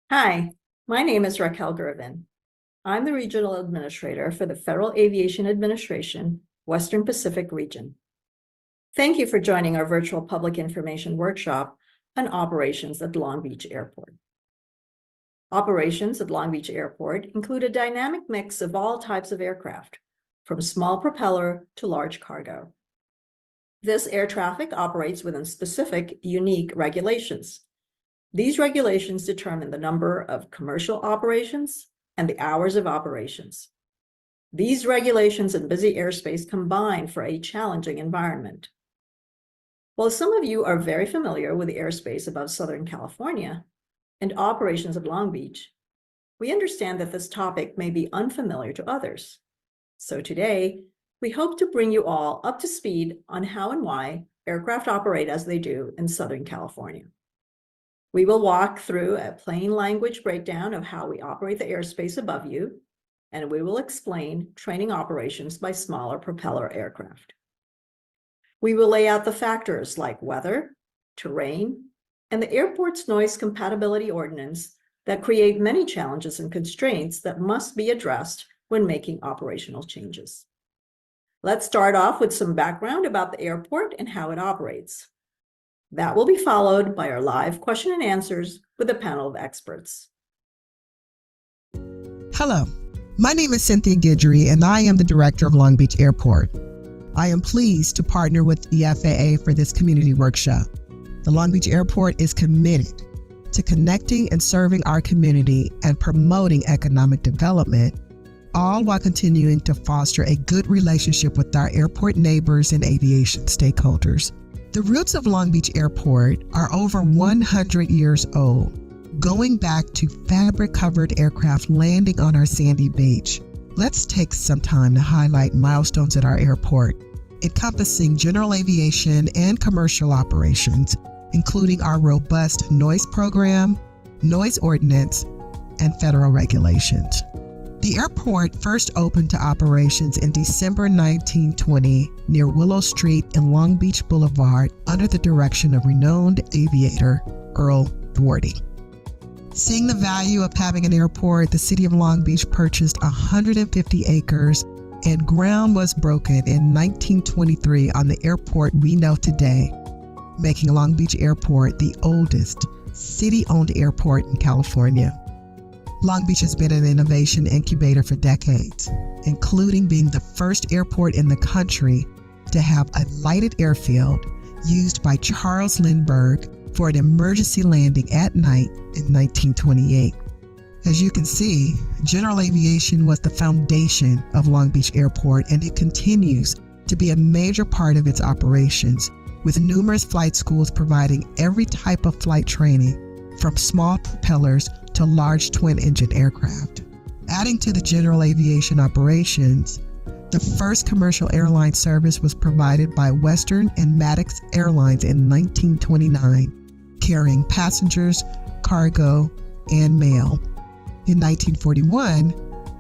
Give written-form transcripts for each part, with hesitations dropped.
Hi, my name is Raquel Gervin. I'm the Regional Administrator for the Federal Aviation Administration, Western Pacific Region. Thank you for joining our virtual public information workshop on operations at Long Beach Airport. Operations at Long Beach Airport include a dynamic mix of all types of aircraft, from small propeller to large cargo. This air traffic operates within specific, unique regulations. These regulations determine the number of commercial operations and the hours of operations. These regulations and busy airspace combine for a challenging environment. While some of you are very familiar with the airspace above Southern California and operations at Long Beach, we understand that this topic may be unfamiliar to others. So today, we hope to bring you all up to speed on how and why aircraft operate as they do in Southern California. We will walk through a plain language breakdown of how we operate the airspace above you, and we will explain training operations by smaller propeller aircraft. We will lay out the factors like weather, terrain, and the airport's noise compatibility ordinance that create many challenges and constraints that must be addressed when making operational changes. Let's start off with some background about the airport and how it operates. That will be followed by our live question and answers with a panel of experts. Hello, my name is Cynthia Guidry and I am the Director of Long Beach Airport. I am pleased to partner with the FAA for this community workshop. The Long Beach Airport is committed to connecting and serving our community and promoting economic development, all while continuing to foster a good relationship with our airport neighbors and aviation stakeholders. The roots of Long Beach Airport are over 100 years old, going back to fabric-covered aircraft landing on our sandy beach. Let's take some time to highlight milestones at our airport, encompassing general aviation and commercial operations, including our robust noise program, noise ordinance, and federal regulations. The airport first opened to operations in December 1920 near Willow Street and Long Beach Boulevard under the direction of renowned aviator Earl Thwarty. Seeing the value of having an airport, the city of Long Beach purchased 150 acres and ground was broken in 1923 on the airport we know today, making Long Beach Airport the oldest city-owned airport in California. Long Beach has been an innovation incubator for decades, including being the first airport in the country to have a lighted airfield used by Charles Lindbergh for an emergency landing at night in 1928. As you can see, general aviation was the foundation of Long Beach Airport, and it continues to be a major part of its operations, with numerous flight schools providing every type of flight training, from small propellers to large twin-engine aircraft. Adding to the general aviation operations, the first commercial airline service was provided by Western and Maddox Airlines in 1929, carrying passengers, cargo, and mail. In 1941,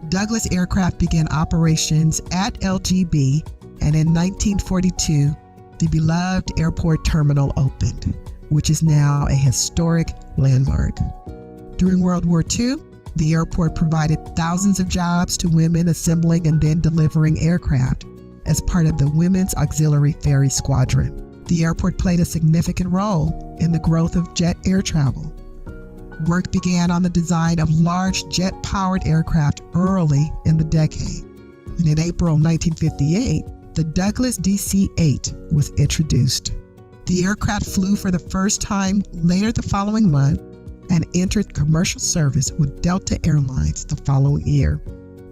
Douglas Aircraft began operations at LGB, and in 1942, the beloved airport terminal opened, which is now a historic landmark. During World War II, the airport provided thousands of jobs to women assembling and then delivering aircraft as part of the Women's Auxiliary Ferry Squadron. The airport played a significant role in the growth of jet air travel. Work began on the design of large jet-powered aircraft early in the decade. And in April 1958, the Douglas DC-8 was introduced. The aircraft flew for the first time later the following month and entered commercial service with Delta Airlines the following year.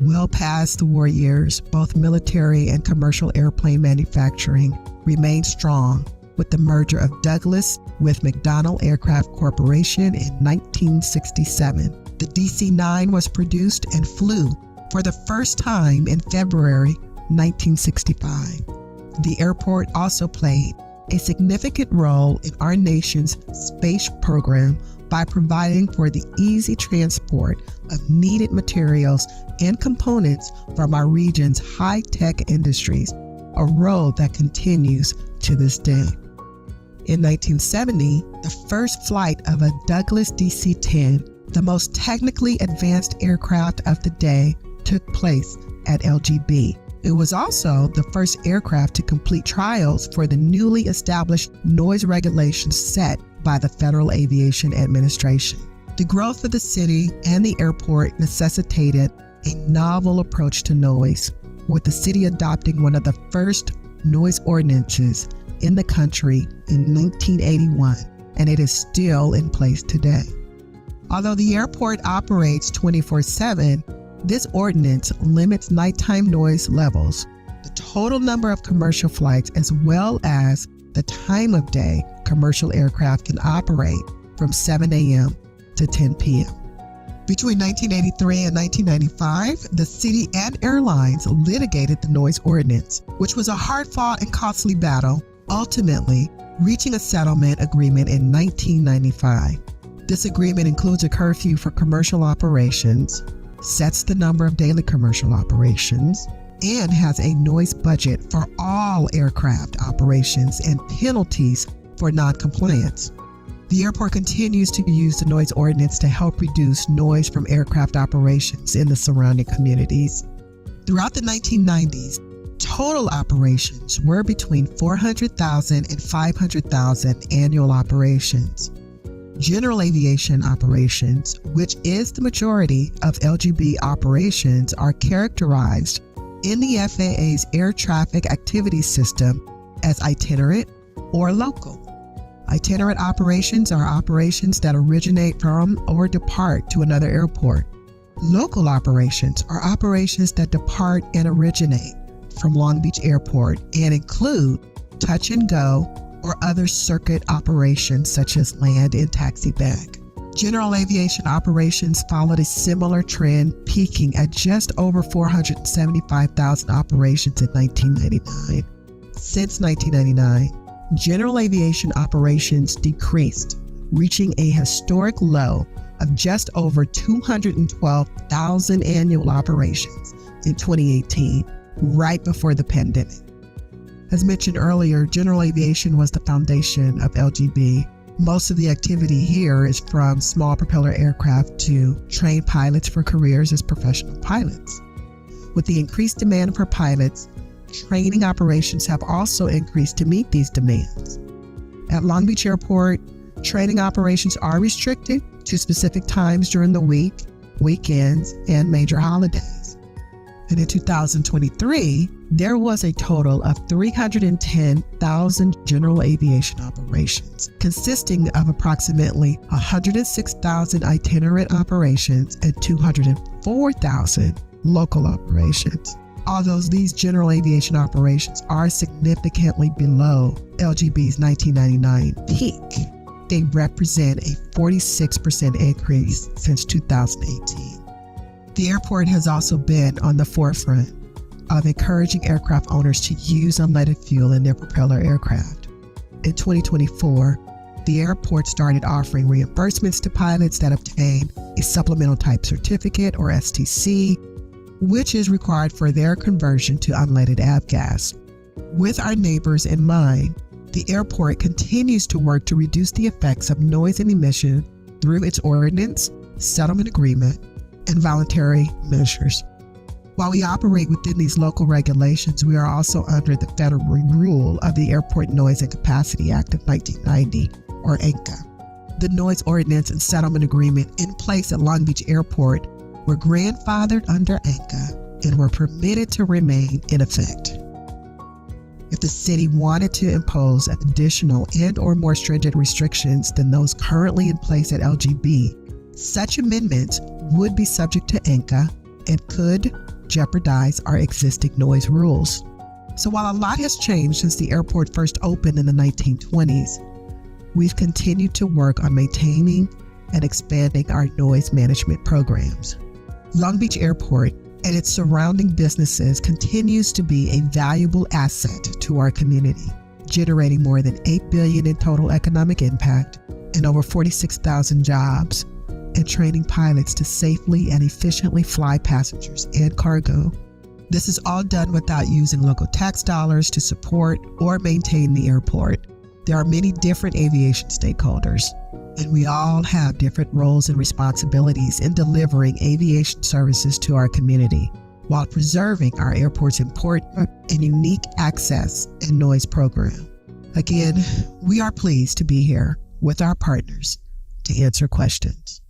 Well past the war years, both military and commercial airplane manufacturing remained strong, with the merger of Douglas with McDonnell Aircraft Corporation in 1967. The DC-9 was produced and flew for the first time in February 1965. The airport also played a significant role in our nation's space program by providing for the easy transport of needed materials and components from our region's high-tech industries, a role that continues to this day. In 1970, the first flight of a Douglas DC-10 The most technically advanced aircraft of the day took place at LGB. It was also the first aircraft to complete trials for the newly established noise regulations set by the Federal Aviation Administration. The growth of the city and the airport necessitated a novel approach to noise, with the city adopting one of the first noise ordinances in the country in 1981, and it is still in place today. Although the airport operates 24/7, this ordinance limits nighttime noise levels, the total number of commercial flights, as well as the time of day commercial aircraft can operate from 7 a.m. to 10 p.m. Between 1983 and 1995, the city and airlines litigated the noise ordinance, which was a hard-fought and costly battle, ultimately reaching a settlement agreement in 1995. This agreement includes a curfew for commercial operations, sets the number of daily commercial operations, and has a noise budget for all aircraft operations and penalties for non-compliance. The airport continues to use the noise ordinance to help reduce noise from aircraft operations in the surrounding communities. Throughout the 1990s, total operations were between 400,000 and 500,000 annual operations. General aviation operations, which is the majority of LGB operations, are characterized in the FAA's air traffic activity system as itinerant or local. Itinerant operations are operations that originate from or depart to another airport. Local operations are operations that depart and originate from Long Beach Airport and include touch and go or other circuit operations such as land and taxi bag. General aviation operations followed a similar trend, peaking at just over 475,000 operations in 1999. Since 1999, general aviation operations decreased, reaching a historic low of just over 212,000 annual operations in 2018, right before the pandemic. As mentioned earlier, general aviation was the foundation of LGB. Most of the activity here is from small propeller aircraft to train pilots for careers as professional pilots. With the increased demand for pilots, training operations have also increased to meet these demands. At Long Beach Airport, training operations are restricted to specific times during the week, weekends, and major holidays. And in 2023, there was a total of 310,000 general aviation operations, consisting of approximately 106,000 itinerant operations and 204,000 local operations. Although these general aviation operations are significantly below LGB's 1999 peak, they represent a 46% increase since 2018. The airport has also been on the forefront of encouraging aircraft owners to use unleaded fuel in their propeller aircraft. In 2024, the airport started offering reimbursements to pilots that obtain a supplemental type certificate or STC, which is required for their conversion to unleaded avgas. With our neighbors in mind, the airport continues to work to reduce the effects of noise and emission through its ordinance, settlement agreement, and voluntary measures. While we operate within these local regulations, we are also under the federal rule of the Airport Noise and Capacity Act of 1990, or ANCA. The noise ordinance and settlement agreement in place at Long Beach Airport were grandfathered under ANCA and were permitted to remain in effect. If the city wanted to impose additional and or more stringent restrictions than those currently in place at LGB, such amendments would be subject to ANCA and could jeopardize our existing noise rules. So while a lot has changed since the airport first opened in the 1920s, we've continued to work on maintaining and expanding our noise management programs. Long Beach Airport and its surrounding businesses continues to be a valuable asset to our community, generating more than $8 billion in total economic impact and over 46,000 jobs, and training pilots to safely and efficiently fly passengers and cargo. This is all done without using local tax dollars to support or maintain the airport. There are many different aviation stakeholders, and we all have different roles and responsibilities in delivering aviation services to our community while preserving our airport's important and unique access and noise program. Again, we are pleased to be here with our partners to answer questions.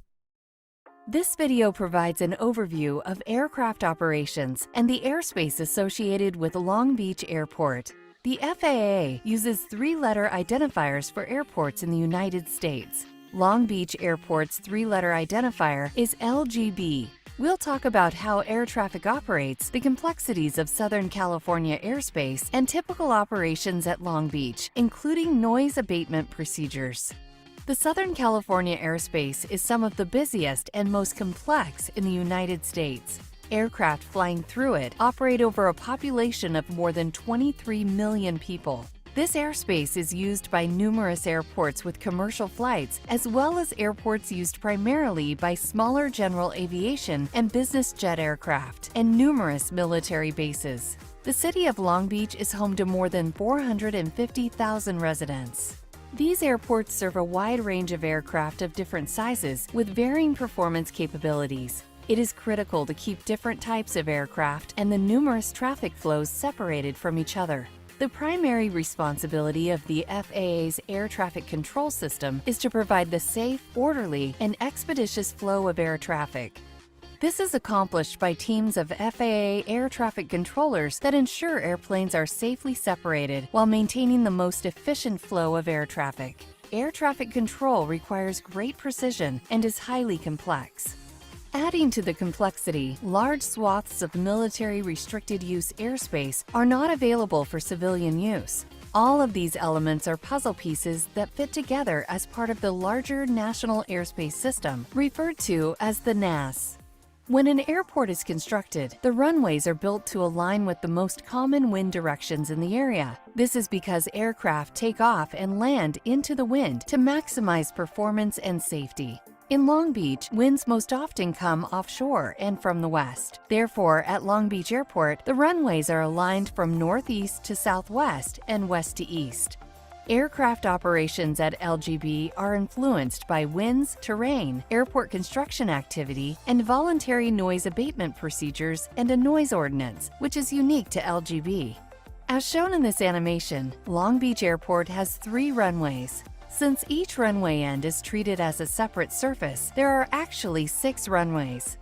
This video provides an overview of aircraft operations and the airspace associated with Long Beach Airport. The FAA uses three-letter identifiers for airports in the United States. Long Beach Airport's three-letter identifier is LGB. We'll talk about how air traffic operates, the complexities of Southern California airspace, and typical operations at Long Beach, including noise abatement procedures. The Southern California airspace is some of the busiest and most complex in the United States. Aircraft flying through it operate over a population of more than 23 million people. This airspace is used by numerous airports with commercial flights, as well as airports used primarily by smaller general aviation and business jet aircraft, and numerous military bases. The city of Long Beach is home to more than 450,000 residents. These airports serve a wide range of aircraft of different sizes with varying performance capabilities. It is critical to keep different types of aircraft and the numerous traffic flows separated from each other. The primary responsibility of the FAA's air traffic control system is to provide the safe, orderly, and expeditious flow of air traffic. This is accomplished by teams of FAA air traffic controllers that ensure airplanes are safely separated while maintaining the most efficient flow of air traffic. Air traffic control requires great precision and is highly complex. Adding to the complexity, large swaths of military restricted use airspace are not available for civilian use. All of these elements are puzzle pieces that fit together as part of the larger National Airspace System, referred to as the NAS. When an airport is constructed, the runways are built to align with the most common wind directions in the area. This is because aircraft take off and land into the wind to maximize performance and safety. In Long Beach, winds most often come offshore and from the west. Therefore, at Long Beach Airport, the runways are aligned from northeast to southwest and west to east. Aircraft operations at LGB are influenced by winds, terrain, airport construction activity, and voluntary noise abatement procedures and a noise ordinance, which is unique to LGB. As shown in this animation, Long Beach Airport has 3 runways. Since each runway end is treated as a separate surface, there are actually 6 runways.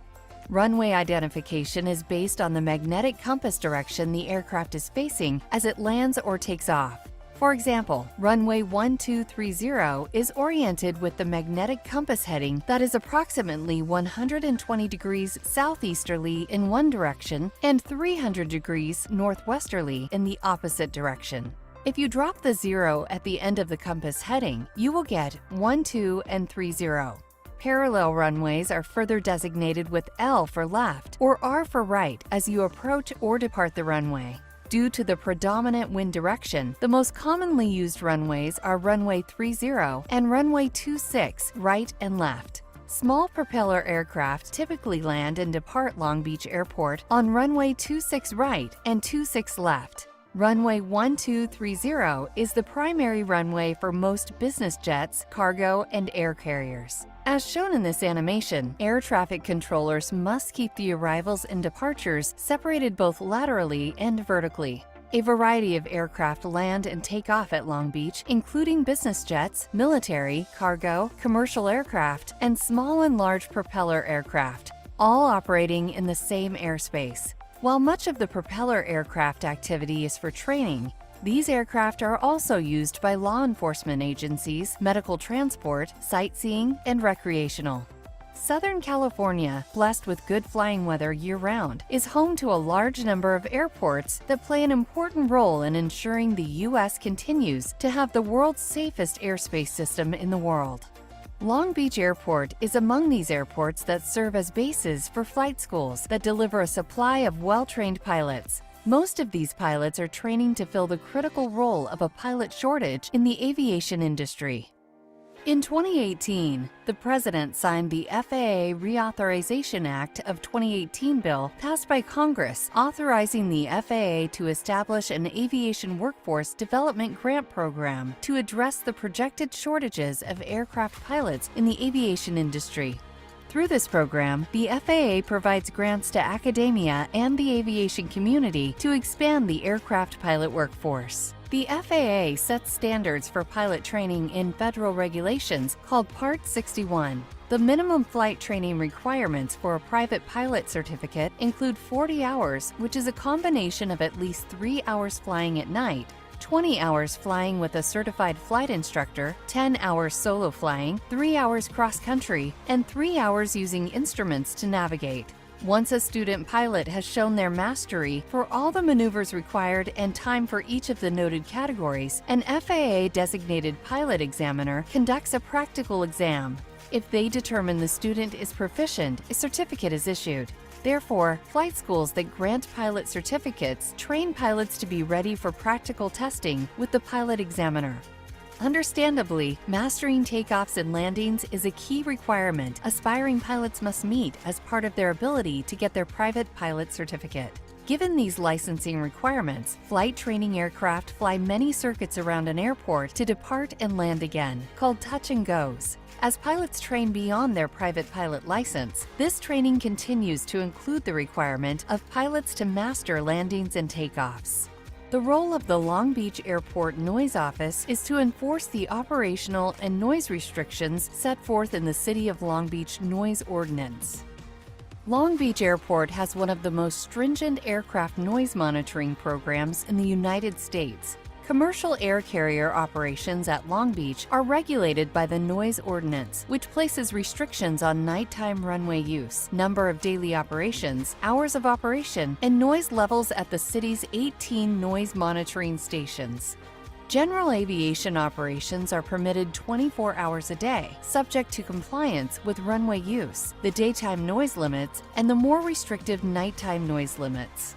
Runway identification is based on the magnetic compass direction the aircraft is facing as it lands or takes off. For example, runway 1230 is oriented with the magnetic compass heading that is approximately 120 degrees southeasterly in one direction and 300 degrees northwesterly in the opposite direction. If you drop the 0 at the end of the compass heading, you will get 12 and 30. Parallel runways are further designated with L for left or R for right as you approach or depart the runway. Due to the predominant wind direction, the most commonly used runways are runway 30 and runway 26, right and left. Small propeller aircraft typically land and depart Long Beach Airport on runway 26 right and 26 left. Runway 1230 is the primary runway for most business jets, cargo, and air carriers. As shown in this animation, air traffic controllers must keep the arrivals and departures separated both laterally and vertically. A variety of aircraft land and take off at Long Beach, including business jets, military, cargo, commercial aircraft, and small and large propeller aircraft, all operating in the same airspace. While much of the propeller aircraft activity is for training, these aircraft are also used by law enforcement agencies, medical transport, sightseeing, and recreational. Southern California, blessed with good flying weather year-round, is home to a large number of airports that play an important role in ensuring the U.S. continues to have the world's safest airspace system in the world. Long Beach Airport is among these airports that serve as bases for flight schools that deliver a supply of well-trained pilots. Most of these pilots are training to fill the critical role of a pilot shortage in the aviation industry. In 2018, the President signed the FAA Reauthorization Act of 2018 bill passed by Congress, authorizing the FAA to establish an aviation workforce development grant program to address the projected shortages of aircraft pilots in the aviation industry. Through this program, the FAA provides grants to academia and the aviation community to expand the aircraft pilot workforce. The FAA sets standards for pilot training in federal regulations called Part 61. The minimum flight training requirements for a private pilot certificate include 40 hours, which is a combination of at least 3 hours flying at night, 20 hours flying with a certified flight instructor, 10 hours solo flying, 3 hours cross-country, and 3 hours using instruments to navigate. Once a student pilot has shown their mastery for all the maneuvers required and time for each of the noted categories, an FAA-designated pilot examiner conducts a practical exam. If they determine the student is proficient, a certificate is issued. Therefore, flight schools that grant pilot certificates train pilots to be ready for practical testing with the pilot examiner. Understandably, mastering takeoffs and landings is a key requirement aspiring pilots must meet as part of their ability to get their private pilot certificate. Given these licensing requirements, flight training aircraft fly many circuits around an airport to depart and land again, called touch and goes. As pilots train beyond their private pilot license, this training continues to include the requirement of pilots to master landings and takeoffs. The role of the Long Beach Airport Noise Office is to enforce the operational and noise restrictions set forth in the City of Long Beach Noise Ordinance. Long Beach Airport has one of the most stringent aircraft noise monitoring programs in the United States. Commercial air carrier operations at Long Beach are regulated by the Noise Ordinance, which places restrictions on nighttime runway use, number of daily operations, hours of operation, and noise levels at the city's 18 noise monitoring stations. General aviation operations are permitted 24 hours a day, subject to compliance with runway use, the daytime noise limits, and the more restrictive nighttime noise limits.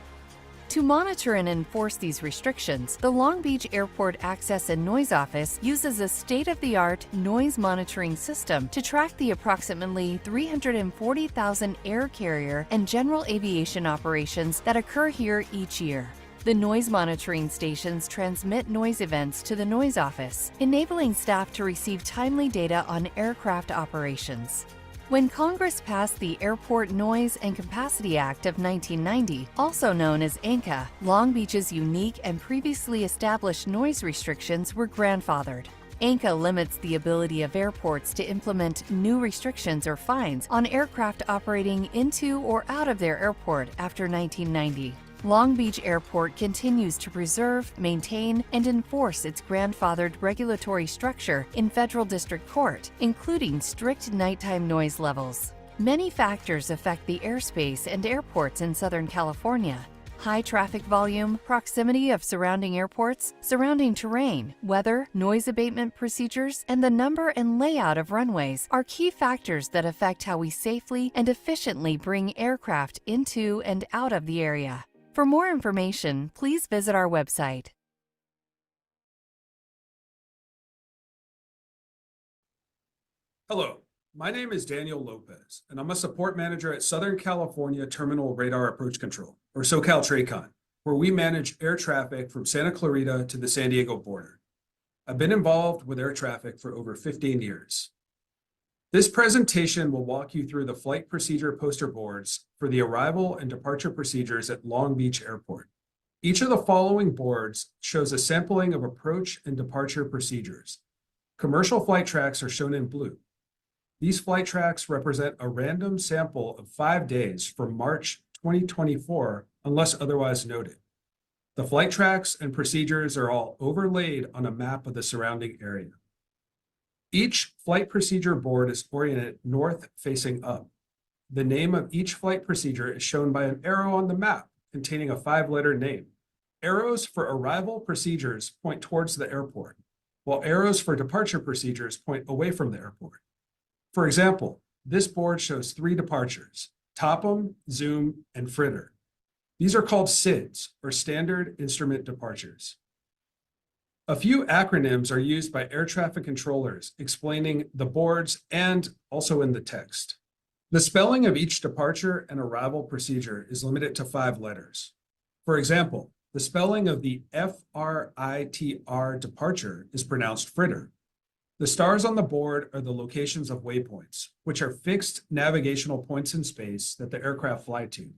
To monitor and enforce these restrictions, the Long Beach Airport Access and Noise Office uses a state-of-the-art noise monitoring system to track the approximately 340,000 air carrier and general aviation operations that occur here each year. The noise monitoring stations transmit noise events to the Noise Office, enabling staff to receive timely data on aircraft operations. When Congress passed the Airport Noise and Capacity Act of 1990, also known as ANCA, Long Beach's unique and previously established noise restrictions were grandfathered. ANCA limits the ability of airports to implement new restrictions or fines on aircraft operating into or out of their airport after 1990. Long Beach Airport continues to preserve, maintain, and enforce its grandfathered regulatory structure in federal district court, including strict nighttime noise levels. Many factors affect the airspace and airports in Southern California. High traffic volume, proximity of surrounding airports, surrounding terrain, weather, noise abatement procedures, and the number and layout of runways are key factors that affect how we safely and efficiently bring aircraft into and out of the area. For more information, please visit our website. Hello, my name is Daniel Lopez, and I'm a support manager at Southern California Terminal Radar Approach Control, or SoCal TRACON, where we manage air traffic from Santa Clarita to the San Diego border. I've been involved with air traffic for over 15 years. This presentation will walk you through the flight procedure poster boards for the arrival and departure procedures at Long Beach Airport. Each of the following boards shows a sampling of approach and departure procedures. Commercial flight tracks are shown in blue. These flight tracks represent a random sample of 5 days from March 2024, unless otherwise noted. The flight tracks and procedures are all overlaid on a map of the surrounding area. Each flight procedure board is oriented north facing up. The name of each flight procedure is shown by an arrow on the map containing a 5-letter name. Arrows for arrival procedures point towards the airport, while arrows for departure procedures point away from the airport. For example, this board shows 3 departures: Topham, Zoom, and Fritter. These are called SIDs, or Standard Instrument Departures. A few acronyms are used by air traffic controllers explaining the boards and also in the text. The spelling of each departure and arrival procedure is limited to 5 letters. For example, the spelling of the FRITR departure is pronounced fritter. The stars on the board are the locations of waypoints, which are fixed navigational points in space that the aircraft fly to.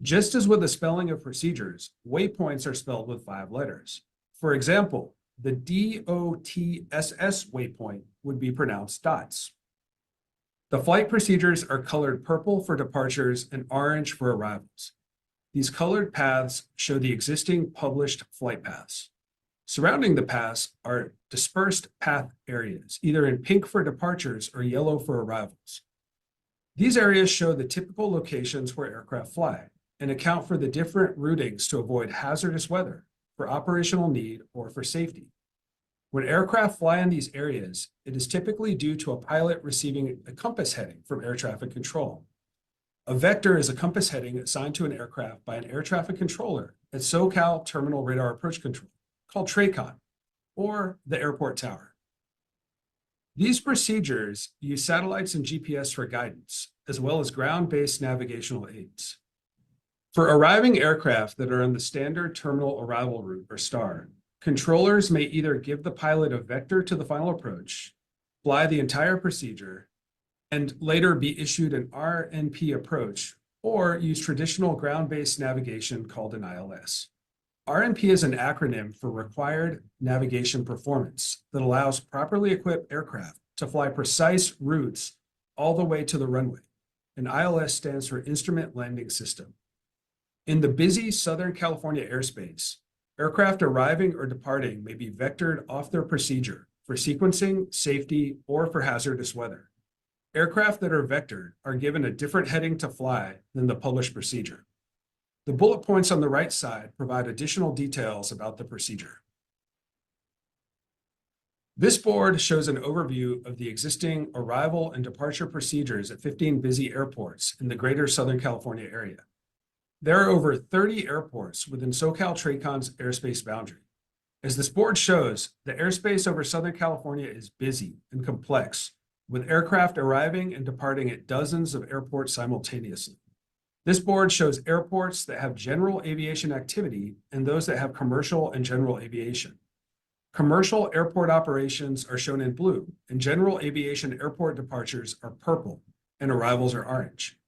Just as with the spelling of procedures, waypoints are spelled with 5 letters. For example, the DOTSS waypoint would be pronounced dots. The flight procedures are colored purple for departures and orange for arrivals. These colored paths show the existing published flight paths. Surrounding the paths are dispersed path areas, either in pink for departures or yellow for arrivals. These areas show the typical locations where aircraft fly and account for the different routings to avoid hazardous weather, for operational need, or for safety. When aircraft fly in these areas, it is typically due to a pilot receiving a compass heading from air traffic control. A vector is a compass heading assigned to an aircraft by an air traffic controller at SoCal Terminal Radar Approach Control, called TRACON, or the airport tower. These procedures use satellites and GPS for guidance, as well as ground-based navigational aids. For arriving aircraft that are on the standard terminal arrival route, or STAR, controllers may either give the pilot a vector to the final approach, fly the entire procedure, and later be issued an RNP approach, or use traditional ground-based navigation called an ILS. RNP is an acronym for Required Navigation Performance that allows properly equipped aircraft to fly precise routes all the way to the runway. An ILS stands for Instrument Landing System. In the busy Southern California airspace, aircraft arriving or departing may be vectored off their procedure for sequencing, safety, or for hazardous weather. Aircraft that are vectored are given a different heading to fly than the published procedure. The bullet points on the right side provide additional details about the procedure. This board shows an overview of the existing arrival and departure procedures at 15 busy airports in the greater Southern California area. There are over 30 airports within SoCal TRACON's airspace boundary. As this board shows, the airspace over Southern California is busy and complex, with aircraft arriving and departing at dozens of airports simultaneously. This board shows airports that have general aviation activity and those that have commercial and general aviation. Commercial airport operations are shown in blue, and general aviation airport departures are purple, and arrivals are orange.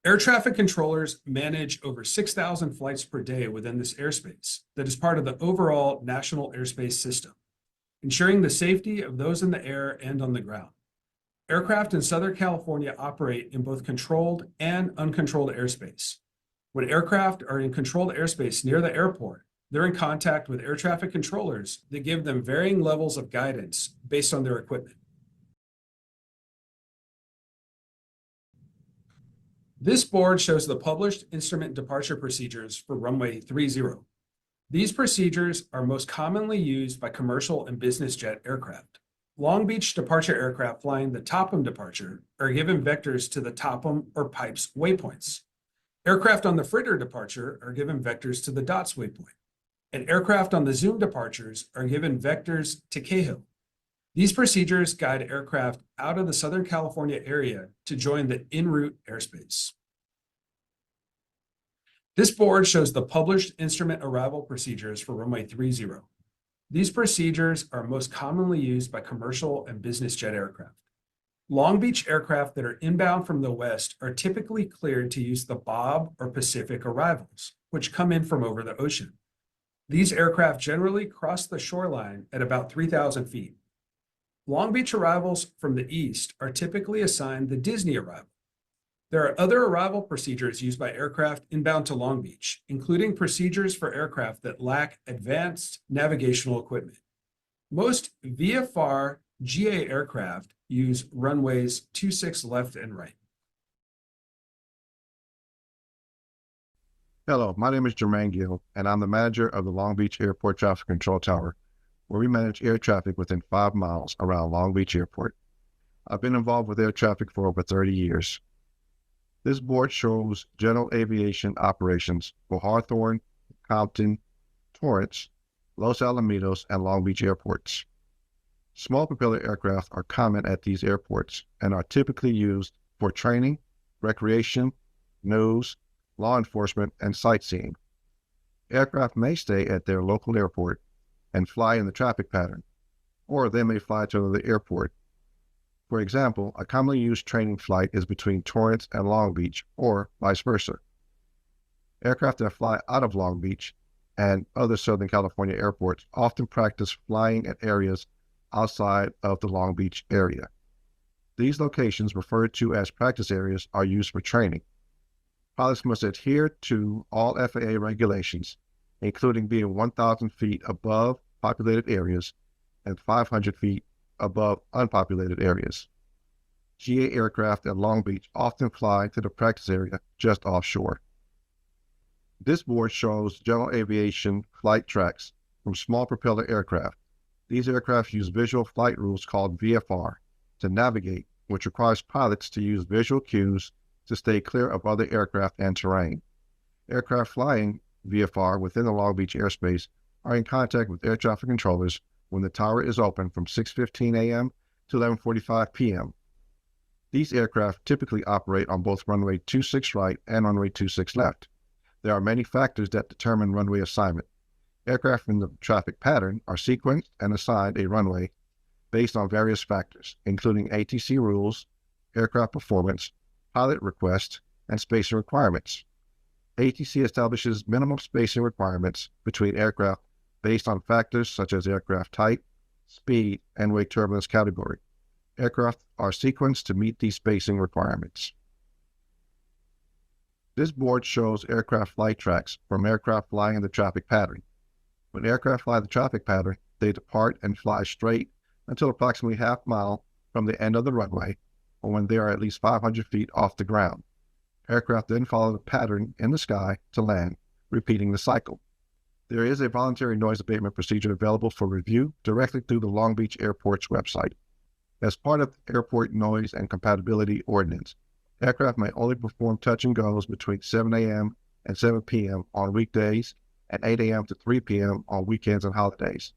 Air traffic controllers manage over 6,000 flights per day within this airspace that is part of the overall national airspace system, ensuring the safety of those in the air and on the ground. Aircraft in Southern California operate in both controlled and uncontrolled airspace. When aircraft are in controlled airspace near the airport, they're in contact with air traffic controllers that give them varying levels of guidance based on their equipment. This board shows the published instrument departure procedures for runway 30. These procedures are most commonly used by commercial and business jet aircraft. Long Beach departure aircraft flying the Topham departure are given vectors to the Topham or Pipes waypoints. Aircraft on the Fritter departure are given vectors to the Dots waypoint, and aircraft on the Zoom departures are given vectors to Cahill. These procedures guide aircraft out of the Southern California area to join the en route airspace. This board shows the published instrument arrival procedures for runway 30. These procedures are most commonly used by commercial and business jet aircraft. Long Beach aircraft that are inbound from the west are typically cleared to use the Bob or Pacific arrivals, which come in from over the ocean. These aircraft generally cross the shoreline at about 3,000 feet. Long Beach arrivals from the east are typically assigned the Disney arrival. There are other arrival procedures used by aircraft inbound to Long Beach, including procedures for aircraft that lack advanced navigational equipment. Most VFR GA aircraft use runways 26 left and right. Hello, my name is Jermaine Gill, and I'm the manager of the Long Beach Airport Traffic Control Tower, where we manage air traffic within 5 miles around Long Beach Airport. I've been involved with air traffic for over 30 years. This board shows general aviation operations for Hawthorne, Compton, Torrance, Los Alamitos, and Long Beach airports. Small propeller aircraft are common at these airports and are typically used for training, recreation, news, law enforcement, and sightseeing. Aircraft may stay at their local airport and fly in the traffic pattern, or they may fly to another airport. For example, a commonly used training flight is between Torrance and Long Beach, or vice versa. Aircraft that fly out of Long Beach and other Southern California airports often practice flying at areas outside of the Long Beach area. These locations, referred to as practice areas, are used for training. Pilots must adhere to all FAA regulations, including being 1,000 feet above populated areas and 500 feet above unpopulated areas. GA aircraft at Long Beach often fly to the practice area just offshore. This board shows general aviation flight tracks from small propeller aircraft. These aircraft use visual flight rules called VFR to navigate, which requires pilots to use visual cues to stay clear of other aircraft and terrain. Aircraft flying VFR within the Long Beach airspace are in contact with air traffic controllers when the tower is open from 6:15 a.m. to 11:45 p.m. These aircraft typically operate on both runway 26 right and runway 26 left. There are many factors that determine runway assignment. Aircraft in the traffic pattern are sequenced and assigned a runway based on various factors, including ATC rules, aircraft performance, pilot requests, and spacing requirements. ATC establishes minimum spacing requirements between aircraft based on factors such as aircraft type, speed, and wake turbulence category. Aircraft are sequenced to meet these spacing requirements. This board shows aircraft flight tracks from aircraft flying in the traffic pattern. When aircraft fly the traffic pattern, they depart and fly straight until approximately half mile from the end of the runway, or when they are at least 500 feet off the ground. Aircraft then follow the pattern in the sky to land, repeating the cycle. There is a voluntary noise abatement procedure available for review directly through the Long Beach Airport's website. As part of the Airport Noise and Compatibility Ordinance, aircraft may only perform touch and goes between 7 a.m. and 7 p.m. on weekdays and 8 a.m. to 3 p.m. on weekends and holidays.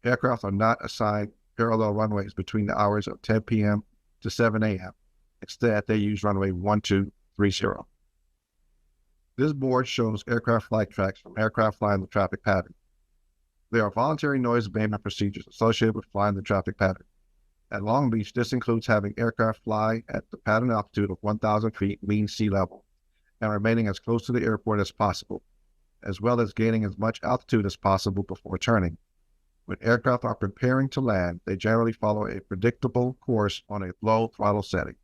Aircraft are not assigned parallel runways between the hours of 10 p.m. to 7 a.m. Instead, they use runway 1230. This board shows aircraft flight tracks from aircraft flying the traffic pattern. There are voluntary noise abatement procedures associated with flying the traffic pattern. At Long Beach, this includes having aircraft fly at the pattern altitude of 1,000 feet mean sea level and remaining as close to the airport as possible, as well as gaining as much altitude as possible before turning. When aircraft are preparing to land, they generally follow a predictable course on a low throttle setting.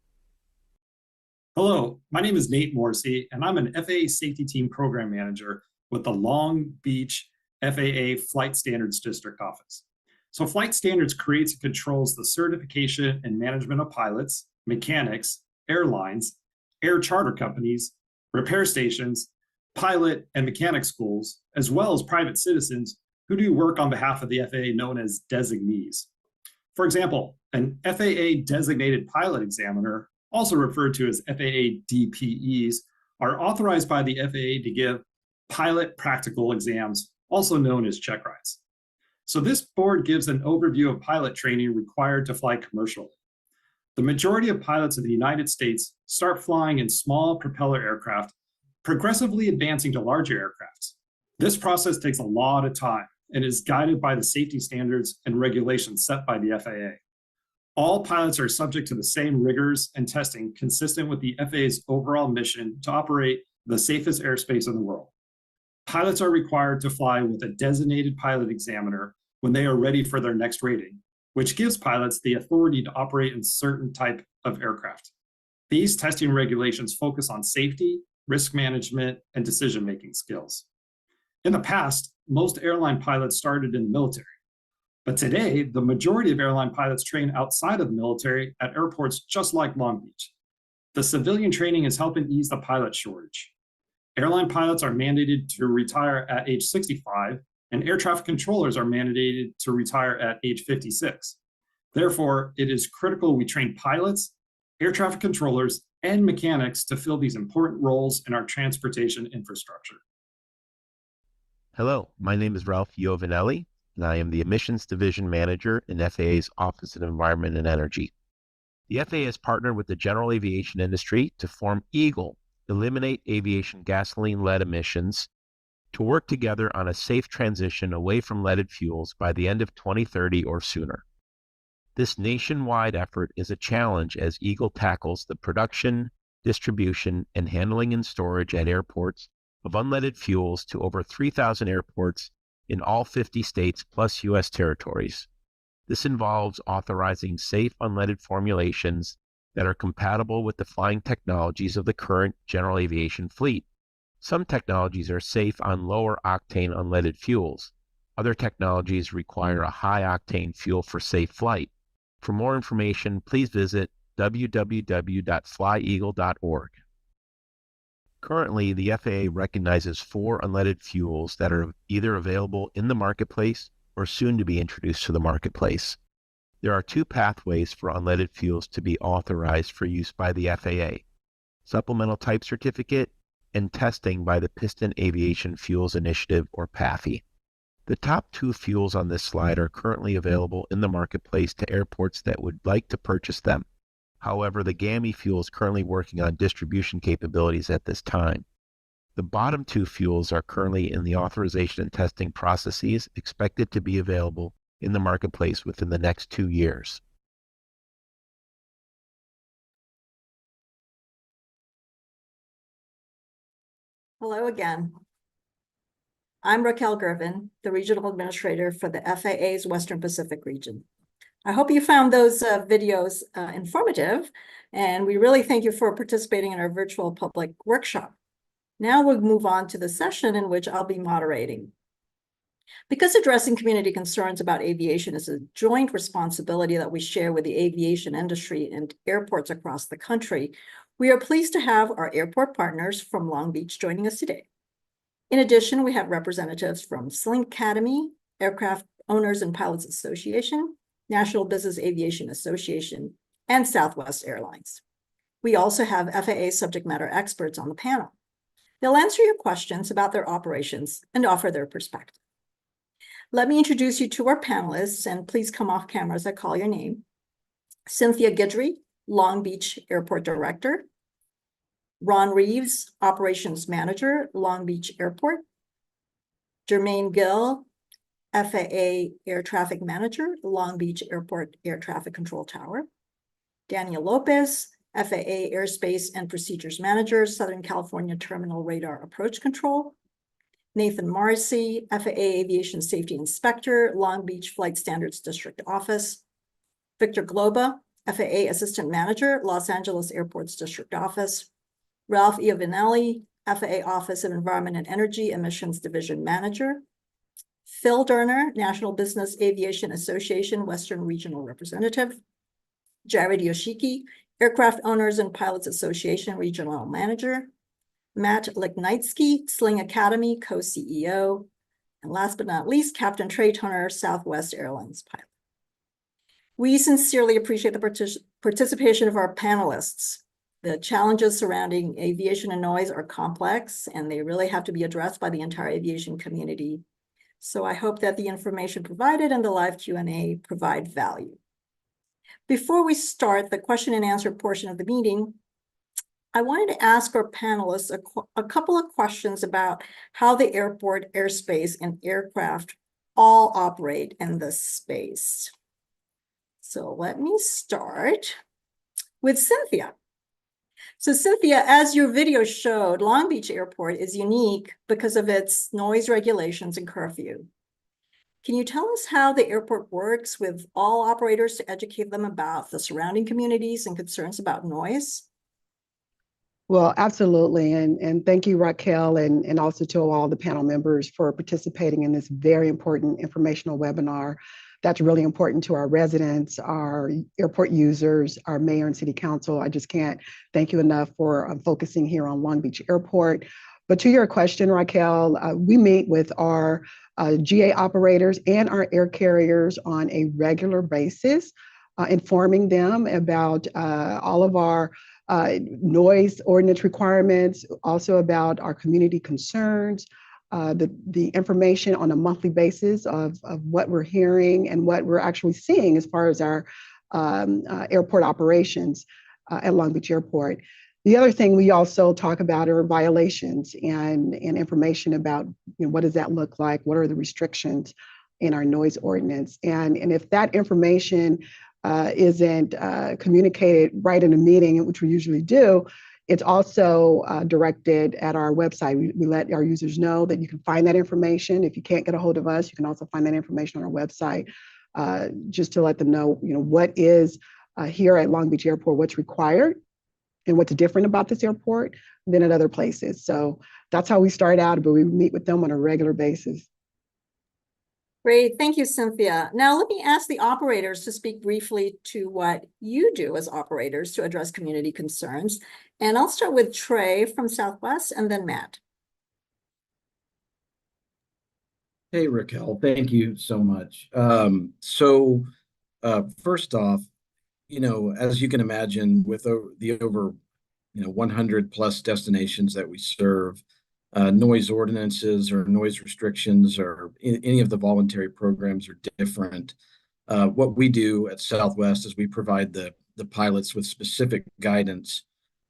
Hello, my name is Nate Morrissey, and I'm an FAA Safety Team Program Manager with the Long Beach FAA Flight Standards District Office. So Flight Standards creates and controls the certification and management of pilots, mechanics, airlines, air charter companies, repair stations, pilot and mechanic schools, as well as private citizens who do work on behalf of the FAA known as designees. For example, an FAA designated pilot examiner, also referred to as FAA DPEs, are authorized by the FAA to give pilot practical exams, also known as check rides. So this board gives an overview of pilot training required to fly commercially. The majority of pilots in the United States start flying in small propeller aircraft, progressively advancing to larger aircrafts. This process takes a lot of time and is guided by the safety standards and regulations set by the FAA. All pilots are subject to the same rigors and testing consistent with the FAA's overall mission to operate the safest airspace in the world. Pilots are required to fly with a designated pilot examiner when they are ready for their next rating, which gives pilots the authority to operate in certain type of aircraft. These testing regulations focus on safety, risk management, and decision-making skills. In the past, most airline pilots started in the military, but today, the majority of airline pilots train outside of the military at airports just like Long Beach. The civilian training is helping ease the pilot shortage. Airline pilots are mandated to retire at age 65, and air traffic controllers are mandated to retire at age 56. Therefore, it is critical we train pilots, air traffic controllers, and mechanics to fill these important roles in our transportation infrastructure. Hello, my name is Ralph Iovinelli. and I am the Emissions Division Manager in FAA's Office of Environment and Energy. The FAA has partnered with the general aviation industry to form EAGLE, Eliminate Aviation Gasoline-Lead Emissions, to work together on a safe transition away from leaded fuels by the end of 2030 or sooner. This nationwide effort is a challenge as EAGLE tackles the production, distribution, and handling and storage at airports of unleaded fuels to over 3,000 airports in all 50 states plus U.S. territories. This involves authorizing safe unleaded formulations that are compatible with the flying technologies of the current general aviation fleet. Some technologies are safe on lower octane unleaded fuels. Other technologies require a high octane fuel for safe flight. For more information, please visit www.flyeagle.org. Currently, the FAA recognizes 4 unleaded fuels that are either available in the marketplace or soon to be introduced to the marketplace. There are 2 pathways for unleaded fuels to be authorized for use by the FAA: Supplemental Type Certificate and testing by the Piston Aviation Fuels Initiative, or PAFI. The top 2 fuels on this slide are currently available in the marketplace to airports that would like to purchase them. However, the GAMI fuel is currently working on distribution capabilities at this time. The bottom 2 fuels are currently in the authorization and testing processes, expected to be available in the marketplace within the next 2 years. Hello again. I'm Raquel Gervin, the Regional Administrator for the FAA's Western Pacific region. I hope you found those videos informative, and we really thank you for participating in our virtual public workshop. Now we'll move on to the session in which I'll be moderating. Because addressing community concerns about aviation is a joint responsibility that we share with the aviation industry and airports across the country, we are pleased to have our airport partners from Long Beach joining us today. In addition, we have representatives from Slink Academy, Aircraft Owners and Pilots Association, National Business Aviation Association, and Southwest Airlines. We also have FAA subject matter experts on the panel. They'll answer your questions about their operations and offer their perspective. Let me introduce you to our panelists, and please come off camera as I call your name. Cynthia Guidry, Long Beach Airport Director. Ron Reeves, Operations Manager, Long Beach Airport. Jermaine Gill, FAA Air Traffic Manager, Long Beach Airport Air Traffic Control Tower. Daniel Lopez, FAA Airspace and Procedures Manager, Southern California Terminal Radar Approach Control. Nathan Morrissey, FAA Aviation Safety Inspector, Long Beach Flight Standards District Office. Victor Globa, FAA Assistant Manager, Los Angeles Airports District Office. Ralph Iovinelli, FAA Office of Environment and Energy Emissions Division Manager. Phil Durner, National Business Aviation Association Western Regional Representative. Jared Yoshiki, Aircraft Owners and Pilots Association Regional Manager. Matt Leknitsky, Sling Academy Co-CEO. And last but not least, Captain Trey Toner, Southwest Airlines pilot. We sincerely appreciate the participation of our panelists. The challenges surrounding aviation and noise are complex, and they really have to be addressed by the entire aviation community. So I hope that the information provided and the live Q&A provide value. Before we start the question and answer portion of the meeting, I wanted to ask our panelists a couple of questions about how the airport, airspace, and aircraft all operate in this space. So let me start with Cynthia. So Cynthia, as your video showed, Long Beach Airport is unique because of its noise regulations and curfew. Can you tell us how the airport works with all operators to educate them about the surrounding communities and concerns about noise? Well, absolutely. And thank you, Raquel, and also to all the panel members for participating in this very important informational webinar. That's really important to our residents, our airport users, our mayor and city council. I just can't thank you enough for focusing here on Long Beach Airport. But to your question, Raquel, we meet with our GA operators and our air carriers on a regular basis, informing them about all of our noise ordinance requirements, also about our community concerns, the information on a monthly basis of what we're hearing and what we're actually seeing as far as our airport operations at Long Beach Airport. The other thing we also talk about are violations and information about, what does that look like? What are the restrictions in our noise ordinance? And if that information isn't communicated right in a meeting, which we usually do, it's also directed at our website. We let our users know that you can find that information. If you can't get a hold of us, you can also find that information on our website, just to let them know, what is here at Long Beach Airport, what's required and what's different about this airport than at other places. So that's how we start out, but we meet with them on a regular basis. Great, thank you, Cynthia. Now let me ask the operators to speak briefly to what you do as operators to address community concerns. And I'll start with Trey from Southwest and then Matt. Hey, Raquel, thank you so much. First off, as you can imagine, with the over 100 plus destinations that we serve, noise ordinances or noise restrictions or any of the voluntary programs are different. What we do at Southwest is we provide the pilots with specific guidance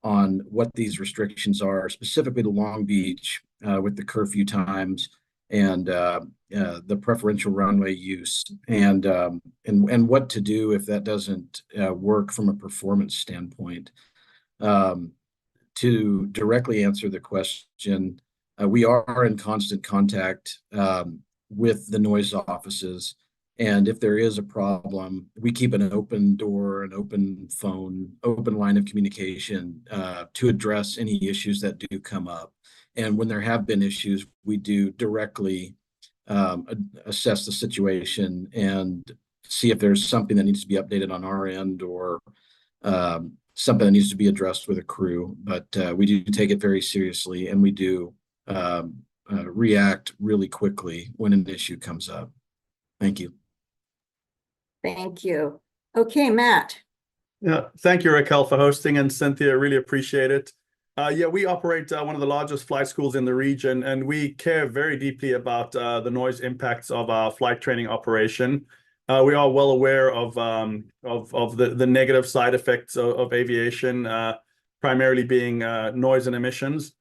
on what these restrictions are, specifically to Long Beach with the curfew times and the preferential runway use and what to do if that doesn't work from a performance standpoint. To directly answer the question, we are in constant contact with the noise offices. And if there is a problem, we keep an open door, an open phone, open line of communication to address any issues that do come up. And when there have been issues, we do directly assess the situation and see if there's something that needs to be updated on our end or something that needs to be addressed with a crew. But we do take it very seriously, and we do react really quickly when an issue comes up. Thank you. Thank you. Okay, Matt. Yeah, thank you, Raquel, for hosting, and Cynthia, really appreciate it. We operate one of the largest flight schools in the region, and we care very deeply about the noise impacts of our flight training operation. We are well aware of the negative side effects of aviation, primarily being noise and emissions.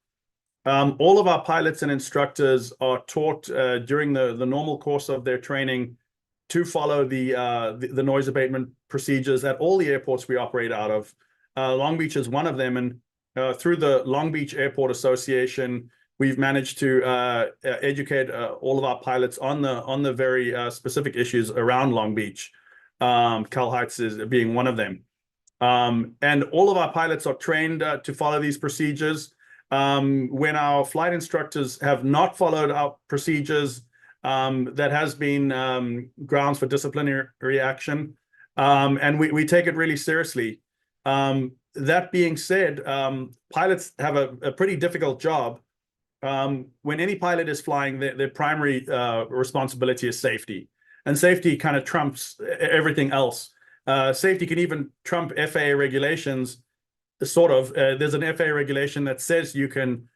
All of our pilots and instructors are taught during the normal course of their training to follow the noise abatement procedures at all the airports we operate out of. Long Beach is one of them, and through the Long Beach Airport Association, we've managed to educate all of our pilots on the very specific issues around Long Beach. Cal Heights is being one of them. And all of our pilots are trained to follow these procedures. When our flight instructors have not followed our procedures, that has been grounds for disciplinary action. And we take it really seriously. That being said, pilots have a pretty difficult job. When any pilot is flying, their primary responsibility is safety. And safety kind of trumps everything else. Safety can even trump FAA regulations, sort of. There's an FAA regulation that says you can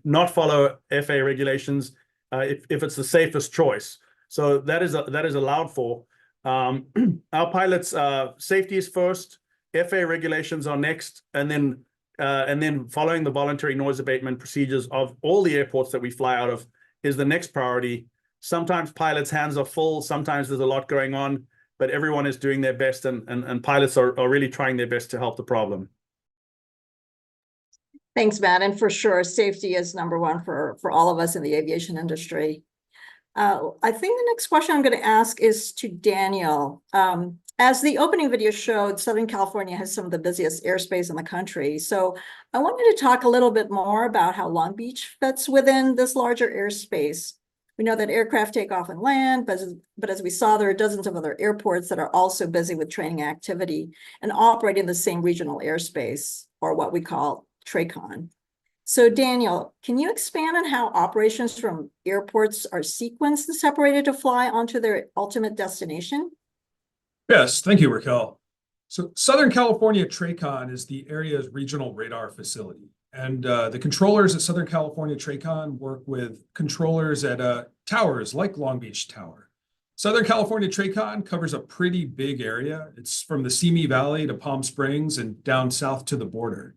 not follow FAA regulations if it's the safest choice. So that is allowed for. Our pilots' safety is first. FAA regulations are next, and then following the voluntary noise abatement procedures of all the airports that we fly out of is the next priority. Sometimes pilots' hands are full. Sometimes there's a lot going on, but everyone is doing their best, and pilots are really trying their best to help the problem. Thanks, Matt. And for sure, safety is number one for all of us in the aviation industry. I think the next question I'm going to ask is to Daniel. As the opening video showed, Southern California has some of the busiest airspace in the country. So I wanted to talk a little bit more about how Long Beach fits within this larger airspace. We know that aircraft take off and land, but as we saw, there are dozens of other airports that are also busy with training activity and operating the same regional airspace, or what we call TRACON. So Daniel, can you expand on how operations from airports are sequenced and separated to fly onto their ultimate destination? Yes, thank you, Raquel. So Southern California TRACON is the area's regional radar facility. And the controllers at Southern California TRACON work with controllers at towers like Long Beach Tower. Southern California TRACON covers a pretty big area. It's from the Simi Valley to Palm Springs and down south to the border.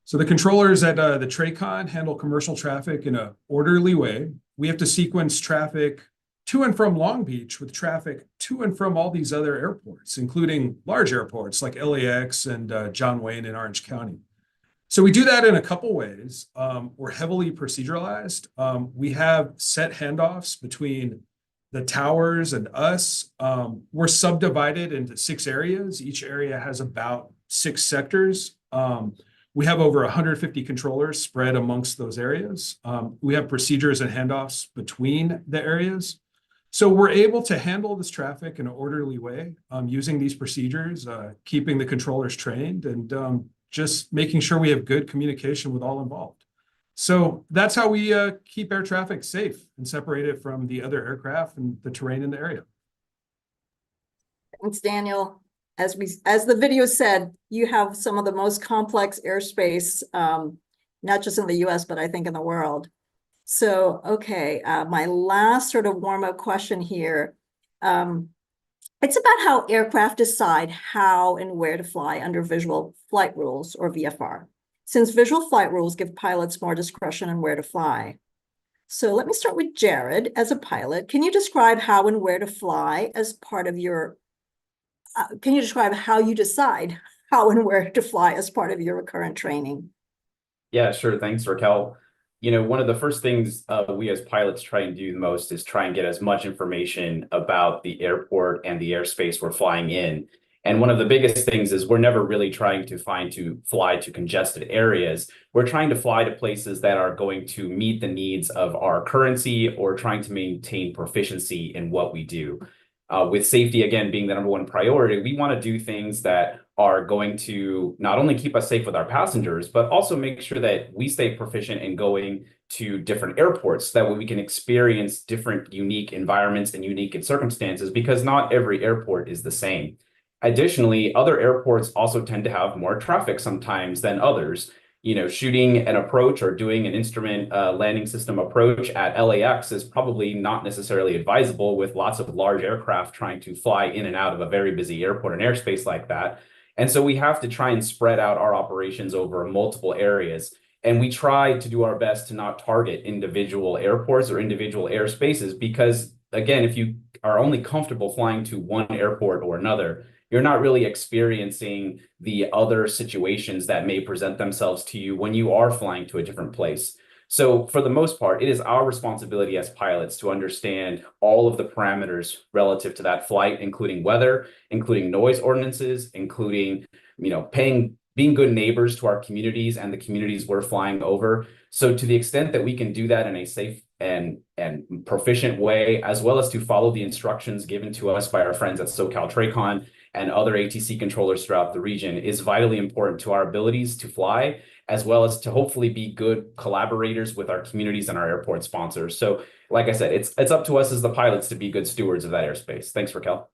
So the controllers at the TRACON handle commercial traffic in an orderly way. We have to sequence traffic to and from Long Beach with traffic to and from all these other airports, including large airports like LAX and John Wayne in Orange County. So we do that in a couple ways. We're heavily proceduralized. We have set handoffs between the towers and us. We're subdivided into 6 areas. Each area has about 6 sectors. We have over 150 controllers spread amongst those areas. We have procedures and handoffs between the areas. So we're able to handle this traffic in an orderly way using these procedures, keeping the controllers trained, and just making sure we have good communication with all involved. So that's how we keep air traffic safe and separate it from the other aircraft and the terrain in the area. Thanks, Daniel. As the video said, you have some of the most complex airspace, not just in the US, but I think in the world. So, okay, my last sort of warm-up question here. It's about how aircraft decide how and where to fly under visual flight rules, or VFR, since visual flight rules give pilots more discretion on where to fly. So let me start with Jared. As a pilot, can you describe how and where to fly as part of your, can you describe how you decide how and where to fly as part of your current training? Yeah, sure. Thanks, Raquel. You know, one of the first things we as pilots try and do the most is try and get as much information about the airport and the airspace we're flying in. And one of the biggest things is we're never really trying to fly to congested areas. We're trying to fly to places that are going to meet the needs of our currency, or trying to maintain proficiency in what we do. With safety, again, being the #1 priority, we want to do things that are going to not only keep us safe with our passengers, but also make sure that we stay proficient in going to different airports, so that way we can experience different unique environments and unique circumstances, because not every airport is the same. Additionally, other airports also tend to have more traffic sometimes than others. You know, shooting an approach or doing an instrument landing system approach at LAX is probably not necessarily advisable, with lots of large aircraft trying to fly in and out of a very busy airport and airspace like that. And so we have to try and spread out our operations over multiple areas. And we try to do our best to not target individual airports or individual airspaces, because, again, if you are only comfortable flying to one airport or another, you're not really experiencing the other situations that may present themselves to you when you are flying to a different place. So for the most part, it is our responsibility as pilots to understand all of the parameters relative to that flight, including weather, including noise ordinances, including, being good neighbors to our communities and the communities we're flying over. So to the extent that we can do that in a safe and proficient way, as well as to follow the instructions given to us by our friends at SoCal TRACON and other ATC controllers throughout the region, is vitally important to our abilities to fly, as well as to hopefully be good collaborators with our communities and our airport sponsors. So like I said, it's up to us as the pilots to be good stewards of that airspace. Thanks, Raquel.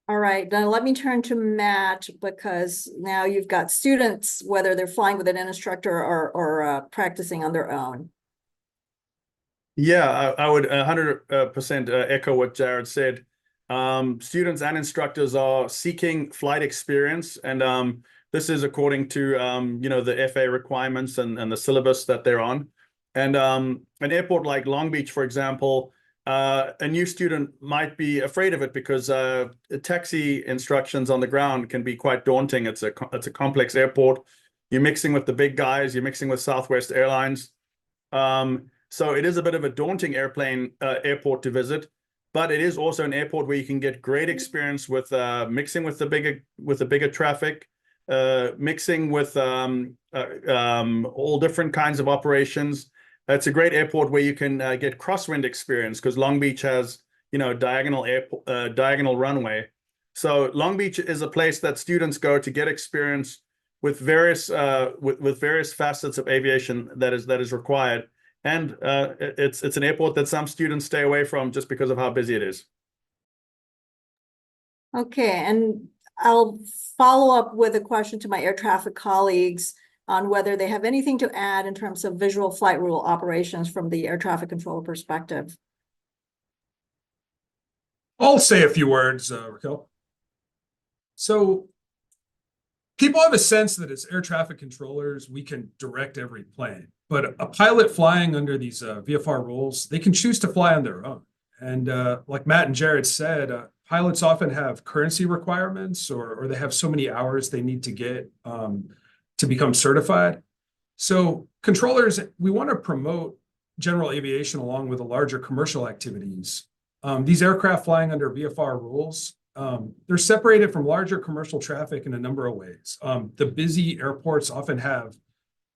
All right, now let me turn to Matt, because now you've got students, whether they're flying with an instructor or practicing on their own. Yeah, I would 100% echo what Jared said. Students and instructors are seeking flight experience, and this is according to the FAA requirements and the syllabus that they're on. And an airport like Long Beach, for example, a new student might be afraid of it because taxi instructions on the ground can be quite daunting. It's a complex airport. You're mixing with the big guys. You're mixing with Southwest Airlines. So it is a bit of a daunting airport to visit, but it is also an airport where you can get great experience with mixing with the bigger traffic, mixing with all different kinds of operations. It's a great airport where you can get crosswind experience, because Long Beach has diagonal runway. So Long Beach is a place that students go to get experience with various facets of aviation that is required. And it's an airport that some students stay away from just because of how busy it is. Okay, and I'll follow up with a question to my air traffic colleagues. on whether they have anything to add in terms of visual flight rule operations from the air traffic controller perspective. I'll say a few words, Raquel. So people have a sense that as air traffic controllers, we can direct every plane. But a pilot flying under these VFR rules, they can choose to fly on their own. And like Matt and Jared said, pilots often have currency requirements or they have so many hours they need to get to become certified. So controllers, we want to promote general aviation along with the larger commercial activities. These aircraft flying under VFR rules, they're separated from larger commercial traffic in a number of ways. The busy airports often have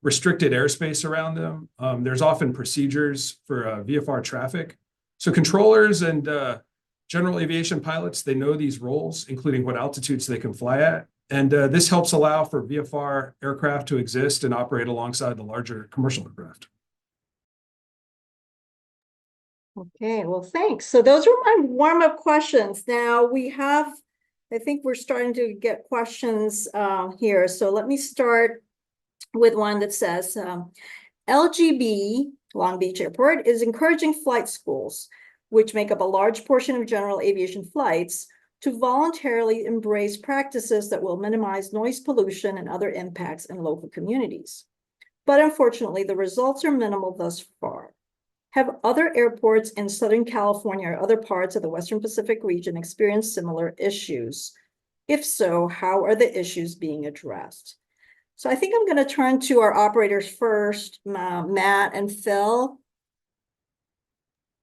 restricted airspace around them. There's often procedures for VFR traffic. So controllers and general aviation pilots, they know these roles, including what altitudes they can fly at. And this helps allow for VFR aircraft to exist and operate alongside the larger commercial aircraft. Okay, well, thanks. So those are my warm-up questions. Now we have, I think we're starting to get questions here. So let me start with one that says, LGB, Long Beach Airport, is encouraging flight schools, which make up a large portion of general aviation flights, to voluntarily embrace practices that will minimize noise pollution and other impacts in local communities. But unfortunately, the results are minimal thus far. Have other airports in Southern California or other parts of the Western Pacific region experienced similar issues? If so, how are the issues being addressed? So I think I'm going to turn to our operators first, Matt and Phil.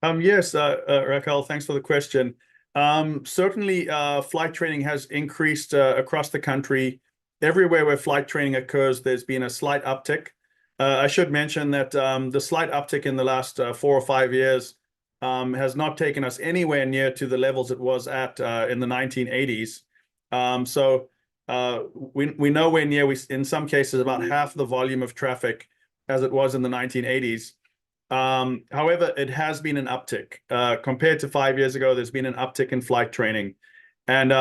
Yes, Raquel, thanks for the question. Certainly, flight training has increased across the country. Everywhere where flight training occurs, there's been a slight uptick. I should mention that the slight uptick in the last 4 or 5 years has not taken us anywhere near to the levels it was at in the 1980s. We nowhere near, in some cases, about half the volume of traffic as it was in the 1980s. However, it has been an uptick. Compared to 5 years ago, there's been an uptick in flight training. And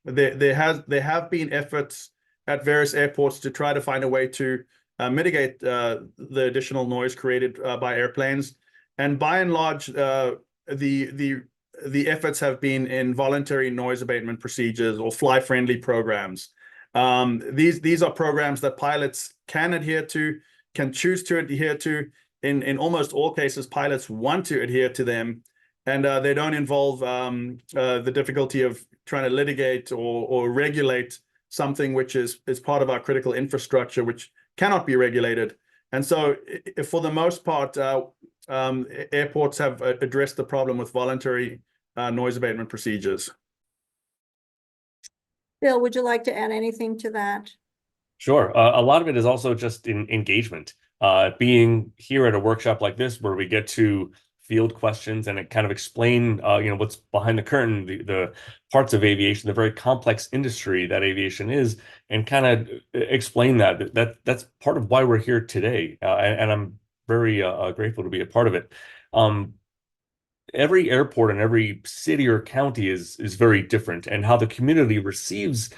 there have been efforts at various airports to try to find a way to mitigate the additional noise created by airplanes. And by and large, the efforts have been in voluntary noise abatement procedures or fly-friendly programs. These are programs that pilots can adhere to, can choose to adhere to. In almost all cases, pilots want to adhere to them, and they don't involve the difficulty of trying to litigate or regulate something which is part of our critical infrastructure, which cannot be regulated. And so for the most part, airports have addressed the problem with voluntary noise abatement procedures. Bill, would you like to add anything to that? Sure. A lot of it is also just in engagement. Being here at a workshop like this, where we get to field questions and kind of explain, what's behind the curtain, the parts of aviation, the very complex industry that aviation is, and kind of explain that's part of why we're here today. And I'm very grateful to be a part of it. Every airport and every city or county is very different, and how the community receives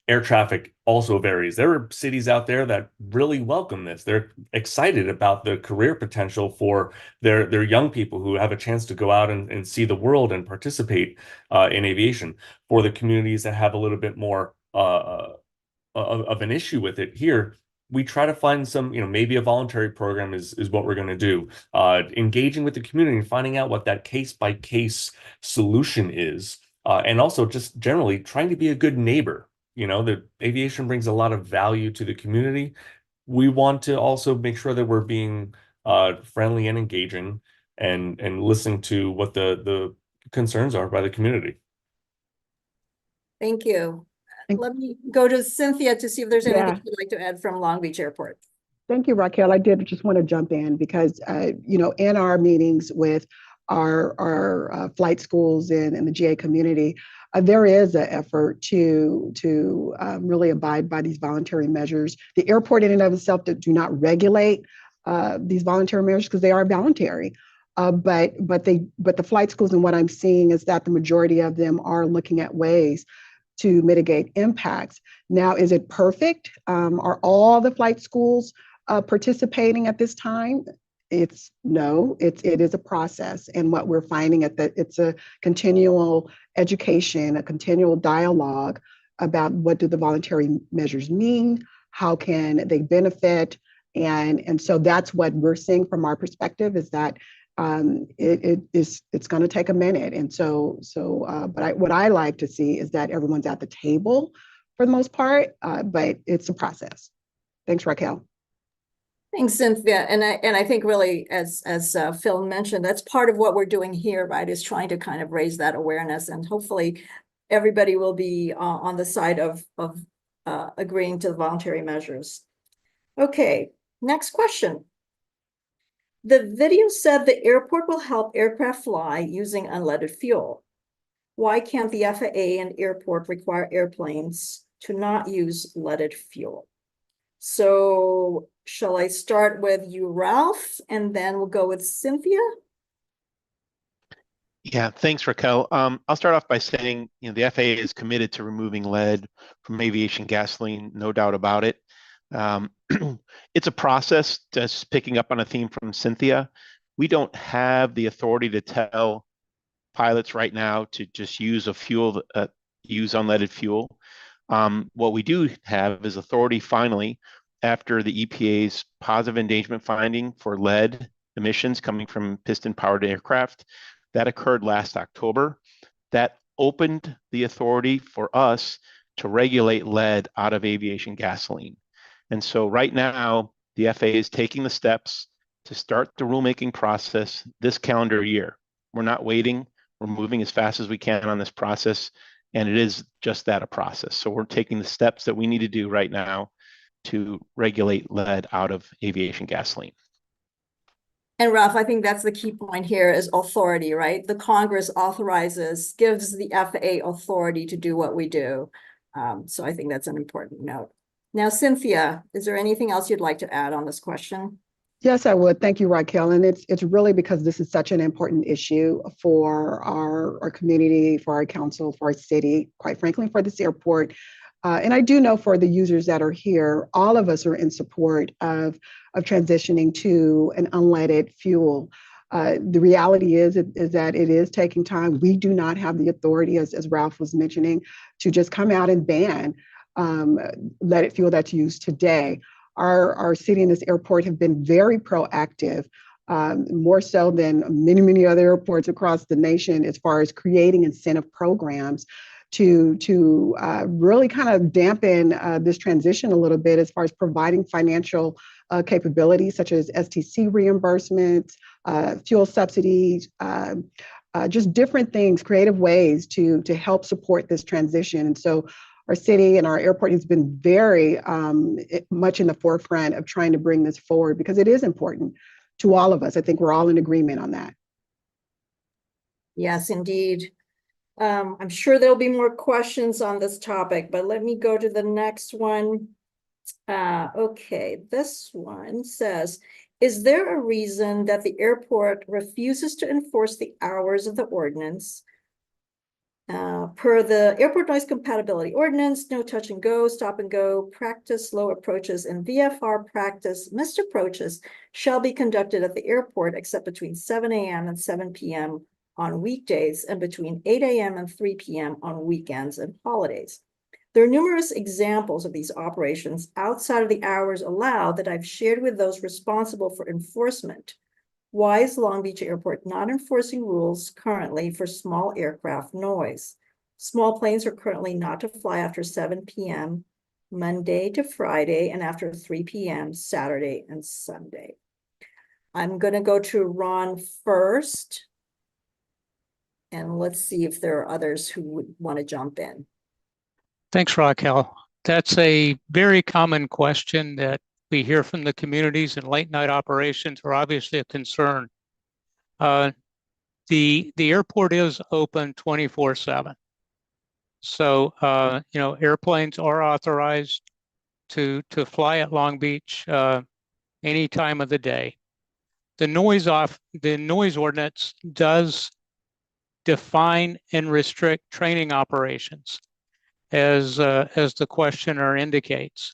air traffic also varies. There are cities out there that really welcome this. They're excited about the career potential for their young people who have a chance to go out and see the world and participate in aviation. For the communities that have a little bit more of an issue with it here, we try to find some, maybe a voluntary program is what we're going to do. Engaging with the community and finding out what that case-by-case solution is. And also just generally trying to be a good neighbor. The aviation brings a lot of value to the community. We want to also make sure that we're being friendly and engaging and listening to what the concerns are by the community. Thank you. Let me go to Cynthia to see if there's anything you'd like to add from Long Beach Airport. Thank you, Raquel. I did just want to jump in because, in our meetings with our flight schools and the GA community, there is an effort to really abide by these voluntary measures. The airport in and of itself do not regulate these voluntary measures because they are voluntary. But the flight schools, and what I'm seeing is that the majority of them are looking at ways to mitigate impacts. Now, is it perfect? Are all the flight schools participating at this time? No, it is a process. And what we're finding is that it's a continual education, a continual dialogue about what do the voluntary measures mean, how can they benefit, and so that's what we're seeing from our perspective is that it's going to take a minute. And but what I like to see is that everyone's at the table for the most part, but it's a process. Thanks, Raquel. Thanks, Cynthia. And I think really, as Phil mentioned, that's part of what we're doing here, right? Is trying to kind of raise that awareness, and hopefully everybody will be on the side of agreeing to the voluntary measures. Okay, next question. The video said the airport will help aircraft fly using unleaded fuel. Why can't the FAA and airport require airplanes to not use leaded fuel? So shall I start with you, Ralph, and then we'll go with Cynthia? Yeah, thanks, Raquel. I'll start off by saying, the FAA is committed to removing lead from aviation gasoline, no doubt about it. It's a process, just picking up on a theme from Cynthia. We don't have the authority to tell pilots right now to just use use unleaded fuel. What we do have is authority finally, after the EPA's positive endangerment finding for lead emissions coming from piston-powered aircraft. That occurred last October. That opened the authority for us to regulate lead out of aviation gasoline. And so right now, the FAA is taking the steps to start the rulemaking process this calendar year. We're not waiting. We're moving as fast as we can on this process. And it is just that, a process. So we're taking the steps that we need to do right now to regulate lead out of aviation gasoline. And Ralph, I think that's the key point here is authority, right? The Congress gives the FAA authority to do what we do. So I think that's an important note. Now, Cynthia, is there anything else you'd like to add on this question? Yes, I would. Thank you, Raquel. And it's really because this is such an important issue for our community, for our council, for our city, quite frankly, for this airport. And I do know for the users that are here, all of us are in support of transitioning to an unleaded fuel. The reality is that it is taking time. We do not have the authority, as Ralph was mentioning, to just come out and ban leaded fuel that's used today. Our city and this airport have been very proactive, more so than many other airports across the nation, as far as creating incentive programs to really kind of dampen this transition a little bit, as far as providing financial capabilities such as STC reimbursements, fuel subsidies, just different things, creative ways to help support this transition. And so our city and our airport has been very much in the forefront of trying to bring this forward, because it is important to all of us. I think we're all in agreement on that. Yes, indeed. I'm sure there'll be more questions on this topic, but let me go to the next one. Okay, this one says, is there a reason that the airport refuses to enforce the hours of the ordinance? Per the Airport Noise Compatibility Ordinance, no touch and go, stop and go, practice low approaches, and VFR practice missed approaches shall be conducted at the airport except between 7 a.m. and 7 p.m. on weekdays and between 8 a.m. and 3 p.m. on weekends and holidays. There are numerous examples of these operations outside of the hours allowed that I've shared with those responsible for enforcement. Why is Long Beach Airport not enforcing rules currently for small aircraft noise? Small planes are currently not to fly after 7 p.m. Monday to Friday and after 3 p.m. Saturday and Sunday. I'm going to go to Ron first. And let's see if there are others who would want to jump in. Thanks, Raquel. That's a very common question that we hear from the communities, and late night operations are obviously a concern. The airport is open 24/7. So, airplanes are authorized to fly at Long Beach any time of the day. The noise ordinance does define and restrict training operations. as the questioner indicates.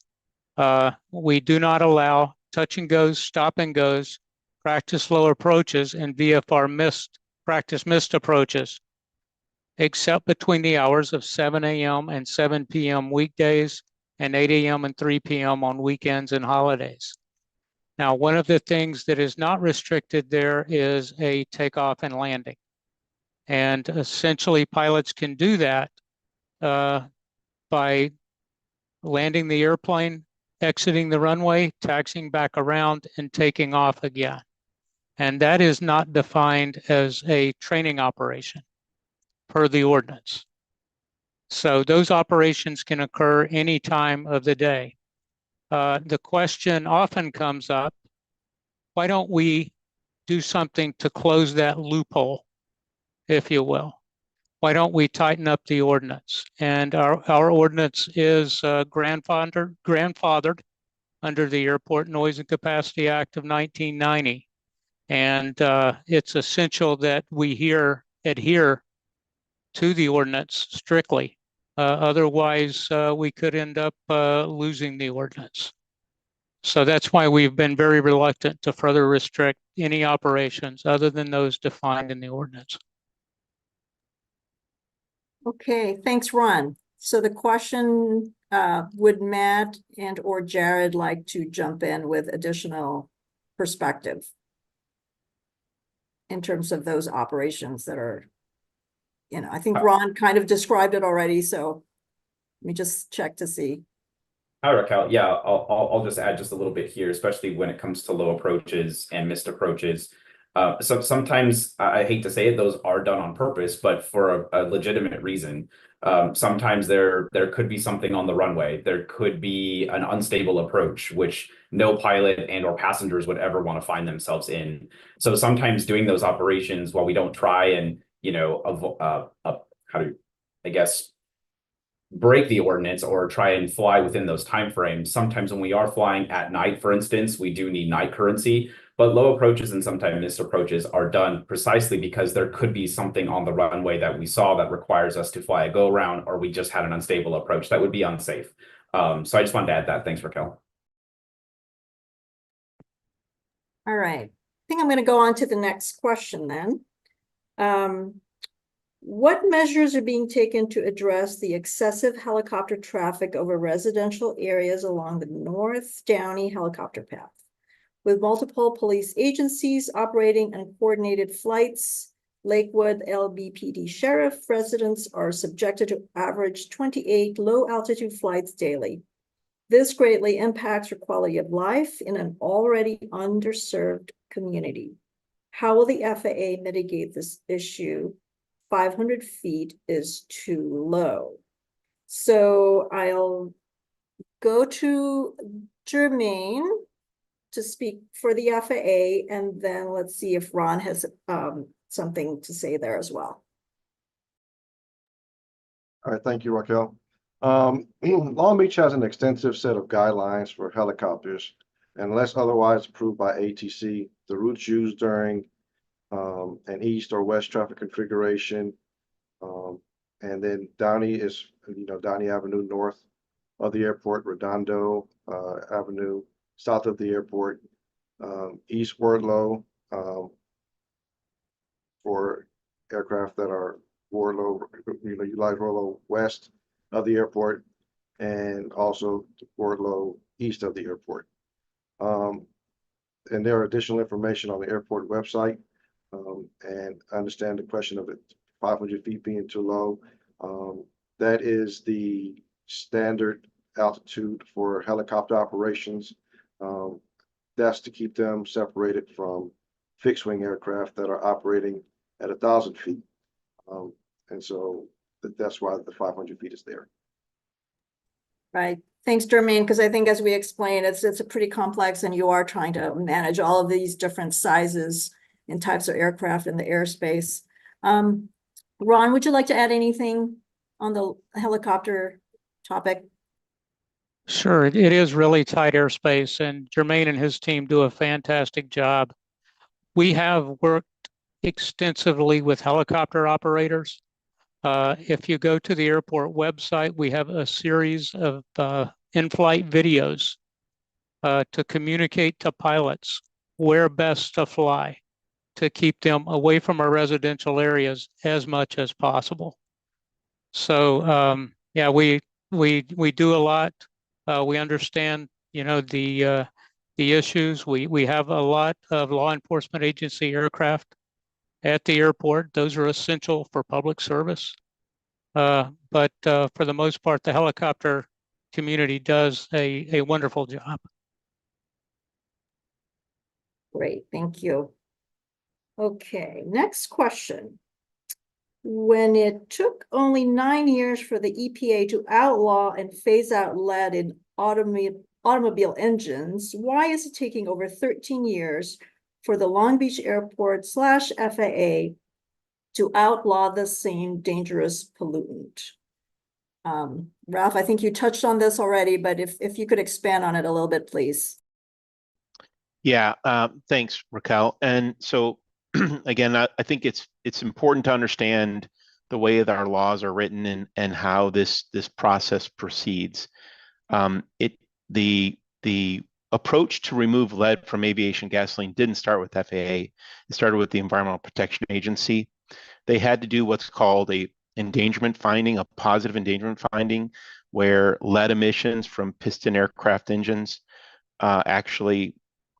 We do not allow touch and goes, stop and goes, practice low approaches, and VFR practice missed approaches, except between the hours of 7 a.m. and 7 p.m. weekdays and 8 a.m. and 3 p.m. on weekends and holidays. Now, one of the things that is not restricted there is a takeoff and landing. And essentially, pilots can do that by landing the airplane, exiting the runway, taxiing back around, and taking off again. And that is not defined as a training operation per the ordinance. So those operations can occur any time of the day. The question often comes up, why don't we do something to close that loophole, if you will? Why don't we tighten up the ordinance? And our ordinance is grandfathered under the Airport Noise and Capacity Act of 1990. And it's essential that we adhere to the ordinance strictly. Otherwise, we could end up losing the ordinance. So that's why we've been very reluctant to further restrict any operations other than those defined in the ordinance. Okay, thanks, Ron. So the question, would Matt and or Jared like to jump in with additional perspective in terms of those operations that are, I think Ron kind of described it already, so let me just check to see. Hi, Raquel. Yeah, I'll just add just a little bit here, especially when it comes to low approaches and missed approaches. So sometimes, I hate to say it, those are done on purpose, but for a legitimate reason. Sometimes there could be something on the runway. There could be an unstable approach, which no pilot and or passengers would ever want to find themselves in. So sometimes doing those operations, while we don't try and, break the ordinance or try and fly within those timeframes. Sometimes when we are flying at night, for instance, we do need night currency, but low approaches and sometimes missed approaches are done precisely because there could be something on the runway that we saw that requires us to fly a go around, or we just had an unstable approach that would be unsafe. So I just wanted to add that. Thanks, Raquel. All right, I think I'm going to go on to the next question then. What measures are being taken to address the excessive helicopter traffic over residential areas along the North Downey helicopter path? With multiple police agencies operating uncoordinated flights, Lakewood LBPD sheriff residents are subjected to average 28 low-altitude flights daily. This greatly impacts their quality of life in an already underserved community. How will the FAA mitigate this issue? 500 feet is too low. So I'll go to Jermaine to speak for the FAA, and then let's see if Ron has something to say there as well. All right, thank you, Raquel. Long Beach has an extensive set of guidelines for helicopters, and unless otherwise approved by ATC, the routes used during an east or west traffic configuration. And then Downey is, Downey Avenue north of the airport, Redondo Avenue south of the airport, East Wardlow for aircraft that are Wardlow, utilize Wardlow west of the airport, and also Wardlow east of the airport. And there are additional information on the airport website. And I understand the question of it 500 feet being too low. That is the standard altitude for helicopter operations. That's to keep them separated from fixed wing aircraft that are operating at 1,000 feet. And so that's why the 500 feet is there. Right. Thanks, Jermaine, because I think as we explained, it's a pretty complex, and you are trying to manage all of these different sizes and types of aircraft in the airspace. Ron, would you like to add anything on the helicopter topic? Sure, it is really tight airspace, and Jermaine and his team do a fantastic job. We have worked extensively with helicopter operators If you go to the airport website, we have a series of in-flight videos to communicate to pilots where best to fly to keep them away from our residential areas as much as possible. So yeah, we do a lot. We understand, the issues. We have a lot of law enforcement agency aircraft at the airport. Those are essential for public service. But for the most part, the helicopter community does a wonderful job. Great, thank you. Okay, next question. When it took only 9 years for the EPA to outlaw and phase out lead in automobile engines, why is it taking over 13 years for the Long Beach Airport / FAA to outlaw the same dangerous pollutant? Ralph, I think you touched on this already, but if you could expand on it a little bit, please. Yeah, thanks, Raquel. And so again, I think it's important to understand the way that our laws are written and how this process proceeds. The approach to remove lead from aviation gasoline didn't start with FAA. It started with the Environmental Protection Agency. They had to do what's called a endangerment finding, a positive endangerment finding, where lead emissions from piston aircraft engines actually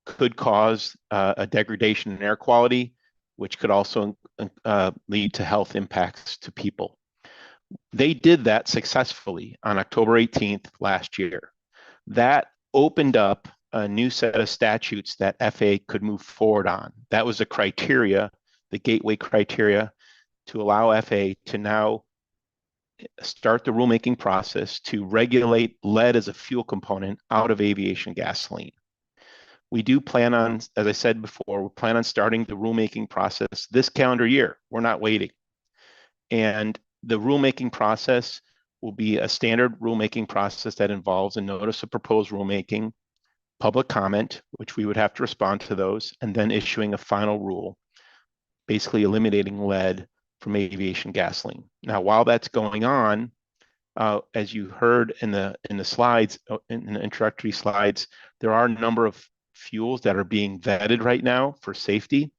could cause a degradation in air quality, which could also lead to health impacts to people. They did that successfully on October 18th last year. That opened up a new set of statutes that FAA could move forward on. That was the criteria, the gateway criteria, to allow FAA to now start the rulemaking process to regulate lead as a fuel component out of aviation gasoline. We do plan on, as I said before, we plan on starting the rulemaking process this calendar year. We're not waiting. And the rulemaking process will be a standard rulemaking process that involves a notice of proposed rulemaking, public comment, which we would have to respond to those, and then issuing a final rule, basically eliminating lead from aviation gasoline. Now, while that's going on, as you heard in the slides, in the introductory slides, there are a number of fuels that are being vetted right now for safety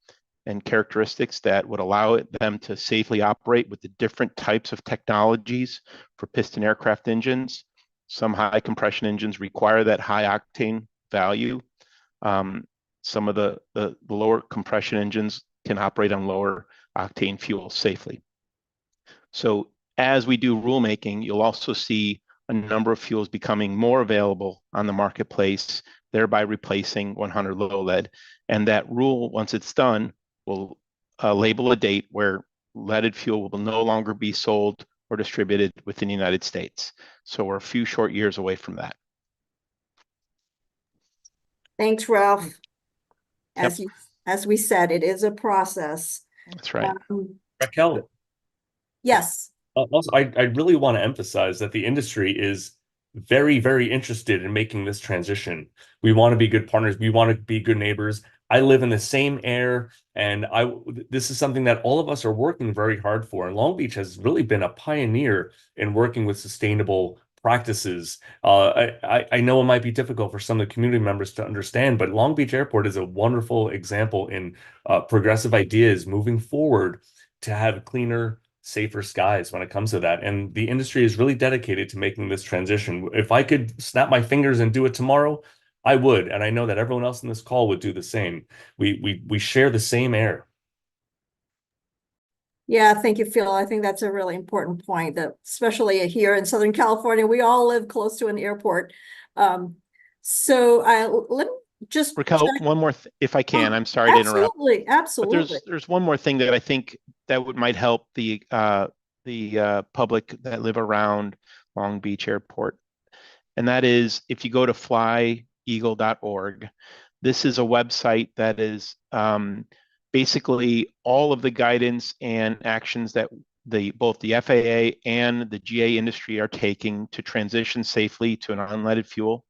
and characteristics that would allow them to safely operate with the different types of technologies for piston aircraft engines. Some high compression engines require that high octane value. Some of the lower compression engines can operate on lower octane fuel safely. So as we do rulemaking, you'll also see a number of fuels becoming more available on the marketplace, thereby replacing 100 low lead. And that rule, once it's done, will label a date where leaded fuel will no longer be sold or distributed within the United States. So we're a few short years away from that. Thanks, Ralph. As we said, it is a process. That's right. Raquel. Yes. Also, I really want to emphasize that the industry is very, very interested in making this transition. We want to be good partners. We want to be good neighbors. I live in the same air, and this is something that all of us are working very hard for. And Long Beach has really been a pioneer in working with sustainable practices. I know it might be difficult for some of the community members to understand, but Long Beach Airport is a wonderful example in progressive ideas moving forward to have cleaner, safer skies when it comes to that. And the industry is really dedicated to making this transition. If I could snap my fingers and do it tomorrow, I would. And I know that everyone else in this call would do the same. We share the same air. Yeah, thank you, Phil. I think that's a really important point, that especially here in Southern California, we all live close to an airport. So let me just Raquel, one more, if I can. I'm sorry to interrupt. Absolutely. But there's one more thing that I think that might help the public that live around Long Beach Airport, and that is if you go to flyeagle.org. This is a website that is basically all of the guidance and actions that both the FAA and the GA industry are taking to transition safely to an unleaded fuel.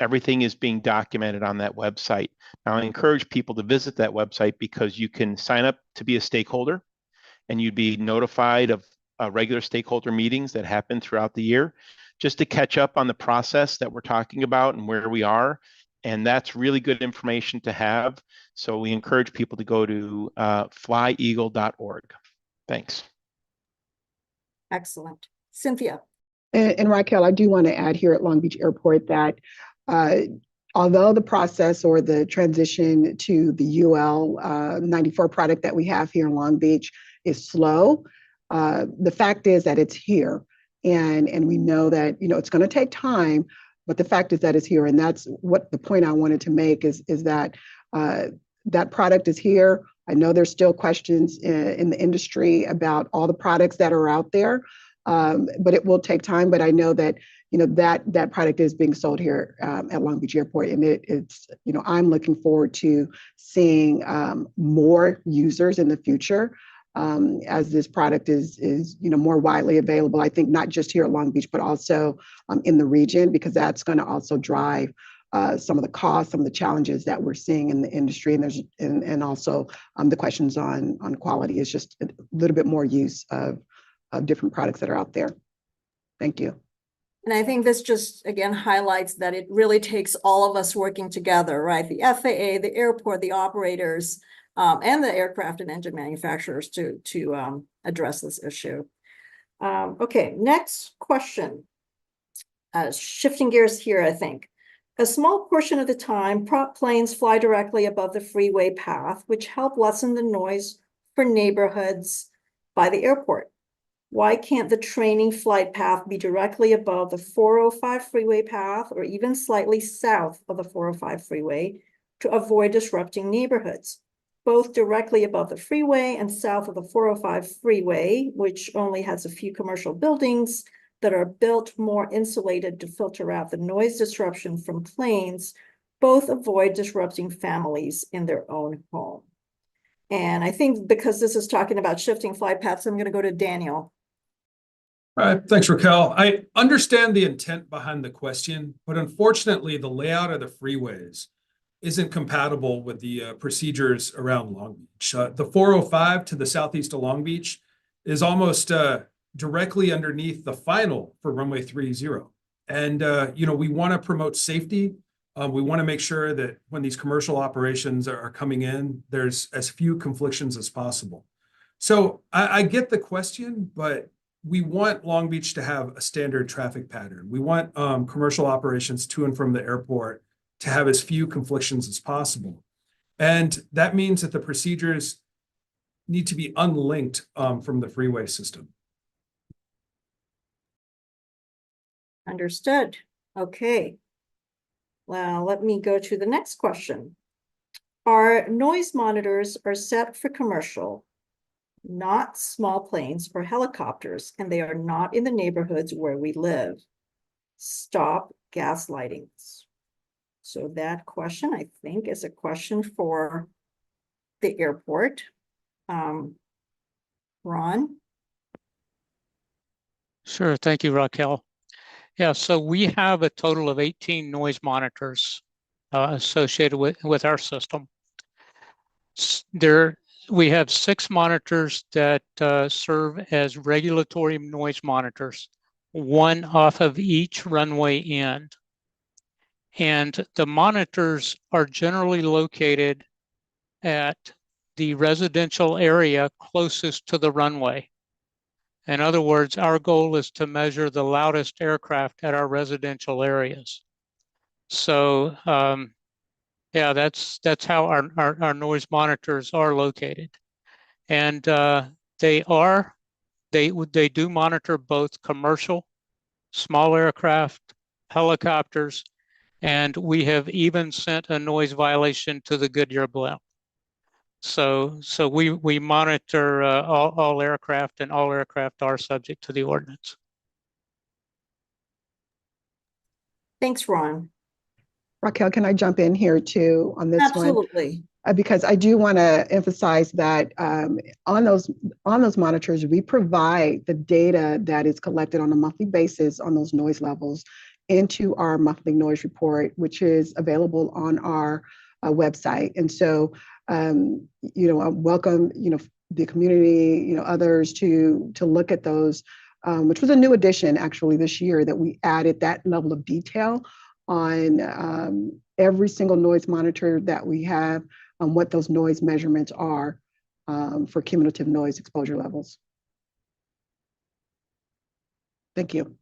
Everything is being documented on that website. Now, I encourage people to visit that website because you can sign up to be a stakeholder, and you'd be notified of regular stakeholder meetings that happen throughout the year, just to catch up on the process that we're talking about and where we are. And that's really good information to have. So we encourage people to go to flyeagle.org. Thanks. Excellent. Cynthia. And Raquel, I do want to add here at Long Beach Airport that although the process or the transition to the UL 94 product that we have here in Long Beach is slow, the fact is that it's here. And we know that, it's going to take time, but the fact is that it's here. And that's what the point I wanted to make is that that product is here. I know there's still questions in the industry about all the products that are out there, but it will take time. But I know that, that product is being sold here at Long Beach Airport. And it's, I'm looking forward to seeing more users in the future as this product is more widely available. I think not just here at Long Beach, but also in the region, because that's going to also drive some of the costs, some of the challenges that we're seeing in the industry, and also the questions on quality. Is just a little bit more use of different products that are out there. Thank you. And I think this just, again, highlights that it really takes all of us working together, right? The FAA, the airport, the operators, and the aircraft and engine manufacturers to address this issue. Okay, next question. Shifting gears here, I think. A small portion of the time, prop planes fly directly above the freeway path, which help lessen the noise for neighborhoods by the airport. Why can't the training flight path be directly above the 405 freeway path or even slightly south of the 405 freeway to avoid disrupting neighborhoods? Both directly above the freeway and south of the 405 freeway, which only has a few commercial buildings that are built more insulated to filter out the noise disruption from planes, both avoid disrupting families in their own home. And I think because this is talking about shifting flight paths, I'm going to go to Daniel. All right, thanks, Raquel. I understand the intent behind the question, but unfortunately, the layout of the freeways isn't compatible with the procedures around Long Beach. The 405 to the southeast of Long Beach is almost directly underneath the final for runway 30. And, we want to promote safety. We want to make sure that when these commercial operations are coming in, there's as few conflictions as possible. So I get the question, but we want Long Beach to have a standard traffic pattern. We want commercial operations to and from the airport to have as few conflictions as possible. And that means that the procedures need to be unlinked from the freeway system. Understood. Okay. Well, let me go to the next question. Our noise monitors are set for commercial, not small planes or helicopters, and they are not in the neighborhoods where we live. Stop gaslighting. So that question, I think, is a question for the airport. Ron? Sure, thank you, Raquel. Yeah, so we have a total of 18 noise monitors associated with our system. We have 6 monitors that serve as regulatory noise monitors, 1 off of each runway end. And the monitors are generally located at the residential area closest to the runway. In other words, our goal is to measure the loudest aircraft at our residential areas. So yeah, that's how our noise monitors are located. And they do monitor both commercial, small aircraft, helicopters, and we have even sent a noise violation to the Goodyear blimp. So we monitor all aircraft, and all aircraft are subject to the ordinance. Thanks, Ron. Raquel, can I jump in here too on this one? Absolutely. Because I do want to emphasize that on those monitors, we provide the data that is collected on a monthly basis on those noise levels into our monthly noise report, which is available on our website. And so, I welcome, the community, others to look at those, which was a new addition actually this year, that we added that level of detail on every single noise monitor that we have, on what those noise measurements are for cumulative noise exposure levels. Thank you.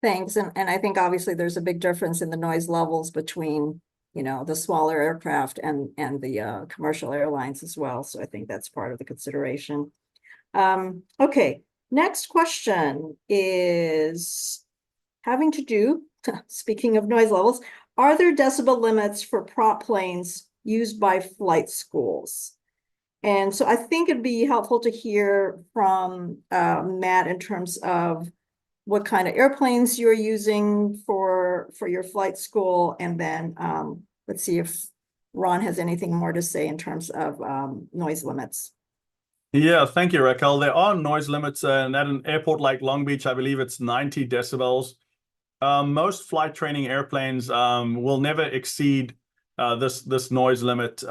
Thanks. And I think obviously there's a big difference in the noise levels between, the smaller aircraft and the commercial airlines as well. So I think that's part of the consideration. Okay, next question is having to do, speaking of noise levels, are there decibel limits for prop planes used by flight schools? And so I think it'd be helpful to hear from Matt in terms of what kind of airplanes you're using for your flight school, and then let's see if Ron has anything more to say in terms of noise limits. Yeah, thank you, Raquel. There are noise limits, and at an airport like Long Beach, I believe it's 90 decibels. Most flight training airplanes will never exceed this noise limit.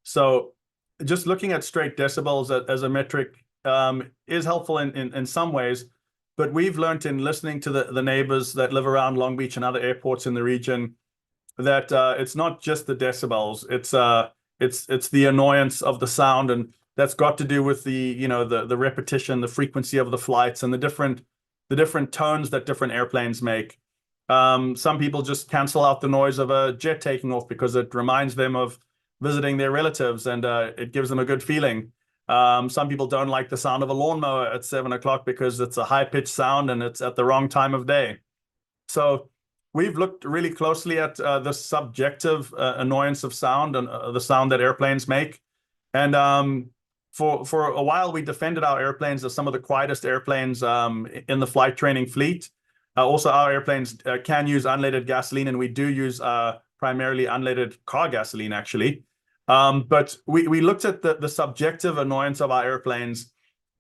So just looking at straight decibels as a metric is helpful in some ways. But we've learned in listening to the neighbors that live around Long Beach and other airports in the region that it's not just the decibels. It's the annoyance of the sound, and that's got to do with the repetition, the frequency of the flights, and the different tones that different airplanes make. Some people just cancel out the noise of a jet taking off because it reminds them of visiting their relatives, and it gives them a good feeling. Some people don't like the sound of a lawnmower at 7 o'clock because it's a high-pitched sound and it's at the wrong time of day. So we've looked really closely at the subjective annoyance of sound and the sound that airplanes make. And for a while, we defended our airplanes as some of the quietest airplanes in the flight training fleet. Also, our airplanes can use unleaded gasoline, and we do use primarily unleaded car gasoline, actually. But we looked at the subjective annoyance of our airplanes,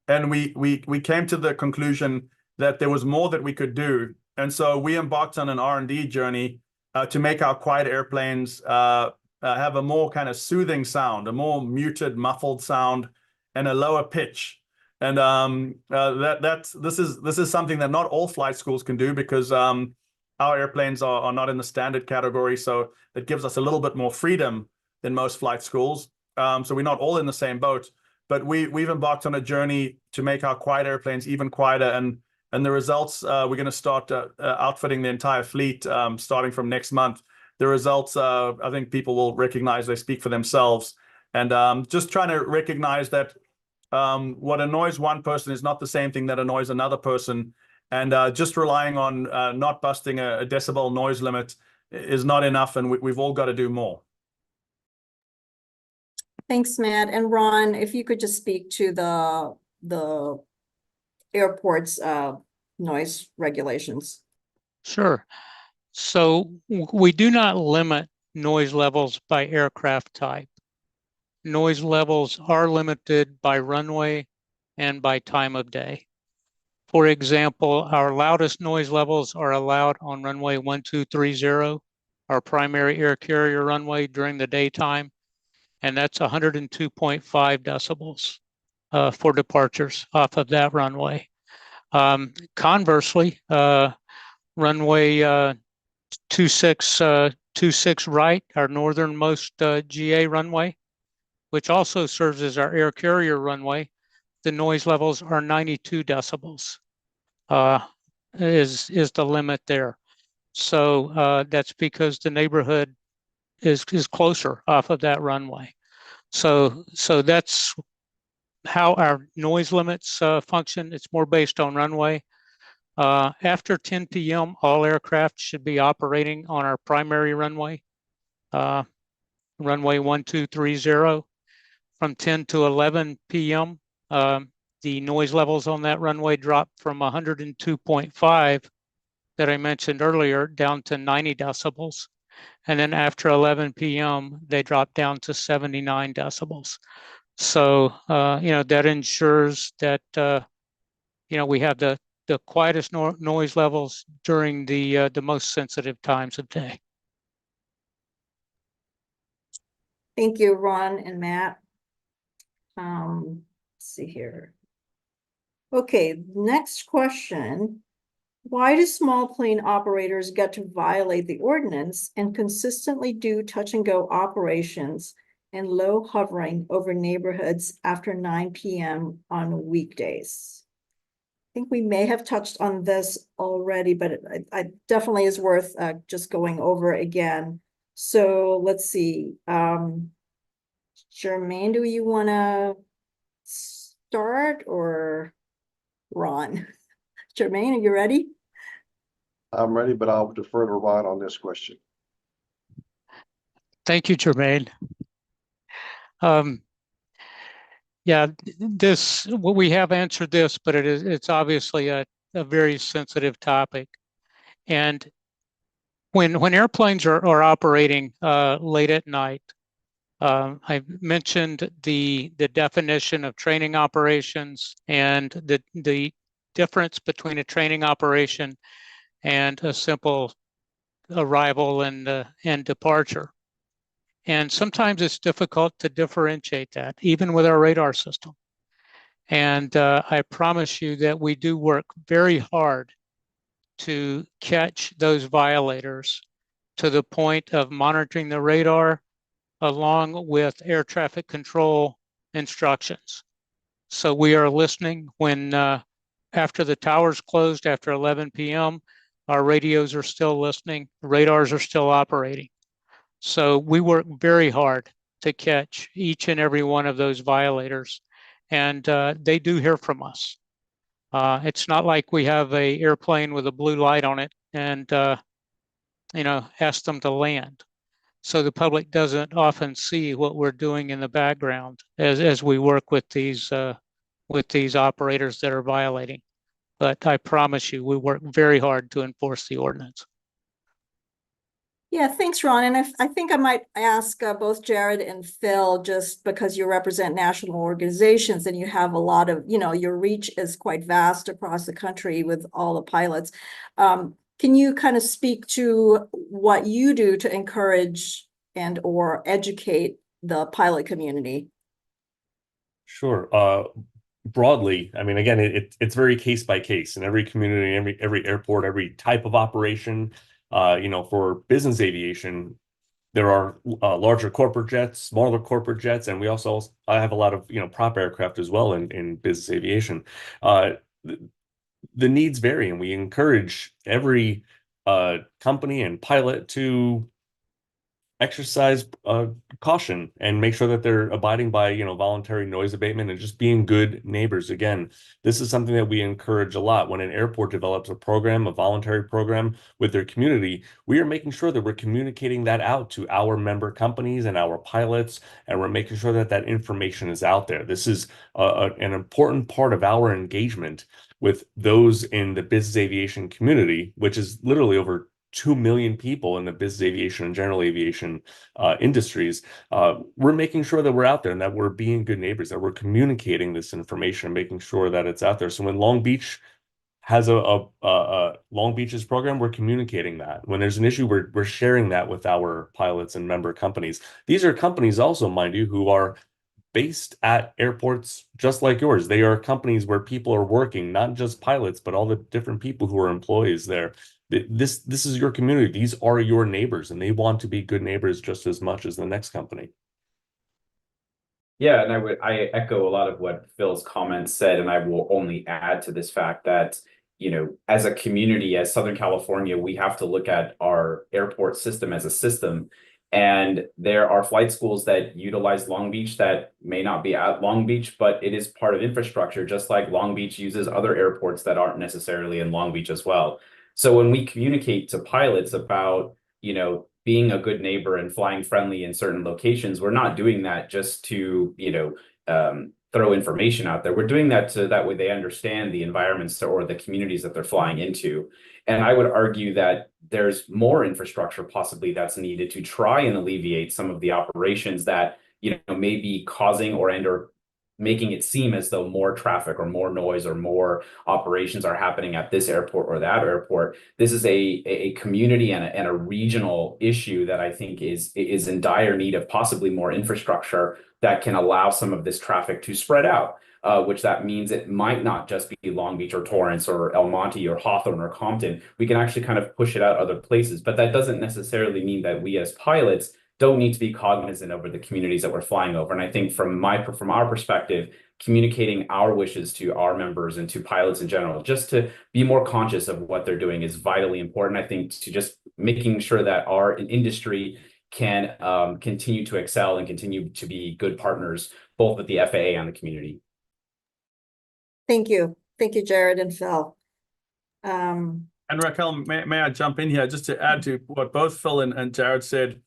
and we came to the conclusion that there was more that we could do. And so we embarked on an R&D journey to make our quiet airplanes have a more kind of soothing sound, a more muted, muffled sound, and a lower pitch. And this is something that not all flight schools can do, because our airplanes are not in the standard category. So it gives us a little bit more freedom than most flight schools. So we're not all in the same boat, but we've embarked on a journey to make our quiet airplanes even quieter. And the results, we're going to start outfitting the entire fleet starting from next month. The results, I think people will recognize, they speak for themselves. And just trying to recognize that what annoys one person is not the same thing that annoys another person. And just relying on not busting a decibel noise limit is not enough, and we've all got to do more. Thanks, Matt. And Ron, if you could just speak to the airport's noise regulations. Sure. So we do not limit noise levels by aircraft type. Noise levels are limited by runway and by time of day. For example, our loudest noise levels are allowed on runway 1230, our primary air carrier runway, during the daytime, and that's 102.5 decibels for departures off of that runway. Conversely, runway 26 right, our northernmost GA runway, which also serves as our air carrier runway, the noise levels are 92 decibels is the limit there. So that's because the neighborhood is closer off of that runway. So that's how our noise limits function. It's more based on runway. After 10 p.m., all aircraft should be operating on our primary runway, runway 1230. From 10 to 11 p.m., the noise levels on that runway drop from 102.5 that I mentioned earlier down to 90 decibels. And then after 11 p.m., they drop down to 79 decibels. So, that ensures that, we have the quietest noise levels during the most sensitive times of day. Thank you, Ron and Matt. Let's see here. Okay, next question. Why do small plane operators get to violate the ordinance and consistently do touch and go operations and low hovering over neighborhoods after 9 p.m. on weekdays? I think we may have touched on this already, but it definitely is worth just going over again. So let's see. Jermaine, do you want to start, or Ron? Jermaine, are you ready? I'm ready, but I'll defer to Ron on this question. Thank you, Jermaine. Yeah, we have answered this, but it's obviously a very sensitive topic. And when airplanes are operating late at night, I mentioned the definition of training operations and the difference between a training operation and a simple arrival and departure. And sometimes it's difficult to differentiate that, even with our radar system. And I promise you that we do work very hard to catch those violators to the point of monitoring the radar along with air traffic control instructions. So we are listening when after the towers closed after 11 p.m., our radios are still listening, radars are still operating. So we work very hard to catch each and every one of those violators, and they do hear from us. It's not like we have an airplane with a blue light on it and ask them to land. So the public doesn't often see what we're doing in the background as we work with these operators that are violating. But I promise you, we work very hard to enforce the ordinance. Yeah, thanks, Ron. And I think I might ask both Jared and Phil, just because you represent national organizations and you have a lot of, your reach is quite vast across the country with all the pilots. Can you kind of speak to what you do to encourage and or educate the pilot community? Sure. Broadly, I mean, again, it's very case by case in every community, every airport, every type of operation. For business aviation, there are larger corporate jets, smaller corporate jets, and I have a lot of prop aircraft as well in business aviation. The needs vary, and we encourage every company and pilot to exercise caution and make sure that they're abiding by voluntary noise abatement and just being good neighbors. Again, this is something that we encourage a lot. When an airport develops a voluntary program with their community, we are making sure that we're communicating that out to our member companies and our pilots, and we're making sure that that information is out there. This is an important part of our engagement with those in the business aviation community, which is literally over 2 million people in the business aviation and general aviation industries. We're making sure that we're out there and that we're being good neighbors, that we're communicating this information, making sure that it's out there. So when Long Beach has a Long Beach's program, we're communicating that. When there's an issue, we're sharing that with our pilots and member companies. These are companies also, mind you, who are based at airports just like yours. They are companies where people are working, not just pilots, but all the different people who are employees there. This is your community. These are your neighbors, and they want to be good neighbors just as much as the next company. Yeah, and I echo a lot of what Phil's comments said, and I will only add to this fact that, as a community, as Southern California, we have to look at our airport system as a system. And there are flight schools that utilize Long Beach that may not be at Long Beach, but it is part of infrastructure, just like Long Beach uses other airports that aren't necessarily in Long Beach as well. So when we communicate to pilots about, being a good neighbor and flying friendly in certain locations, we're not doing that just to, throw information out there. We're doing that so that way they understand the environments or the communities that they're flying into. And I would argue that there's more infrastructure possibly that's needed to try and alleviate some of the operations that, may be causing or making it seem as though more traffic or more noise or more operations are happening at this airport or that airport. This is a community and a regional issue that I think is in dire need of possibly more infrastructure that can allow some of this traffic to spread out. Which that means it might not just be Long Beach or Torrance or El Monte or Hawthorne or Compton. We can actually kind of push it out other places, but that doesn't necessarily mean that we as pilots don't need to be cognizant over the communities that we're flying over. And I think from our perspective, communicating our wishes to our members and to pilots in general, just to be more conscious of what they're doing is vitally important. I think to just making sure that our industry can continue to excel and continue to be good partners, both with the FAA and the community. Thank you. Thank you, Jared and Phil. And Raquel, may I jump in here just to add to what both Phil and Jared said,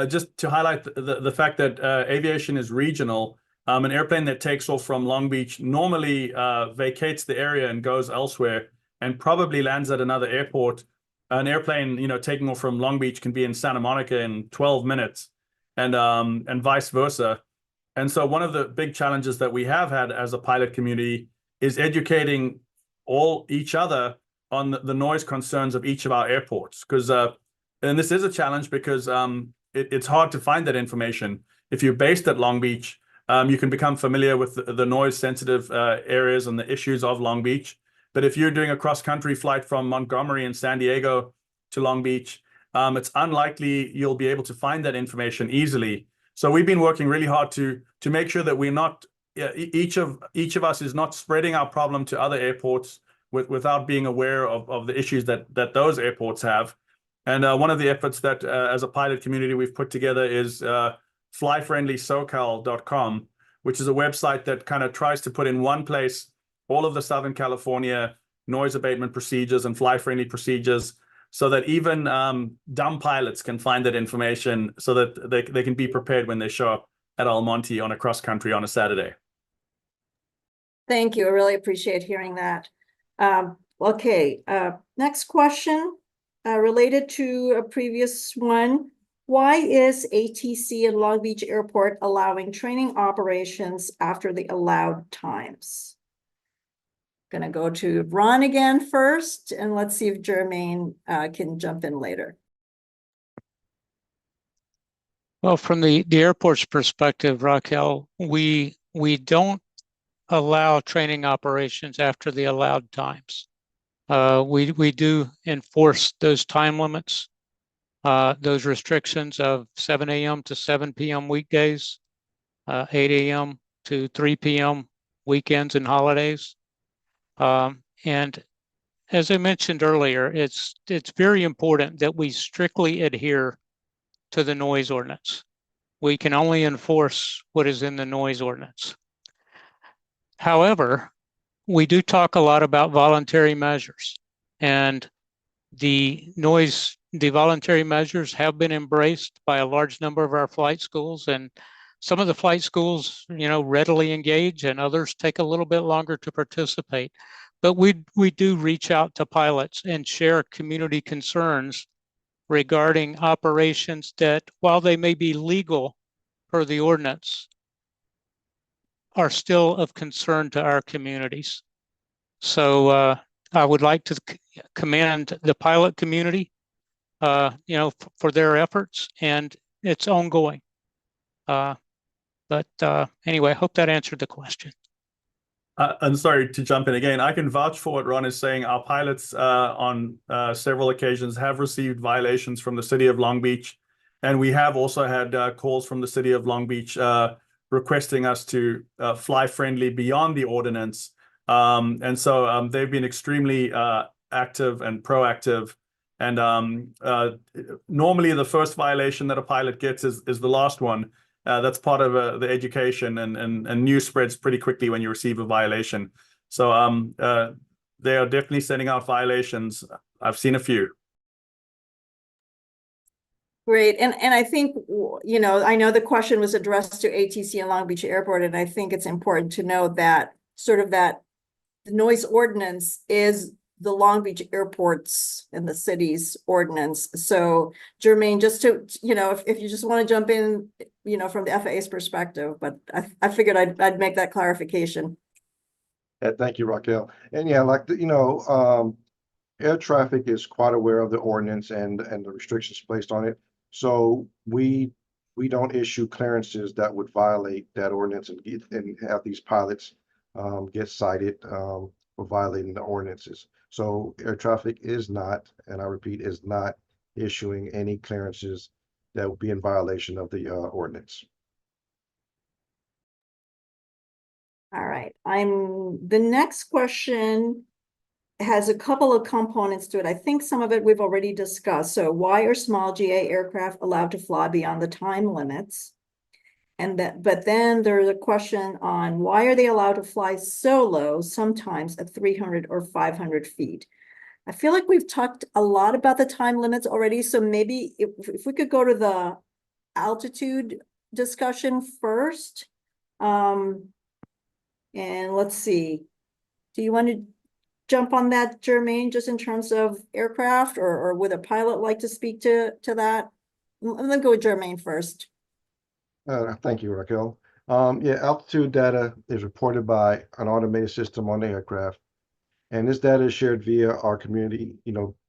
just to highlight the fact that aviation is regional. An airplane that takes off from Long Beach normally vacates the area and goes elsewhere and probably lands at another airport. An airplane, taking off from Long Beach can be in Santa Monica in 12 minutes and vice versa. And so one of the big challenges that we have had as a pilot community is educating each other on the noise concerns of each of our airports. Because, and this is a challenge because it's hard to find that information. If you're based at Long Beach, you can become familiar with the noise sensitive areas and the issues of Long Beach. But if you're doing a cross-country flight from Montgomery and San Diego to Long Beach, it's unlikely you'll be able to find that information easily. So we've been working really hard to make sure that we're not, each of us is not spreading our problem to other airports without being aware of the issues that those airports have. And one of the efforts that as a pilot community we've put together is flyfriendlysocal.com, which is a website that kind of tries to put in one place all of the Southern California noise abatement procedures and fly-friendly procedures, so that even dumb pilots can find that information so that they can be prepared when they show up at El Monte on a cross-country on a Saturday. Thank you. I really appreciate hearing that. Okay, next question related to a previous one. Why is ATC and Long Beach Airport allowing training operations after the allowed times? Gonna go to Ron again first, and let's see if Jermaine can jump in later. Well, from the airport's perspective, Raquel, we don't allow training operations after the allowed times. We do enforce those time limits, those restrictions of 7 a.m. to 7 p.m. weekdays, 8 a.m. to 3 p.m. weekends and holidays. And as I mentioned earlier, it's very important that we strictly adhere to the noise ordinance. We can only enforce what is in the noise ordinance. However, we do talk a lot about voluntary measures, and the voluntary measures have been embraced by a large number of our flight schools, and some of the flight schools, readily engage, and others take a little bit longer to participate. But we do reach out to pilots and share community concerns regarding operations that, while they may be legal per the ordinance, are still of concern to our communities. So I would like to commend the pilot community, for their efforts, and it's ongoing. But anyway, I hope that answered the question. I'm sorry to jump in again. I can vouch for what Ron is saying. Our pilots on several occasions have received violations from the city of Long Beach. And we have also had calls from the city of Long Beach requesting us to fly friendly beyond the ordinance. And so they've been extremely active and proactive. And normally the first violation that a pilot gets is the last one. That's part of the education, and news spreads pretty quickly when you receive a violation. So they are definitely sending out violations. I've seen a few. Great. And I think, I know the question was addressed to ATC and Long Beach Airport, and I think it's important to know that the noise ordinance is the Long Beach airports and the city's ordinance. So Jermaine, just to, if you just want to jump in, from the FAA's perspective, but I figured I'd make that clarification. Thank you, Raquel. And yeah, air traffic is quite aware of the ordinance and the restrictions placed on it. So we don't issue clearances that would violate that ordinance and have these pilots get cited for violating the ordinances. So air traffic is not, and I repeat, is not issuing any clearances that would be in violation of the ordinance. All right, the next question has a couple of components to it. I think some of it we've already discussed. So why are small GA aircraft allowed to fly beyond the time limits? But then there's a question on why are they allowed to fly so low, sometimes at 300 or 500 feet? I feel like we've talked a lot about the time limits already. So maybe if we could go to the altitude discussion first. And let's see, do you want to jump on that, Jermaine, just in terms of aircraft, or would a pilot like to speak to that? I'm gonna go with Jermaine first. Thank you, Raquel. Yeah, altitude data is reported by an automated system on the aircraft. And this data is shared via our community,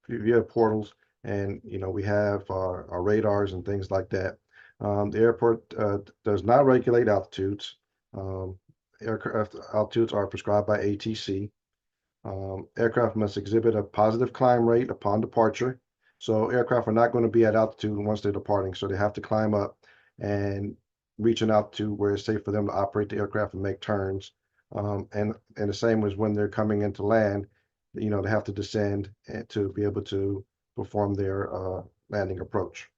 via portals. And, we have our radars and things like that. The airport does not regulate altitudes. Aircraft altitudes are prescribed by ATC. Aircraft must exhibit a positive climb rate upon departure. So aircraft are not going to be at altitude once they're departing. So they have to climb up and reach an altitude where it's safe for them to operate the aircraft and make turns. And the same as when they're coming into land, they have to descend to be able to perform their landing approach.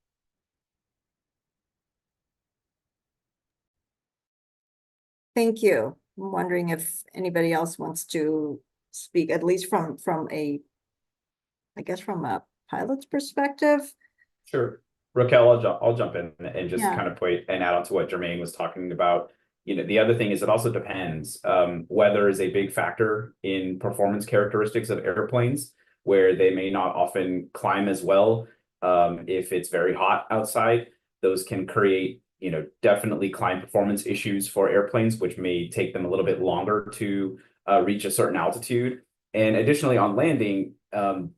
Thank you. I'm wondering if anybody else wants to speak, at least from a pilot's perspective. Sure. Raquel, I'll jump in and just Yeah. kind of add on to what Jermaine was talking about. The other thing is it also depends. Weather is a big factor in performance characteristics of airplanes, where they may not often climb as well. If it's very hot outside, those can create, definitely climb performance issues for airplanes, which may take them a little bit longer to reach a certain altitude. And additionally, on landing,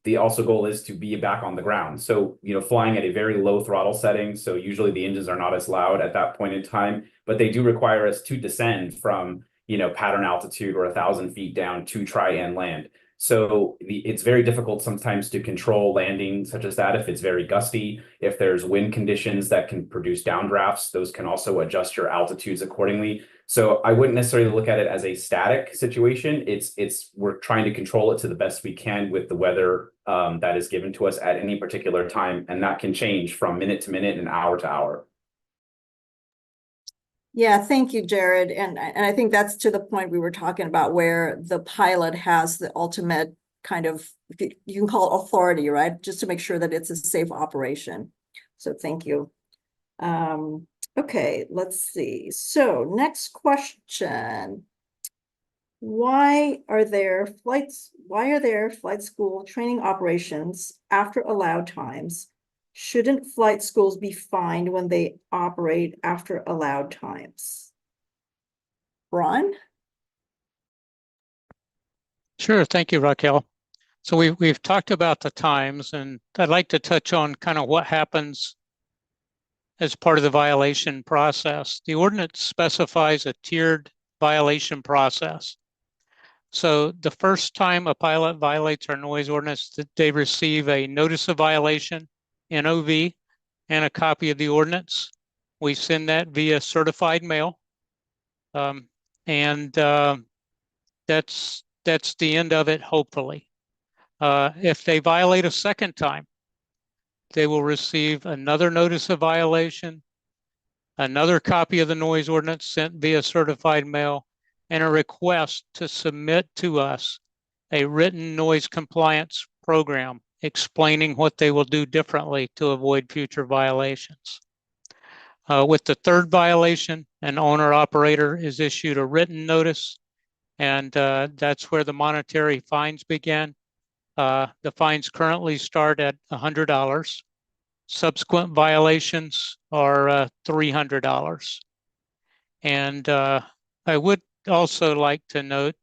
the also goal is to be back on the ground. So, flying at a very low throttle setting. So usually the engines are not as loud at that point in time, but they do require us to descend from, pattern altitude or 1,000 feet down to try and land. So it's very difficult sometimes to control landing such as that if it's very gusty. If there's wind conditions that can produce downdrafts, those can also adjust your altitudes accordingly. So I wouldn't necessarily look at it as a static situation. We're trying to control it to the best we can with the weather that is given to us at any particular time, and that can change from minute to minute and hour to hour. Yeah, thank you, Jared. And I think that's to the point we were talking about, where the pilot has the ultimate kind of, you can call it authority, right? Just to make sure that it's a safe operation. So thank you. Okay, let's see. So next question. Why are there flight school training operations after allowed times? Shouldn't flight schools be fined when they operate after allowed times? Ron? Sure, thank you, Raquel. So we've talked about the times, and I'd like to touch on kind of what happens as part of the violation process. The ordinance specifies a tiered violation process. So the first time a pilot violates our noise ordinance, they receive a notice of violation, NOV, and a copy of the ordinance. We send that via certified mail. That's the end of it, hopefully. If they violate a second time, they will receive another notice of violation, another copy of the noise ordinance sent via certified mail, and a request to submit to us a written noise compliance program explaining what they will do differently to avoid future violations. With the third violation, an owner-operator is issued a written notice, and that's where the monetary fines begin. The fines currently start at $100. Subsequent violations are $300. And I would also like to note,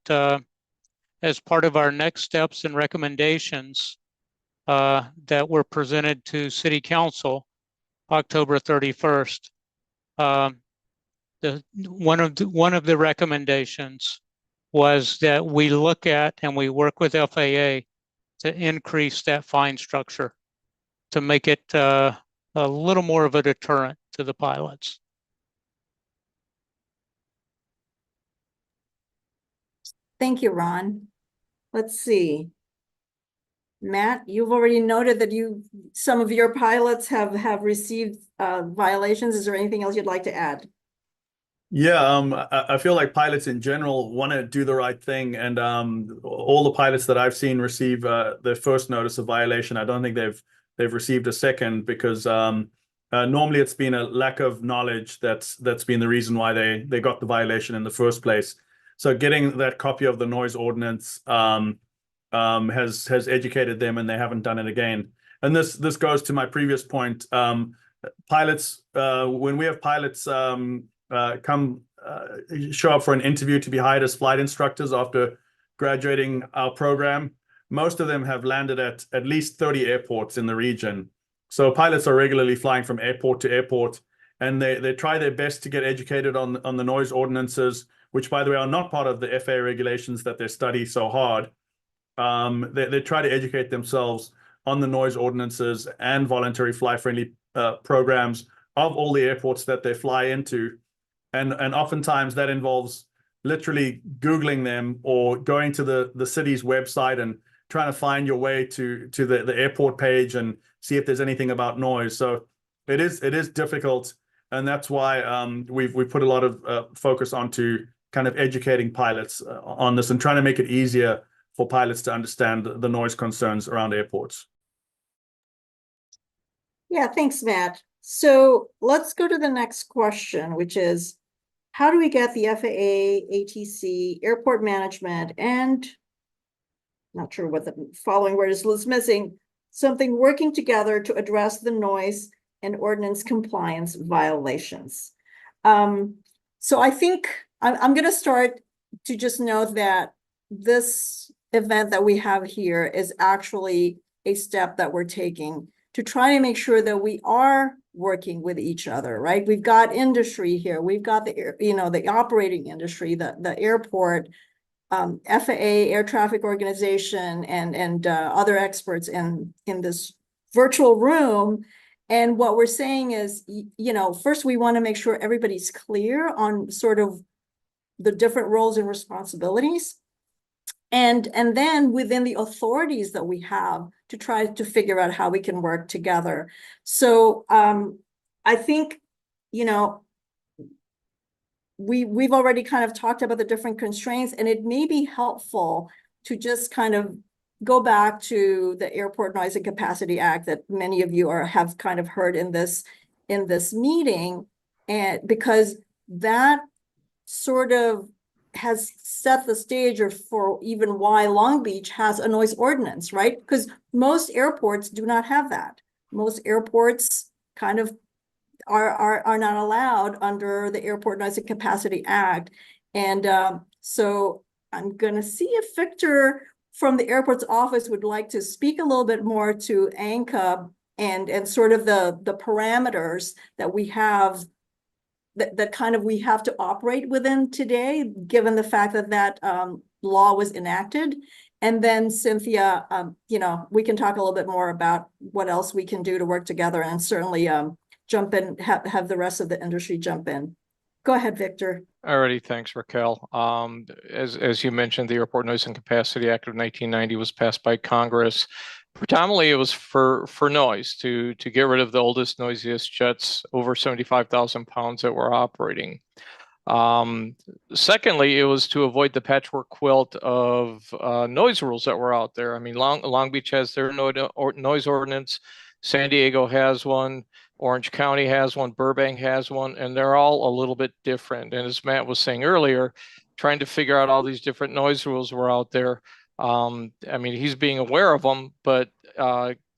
as part of our next steps and recommendations that were presented to City Council October 31st, one of the recommendations was that we look at and we work with FAA to increase that fine structure to make it a little more of a deterrent to the pilots. Thank you, Ron. Let's see. Matt, you've already noted that some of your pilots have received violations. Is there anything else you'd like to add? Yeah, I feel like pilots in general want to do the right thing, and all the pilots that I've seen receive their first notice of violation. I don't think they've received a second, because normally it's been a lack of knowledge that's been the reason why they got the violation in the first place. So getting that copy of the noise ordinance has educated them, and they haven't done it again. And this goes to my previous point. Pilots, when we have pilots come show up for an interview to be hired as flight instructors after graduating our program, most of them have landed at least 30 airports in the region. So pilots are regularly flying from airport to airport, and they try their best to get educated on the noise ordinances, which, by the way, are not part of the FAA regulations that they study so hard. They try to educate themselves on the noise ordinances and voluntary fly-friendly programs of all the airports that they fly into. And oftentimes that involves literally Googling them or going to the city's website and trying to find your way to the airport page and see if there's anything about noise. So it is difficult, and that's why we've put a lot of focus onto kind of educating pilots on this and trying to make it easier for pilots to understand the noise concerns around airports. Yeah, thanks, Matt. So let's go to the next question, which is, how do we get the FAA, ATC, airport management, and not sure what the following word is missing, something working together to address the noise and ordinance compliance violations? So I think I'm going to start to just note that this event that we have here is actually a step that we're taking to try to make sure that we are working with each other, right? We've got industry here. We've got the operating industry, the airport, FAA, Air Traffic Organization, and other experts in this virtual room. And what we're saying is, first we want to make sure everybody's clear on sort of the different roles and responsibilities. And then within the authorities that we have to try to figure out how we can work together. So I think, we've already kind of talked about the different constraints, and it may be helpful to just kind of go back to the Airport Noise and Capacity Act that many of you have kind of heard in this meeting, and because that sort of has set the stage for even why Long Beach has a noise ordinance, right? Because most airports do not have that. Most airports kind of are not allowed under the Airport Noise and Capacity Act. And so I'm going to see if Victor from the airport's office would like to speak a little bit more to ANCA and sort of the parameters that we have that kind of we have to operate within today, given the fact that law was enacted. And then Cynthia, we can talk a little bit more about what else we can do to work together, and certainly jump in, have the rest of the industry jump in. Go ahead, Victor. Alrighty, thanks, Raquel. As you mentioned, the Airport Noise and Capacity Act of 1990 was passed by Congress. Predominantly, it was for noise, to get rid of the oldest, noisiest jets over 75,000 pounds that were operating. Secondly, it was to avoid the patchwork quilt of noise rules that were out there. I mean, Long Beach has their noise ordinance, San Diego has one, Orange County has one, Burbank has one, and they're all a little bit different. And as Matt was saying earlier, trying to figure out all these different noise rules were out there I mean, he's being aware of them, but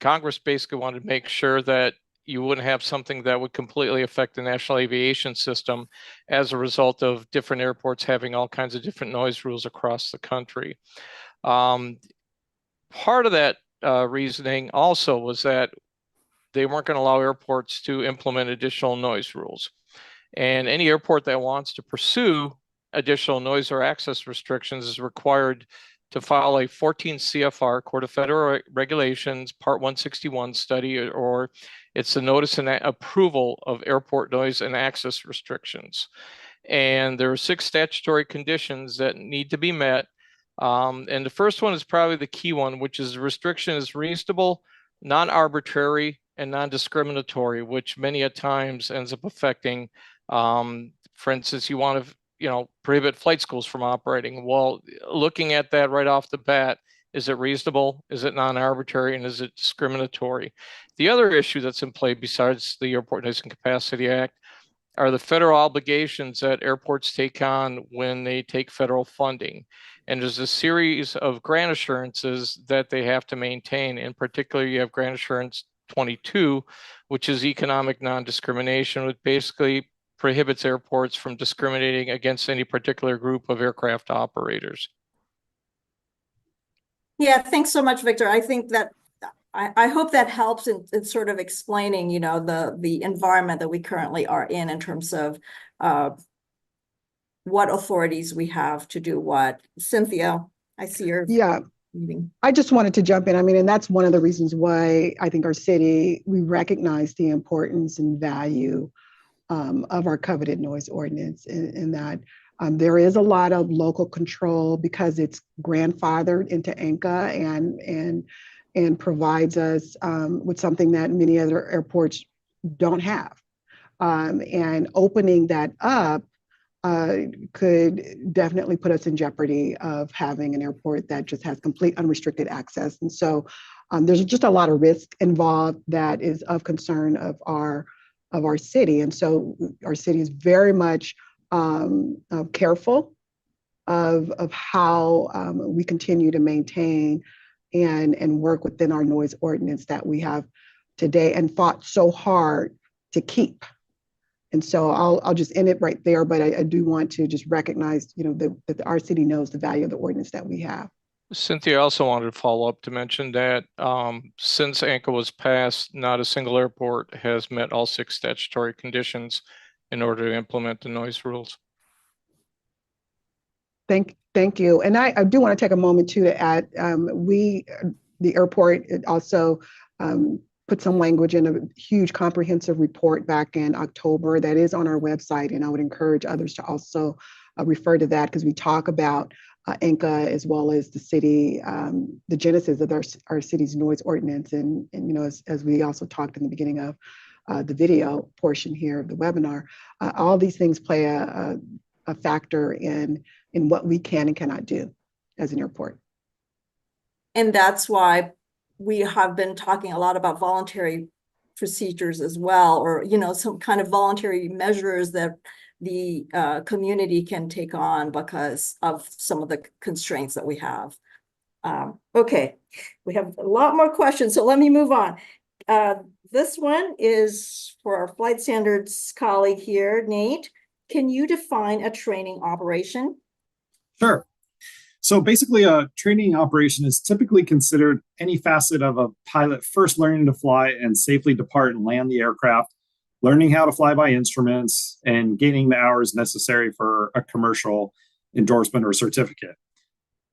Congress basically wanted to make sure that you wouldn't have something that would completely affect the national aviation system as a result of different airports having all kinds of different noise rules across the country. Part of that reasoning also was that they weren't going to allow airports to implement additional noise rules. And any airport that wants to pursue additional noise or access restrictions is required to file a 14 CFR Court of Federal Regulations Part 161 study, or it's a notice and approval of airport noise and access restrictions. And there are 6 statutory conditions that need to be met. And the first one is probably the key one, which is the restriction is reasonable, non-arbitrary, and non-discriminatory, which many at times ends up affecting, for instance, you want to prohibit flight schools from operating. Well, looking at that right off the bat, is it reasonable? Is it non-arbitrary? And is it discriminatory? The other issue that's in play besides the Airport Noise and Capacity Act are the federal obligations that airports take on when they take federal funding. And there's a series of grant assurances that they have to maintain. In particular, you have Grant Assurance 22, which is economic non-discrimination, which basically prohibits airports from discriminating against any particular group of aircraft operators. Yeah, thanks so much, Victor. I think that I hope that helps in sort of explaining, the environment that we currently are in terms of what authorities we have to do what. Cynthia, I see your meeting. I just wanted to jump in. I mean, and that's one of the reasons why I think our city, we recognize the importance and value of our coveted noise ordinance, in that there is a lot of local control because it's grandfathered into ANCA and provides us with something that many other airports don't have. And opening that up could definitely put us in jeopardy of having an airport that just has complete unrestricted access. And so there's just a lot of risk involved that is of concern of our city. And so our city is very much careful of how we continue to maintain and work within our noise ordinance that we have today and fought so hard to keep. And so I'll just end it right there, but I do want to just recognize, that our city knows the value of the ordinance that we have. Cynthia, I also wanted to follow up to mention that since ANCA was passed, not a single airport has met all 6 statutory conditions in order to implement the noise rules. Thank you. And I do want to take a moment too to add, the airport also put some language in a huge comprehensive report back in October that is on our website. And I would encourage others to also refer to that, because we talk about ANCA as well as the city, the genesis of our city's noise ordinance. And as we also talked in the beginning of the video portion here of the webinar, all these things play a factor in what we can and cannot do as an airport. And that's why we have been talking a lot about voluntary procedures as well, or, some kind of voluntary measures that the community can take on because of some of the constraints that we have. Okay, we have a lot more questions, so let me move on. This one is for our flight standards colleague here, Nate. Can you define a training operation? Sure. So basically, a training operation is typically considered any facet of a pilot first learning to fly and safely depart and land the aircraft, learning how to fly by instruments, and gaining the hours necessary for a commercial endorsement or certificate.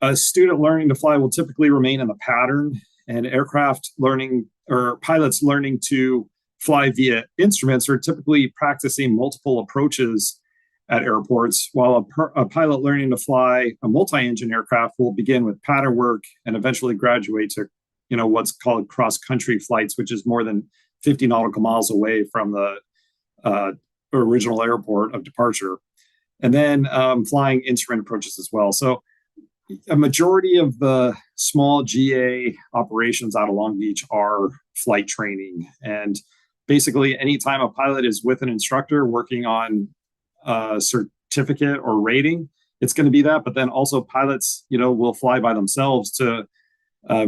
A student learning to fly will typically remain in the pattern, and aircraft learning or pilots learning to fly via instruments are typically practicing multiple approaches at airports, while a pilot learning to fly a multi-engine aircraft will begin with pattern work and eventually graduate to, what's called cross-country flights, which is more than 50 nautical miles away from the original airport of departure. And then flying instrument approaches as well. So a majority of the small GA operations out of Long Beach are flight training. And basically, anytime a pilot is with an instructor working on a certificate or rating, it's going to be that. But then also pilots, will fly by themselves to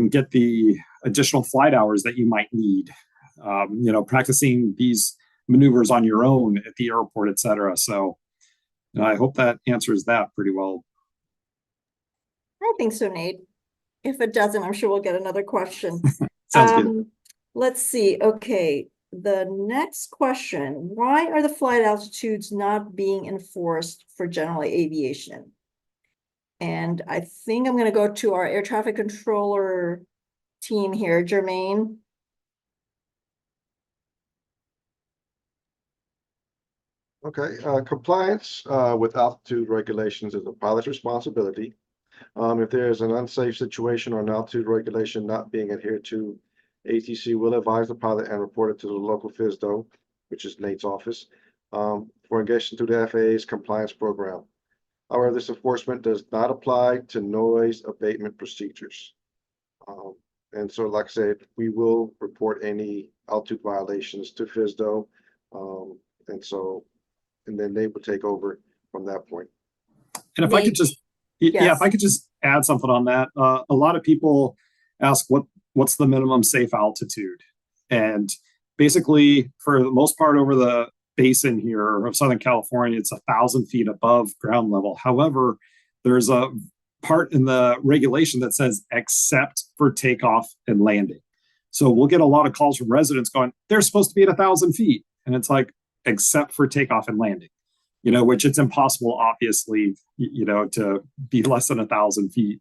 get the additional flight hours that you might need, practicing these maneuvers on your own at the airport, et cetera. So I hope that answers that pretty well. I think so, Nate. If it doesn't, I'm sure we'll get another question. Sounds good. Let's see. Okay. The next question, why are the flight altitudes not being enforced for general aviation? And I think I'm going to go to our air traffic controller team here, Jermaine. Okay, compliance with altitude regulations is a pilot's responsibility. If there is an unsafe situation or an altitude regulation not being adhered to, ATC will advise the pilot and report it to the local FSDO, which is Nate's office, for engagement to the FAA's compliance program. However, this enforcement does not apply to noise abatement procedures. And so, like I said, we will report any altitude violations to FSDO. And then they will take over from that point. And if I could just, if I could just add something on that, a lot of people ask what's the minimum safe altitude, and basically, for the most part, over the basin here of Southern California, it's 1,000 feet above ground level. However, there's a part in the regulation that says except for takeoff and landing. So we'll get a lot of calls from residents going, they're supposed to be at 1,000 feet, and it's like, except for takeoff and landing, which it's impossible, obviously, to be less than 1,000 feet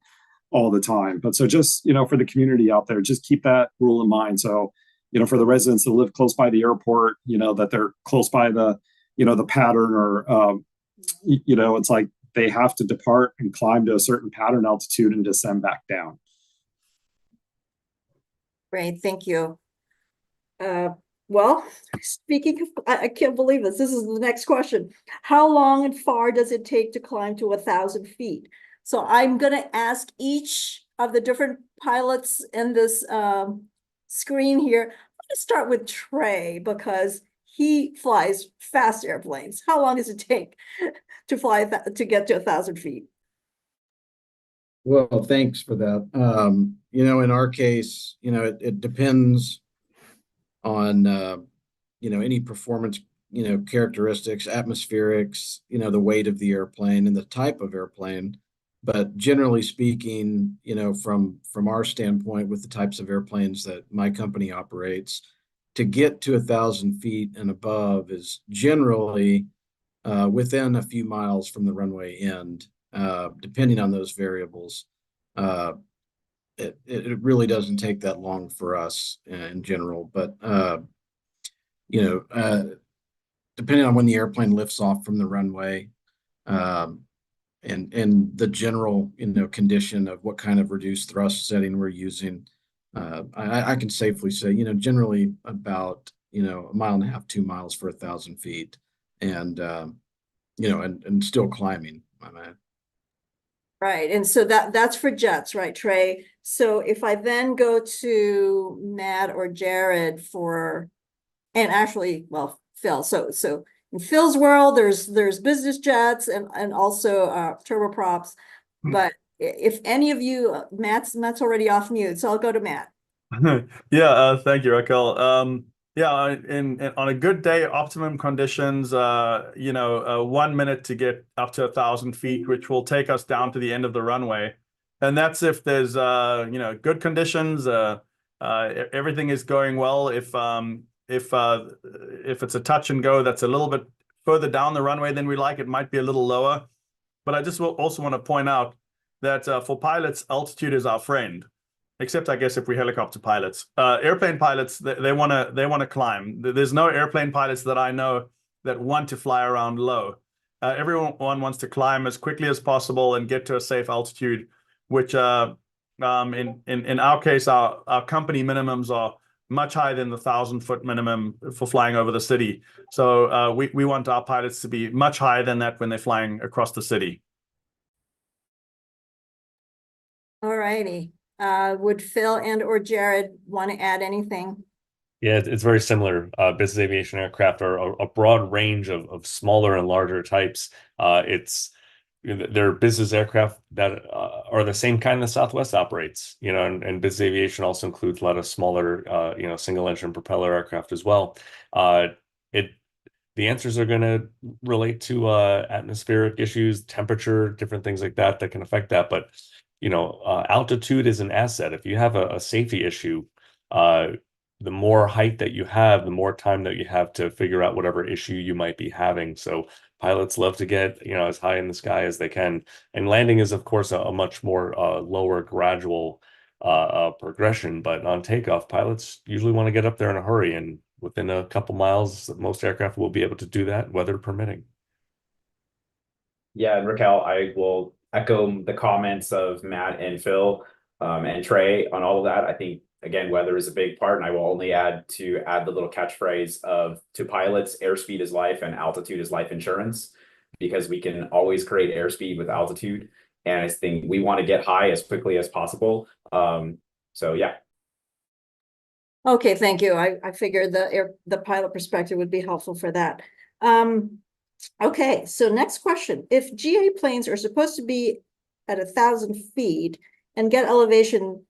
all the time. But so just, for the community out there, just keep that rule in mind. So, for the residents that live close by the airport, that they're close by the, the pattern, or, it's like they have to depart and climb to a certain pattern altitude and descend back down. Great, thank you. Well, speaking of, I can't believe this. This is the next question. How long and far does it take to climb to 1,000 feet? So I'm going to ask each of the different pilots in this screen here. I'm going to start with Trey because he flies fast airplanes. How long does it take to fly to get to 1,000 feet? Well, thanks for that. In our case, it depends on any performance characteristics, atmospherics, the weight of the airplane and the type of airplane. But generally speaking, from our standpoint, with the types of airplanes that my company operates, to get to 1,000 feet and above is generally within a few miles from the runway end, depending on those variables. It really doesn't take that long for us in general, but depending on when the airplane lifts off from the runway, and the general condition of what kind of reduced thrust setting we're using, I can safely say generally about 1.5 miles, 2 miles for 1,000 feet, and and still climbing. Right, and so that's for jets, right, Trey? So if I then go to Matt or Jared and actually, well, Phil. So in Phil's world, there's business jets and also turboprops. But if any of you, Matt's already off mute, so I'll go to Matt. Yeah, thank you, Raquel. Yeah, on a good day, optimum conditions, 1 minute to get up to 1,000 feet, which will take us down to the end of the runway. And that's if there's good conditions, everything is going well. If it's a touch and go that's a little bit further down the runway than we like, it might be a little lower. But I just also want to point out that for pilots, altitude is our friend. Except, I guess, if we're helicopter pilots. Airplane pilots, they want to climb. There's no airplane pilots that I know that want to fly around low. Everyone wants to climb as quickly as possible and get to a safe altitude, which in our case, our company minimums are much higher than the 1,000-foot minimum for flying over the city. So we want our pilots to be much higher than that when they're flying across the city. All righty. Would Phil and or Jared want to add anything? Yeah, it's very similar. Business aviation aircraft are a broad range of smaller and larger types. It's they're business aircraft that are the same kind that Southwest operates, and business aviation also includes a lot of smaller, single engine propeller aircraft as well. The answers are going to relate to atmospheric issues, temperature, different things like that can affect that. But altitude is an asset. If you have a safety issue, the more height that you have, the more time that you have to figure out whatever issue you might be having. So pilots love to get as high in the sky as they can, and landing is of course a much more lower gradual progression. But on takeoff, pilots usually want to get up there in a hurry, and within a couple miles, most aircraft will be able to do that, weather permitting. Yeah, and Raquel, I will echo the comments of Matt and Phil and Trey on all of that. I think, again, weather is a big part, and I will only add the little catchphrase of, to pilots, airspeed is life and altitude is life insurance, because we can always create airspeed with altitude. And I think we want to get high as quickly as possible. So yeah. Okay, thank you. I figured the pilot perspective would be helpful for that. Okay, so next question. If GA planes are supposed to be at 1,000 feet and get elevation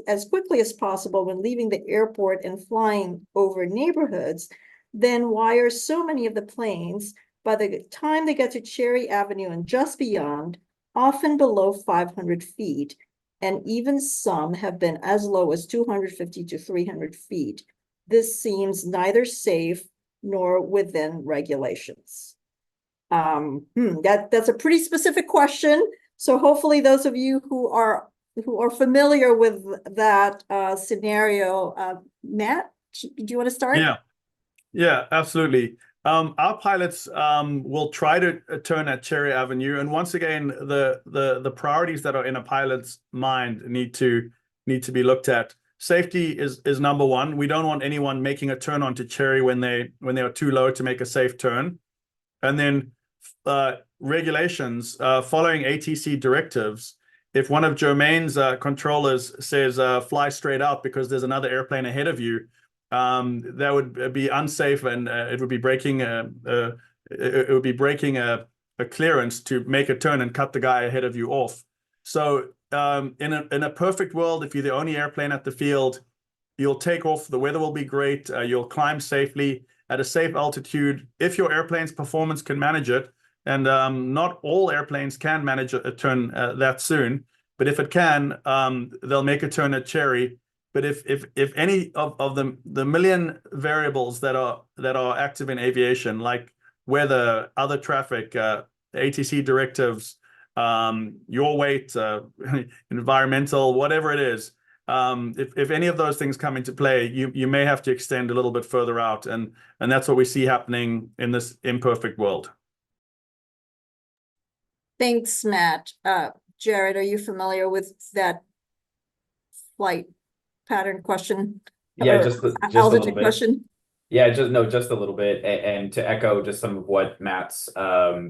as quickly as possible when leaving the airport and flying over neighborhoods, then why are so many of the planes, by the time they get to Cherry Avenue and just beyond, often below 500 feet? And even some have been as low as 250 to 300 feet. This seems neither safe nor within regulations. That's a pretty specific question. So hopefully those of you who are familiar with that scenario, Matt, do you want to start? Yeah, absolutely. Our pilots will try to turn at Cherry Avenue, and once again, the priorities that are in a pilot's mind need to be looked at. Safety is number one. We don't want anyone making a turn onto Cherry when they are too low to make a safe turn. And then regulations, following ATC directives. If one of Jermaine's controllers says fly straight out because there's another airplane ahead of you, that would be unsafe, and it would be breaking a clearance to make a turn and cut the guy ahead of you off. So in a perfect world, if you're the only airplane at the field, you'll take off, the weather will be great, you'll climb safely at a safe altitude if your airplane's performance can manage it. And not all airplanes can manage a turn that soon, but if it can, they'll make a turn at Cherry. But if any of the million variables that are active in aviation, like weather, other traffic, ATC directives, your weight, environmental, whatever it is, if any of those things come into play, you may have to extend a little bit further out, and that's what we see happening in this imperfect world. Thanks, Matt. Jared, are you familiar with that flight pattern question? Yeah, just a little bit. Question? Yeah, just a little bit. And to echo just some of what Matt's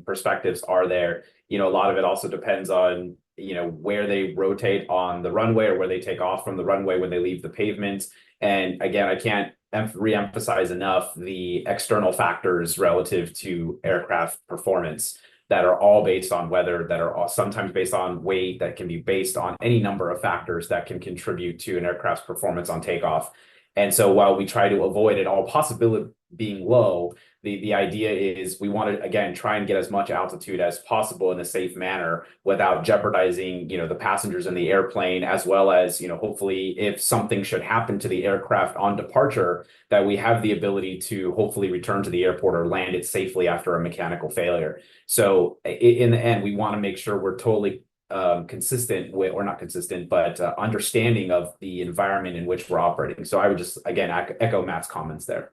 perspectives are there, a lot of it also depends on, where they rotate on the runway or where they take off from the runway when they leave the pavement. And again, I can't re-emphasize enough the external factors relative to aircraft performance that are all based on weather, that are sometimes based on weight, that can be based on any number of factors that can contribute to an aircraft's performance on takeoff. And so while we try to avoid at all possibility being low, the idea is we want to, again, try and get as much altitude as possible in a safe manner without jeopardizing, the passengers in the airplane, as well as, hopefully if something should happen to the aircraft on departure, that we have the ability to hopefully return to the airport or land it safely after a mechanical failure. So in the end, we want to make sure we're totally consistent with, or not consistent, but understanding of the environment in which we're operating. So I would just, again, echo Matt's comments there.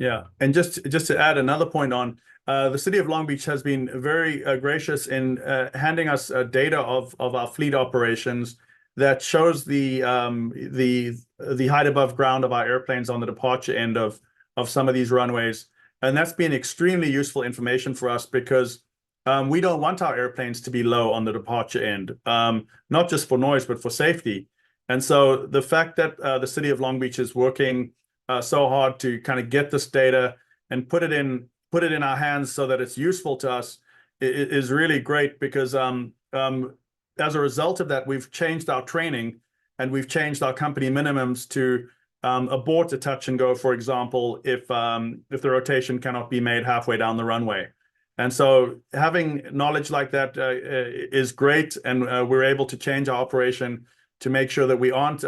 Yeah, and just to add another point on, the city of Long Beach has been very gracious in handing us data of our fleet operations that shows the height above ground of our airplanes on the departure end of some of these runways, and that's been extremely useful information for us, because we don't want our airplanes to be low on the departure end, not just for noise but for safety. And so the fact that the city of Long Beach is working so hard to kind of get this data and put it in our hands so that it's useful to us is really great because as a result of that, we've changed our training and we've changed our company minimums to abort a touch and go, for example, if the rotation cannot be made halfway down the runway. And so having knowledge like that is great, and we're able to change our operation to make sure that we aren't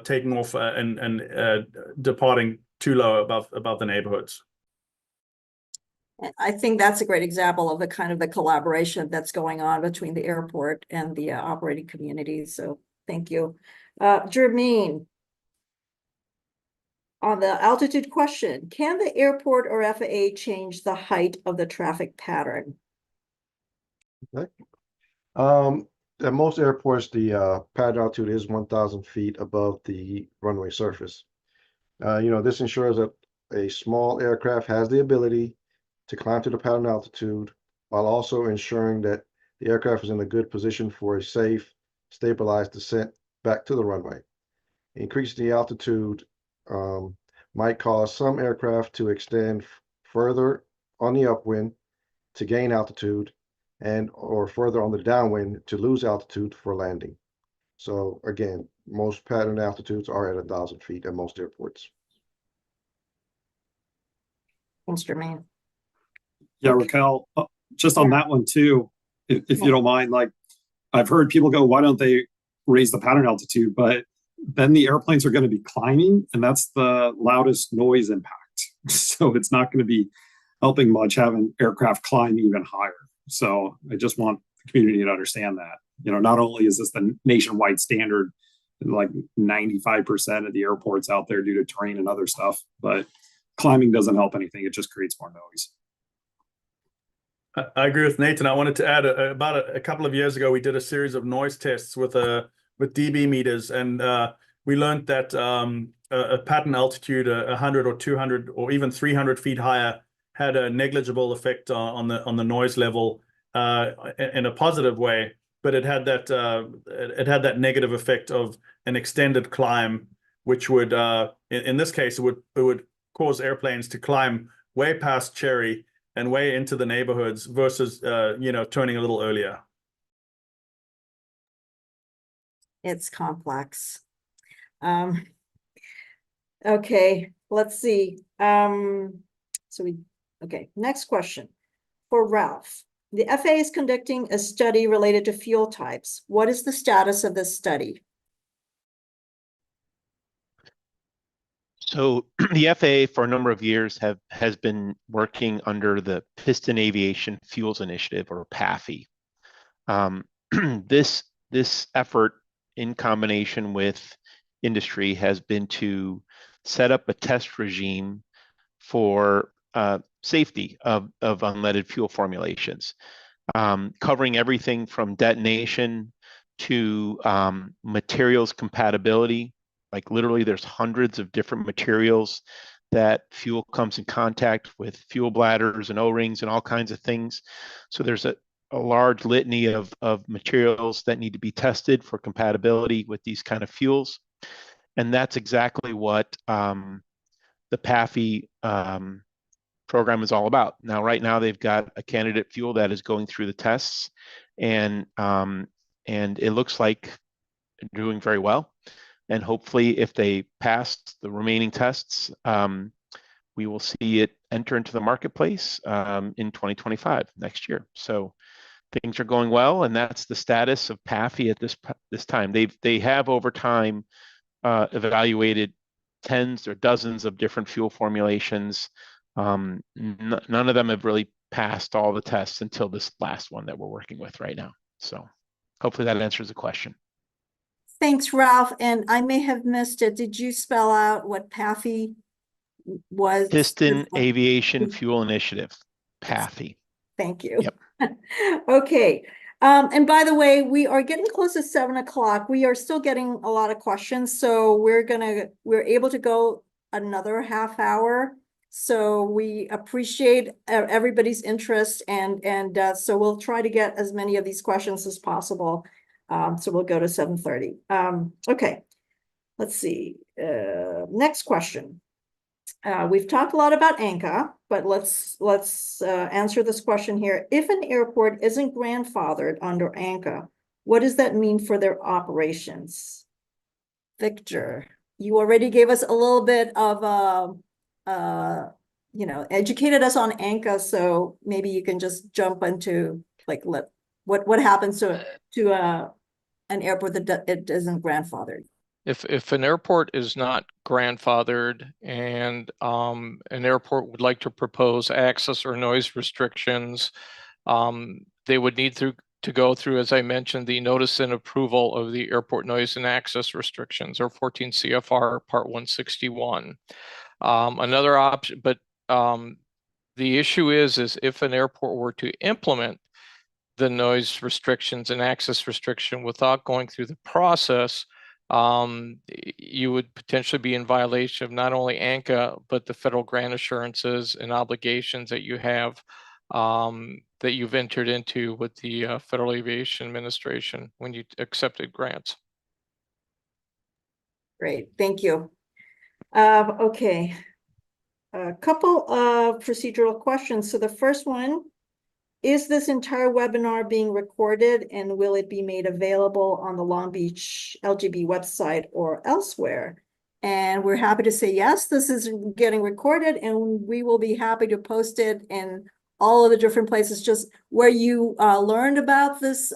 taking off and departing too low above the neighborhoods. I think that's a great example of the kind of the collaboration that's going on between the airport and the operating community. So thank you. Jermaine, on the altitude question, can the airport or FAA change the height of the traffic pattern? Okay. At most airports, the pad altitude is 1,000 feet above the runway surface. This ensures that a small aircraft has the ability to climb to the pattern altitude while also ensuring that the aircraft is in a good position for a safe, stabilized descent back to the runway. Increasing the altitude might cause some aircraft to extend further on the upwind to gain altitude or further on the downwind to lose altitude for landing. So again, most pattern altitudes are at 1,000 feet at most airports. Thanks, Jermaine. Yeah, Raquel, just on that one too, if you don't mind, like I've heard people go, why don't they raise the pattern altitude? But then the airplanes are going to be climbing, and that's the loudest noise impact. So it's not going to be helping much having aircraft climb even higher. So I just want the community to understand that, not only is this the nationwide standard, like 95% of the airports out there due to terrain and other stuff, but climbing doesn't help anything. It just creates more noise. I agree with Nathan. I wanted to add about a couple of years ago, we did a series of noise tests with dB meters, and we learned that a pattern altitude 100 or 200 or even 300 feet higher had a negligible effect on the noise level in a positive way, but it had that negative effect of an extended climb, which would in this case it would cause airplanes to climb way past Cherry and way into the neighborhoods versus turning a little earlier. It's complex. Okay, let's see. Okay, next question for Ralph. The FAA is conducting a study related to fuel types. What is the status of this study? So the FAA for a number of years has been working under the Piston Aviation Fuels Initiative, or PAFI. This effort, in combination with industry, has been to set up a test regime for safety of unleaded fuel formulations, covering everything from detonation to materials compatibility. Like literally there's hundreds of different materials that fuel comes in contact with, fuel bladders and O-rings and all kinds of things. So there's a large litany of materials that need to be tested for compatibility with these kind of fuels. And that's exactly what the PAFI program is all about. Now, right now, they've got a candidate fuel that is going through the tests, and it looks like they're doing very well. And hopefully, if they pass the remaining tests, we will see it enter into the marketplace in 2025, next year. So things are going well, and that's the status of PAFI at this time. They have over time evaluated tens or dozens of different fuel formulations. None of them have really passed all the tests until this last one that we're working with right now. So hopefully that answers the question. Thanks, Ralph. And I may have missed it. Did you spell out what PAFI was? Piston Aviation Fuel Initiative, PAFI. Thank you. Yep. Okay. And by the way, we are getting close to 7 o'clock. We are still getting a lot of questions, so we're able to go another half hour. So we appreciate everybody's interest, and so we'll try to get as many of these questions as possible. So we'll go to 7:30. Okay, let's see. Next question. We've talked a lot about ANCA, but let's answer this question here. If an airport isn't grandfathered under ANCA, what does that mean for their operations? Victor, you already gave us a little bit of educated us on ANCA, so maybe you can just jump into like what happens to an airport that it isn't grandfathered. If an airport is not grandfathered and an airport would like to propose access or noise restrictions, they would need to go through, as I mentioned, the notice and approval of the airport noise and access restrictions, or 14 CFR Part 161. Another option, but the issue is if an airport were to implement the noise restrictions and access restriction without going through the process, you would potentially be in violation of not only ANCA, but the federal grant assurances and obligations that you have, that you've entered into with the Federal Aviation Administration when you accepted grants. Great, thank you. Okay, a couple of procedural questions. So the first one, is this entire webinar being recorded, and will it be made available on the Long Beach LGB website or elsewhere? And we're happy to say yes, this is getting recorded, and we will be happy to post it in all of the different places. Just where you learned about this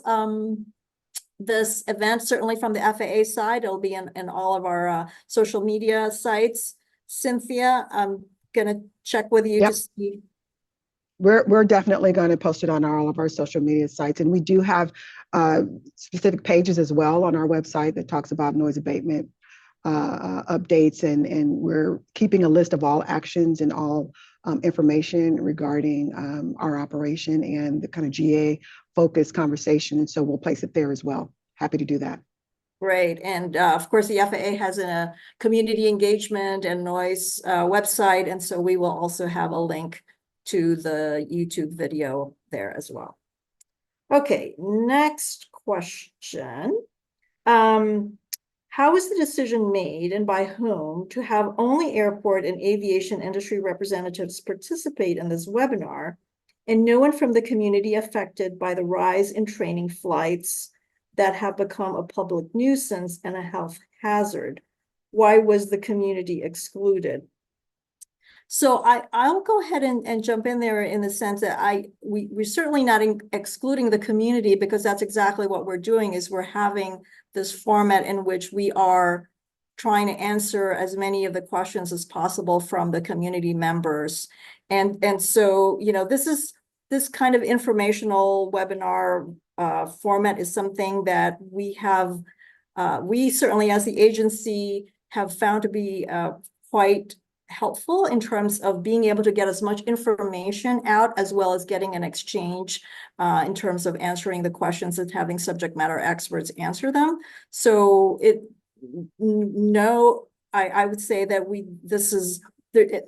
this event, certainly from the FAA side, it'll be in all of our social media sites. Cynthia, I'm gonna check with you to see. We're definitely going to post it on all of our social media sites, and we do have specific pages as well on our website that talks about noise abatement updates, and we're keeping a list of all actions and all information regarding our operation and the kind of GA focused conversation, and so we'll place it there as well. Happy to do that. Great, and of course the FAA has a community engagement and noise website, and so we will also have a link to the YouTube video there as well. Okay, next question. How is the decision made, and by whom, to have only airport and aviation industry representatives participate in this webinar, and no one from the community affected by the rise in training flights that have become a public nuisance and a health hazard? Why was the community excluded? So I'll go ahead and jump in there in the sense that we're certainly not excluding the community, because that's exactly what we're doing, is we're having this format in which we are trying to answer as many of the questions as possible from the community members. And so, you know, this kind of informational webinar format is something that we certainly as the agency have found to be quite helpful in terms of being able to get as much information out, as well as getting an exchange in terms of answering the questions and having subject matter experts answer them. So I would say that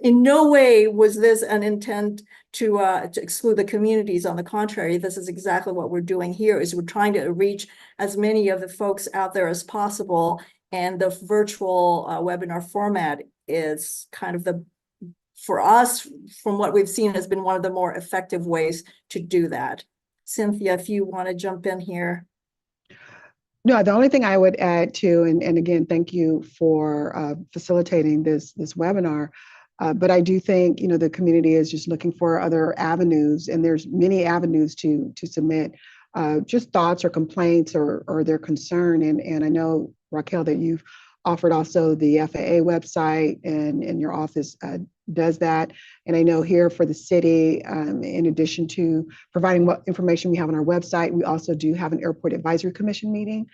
in no way was this an intent to exclude the communities. On the contrary, this is exactly what we're doing here, is we're trying to reach as many of the folks out there as possible. And the virtual webinar format is kind of for us, from what we've seen, has been one of the more effective ways to do that. Cynthia, if you want to jump in here. No, the only thing I would add to, and again, thank you for facilitating this webinar, but I do think, you know, the community is just looking for other avenues, and there's many avenues to submit just thoughts or complaints or their concern. And I know, Raquel, that you've offered also the FAA website, and your office does that. And I know here for the city, in addition to providing what information we have on our website, we also do have an Airport Advisory Commission meeting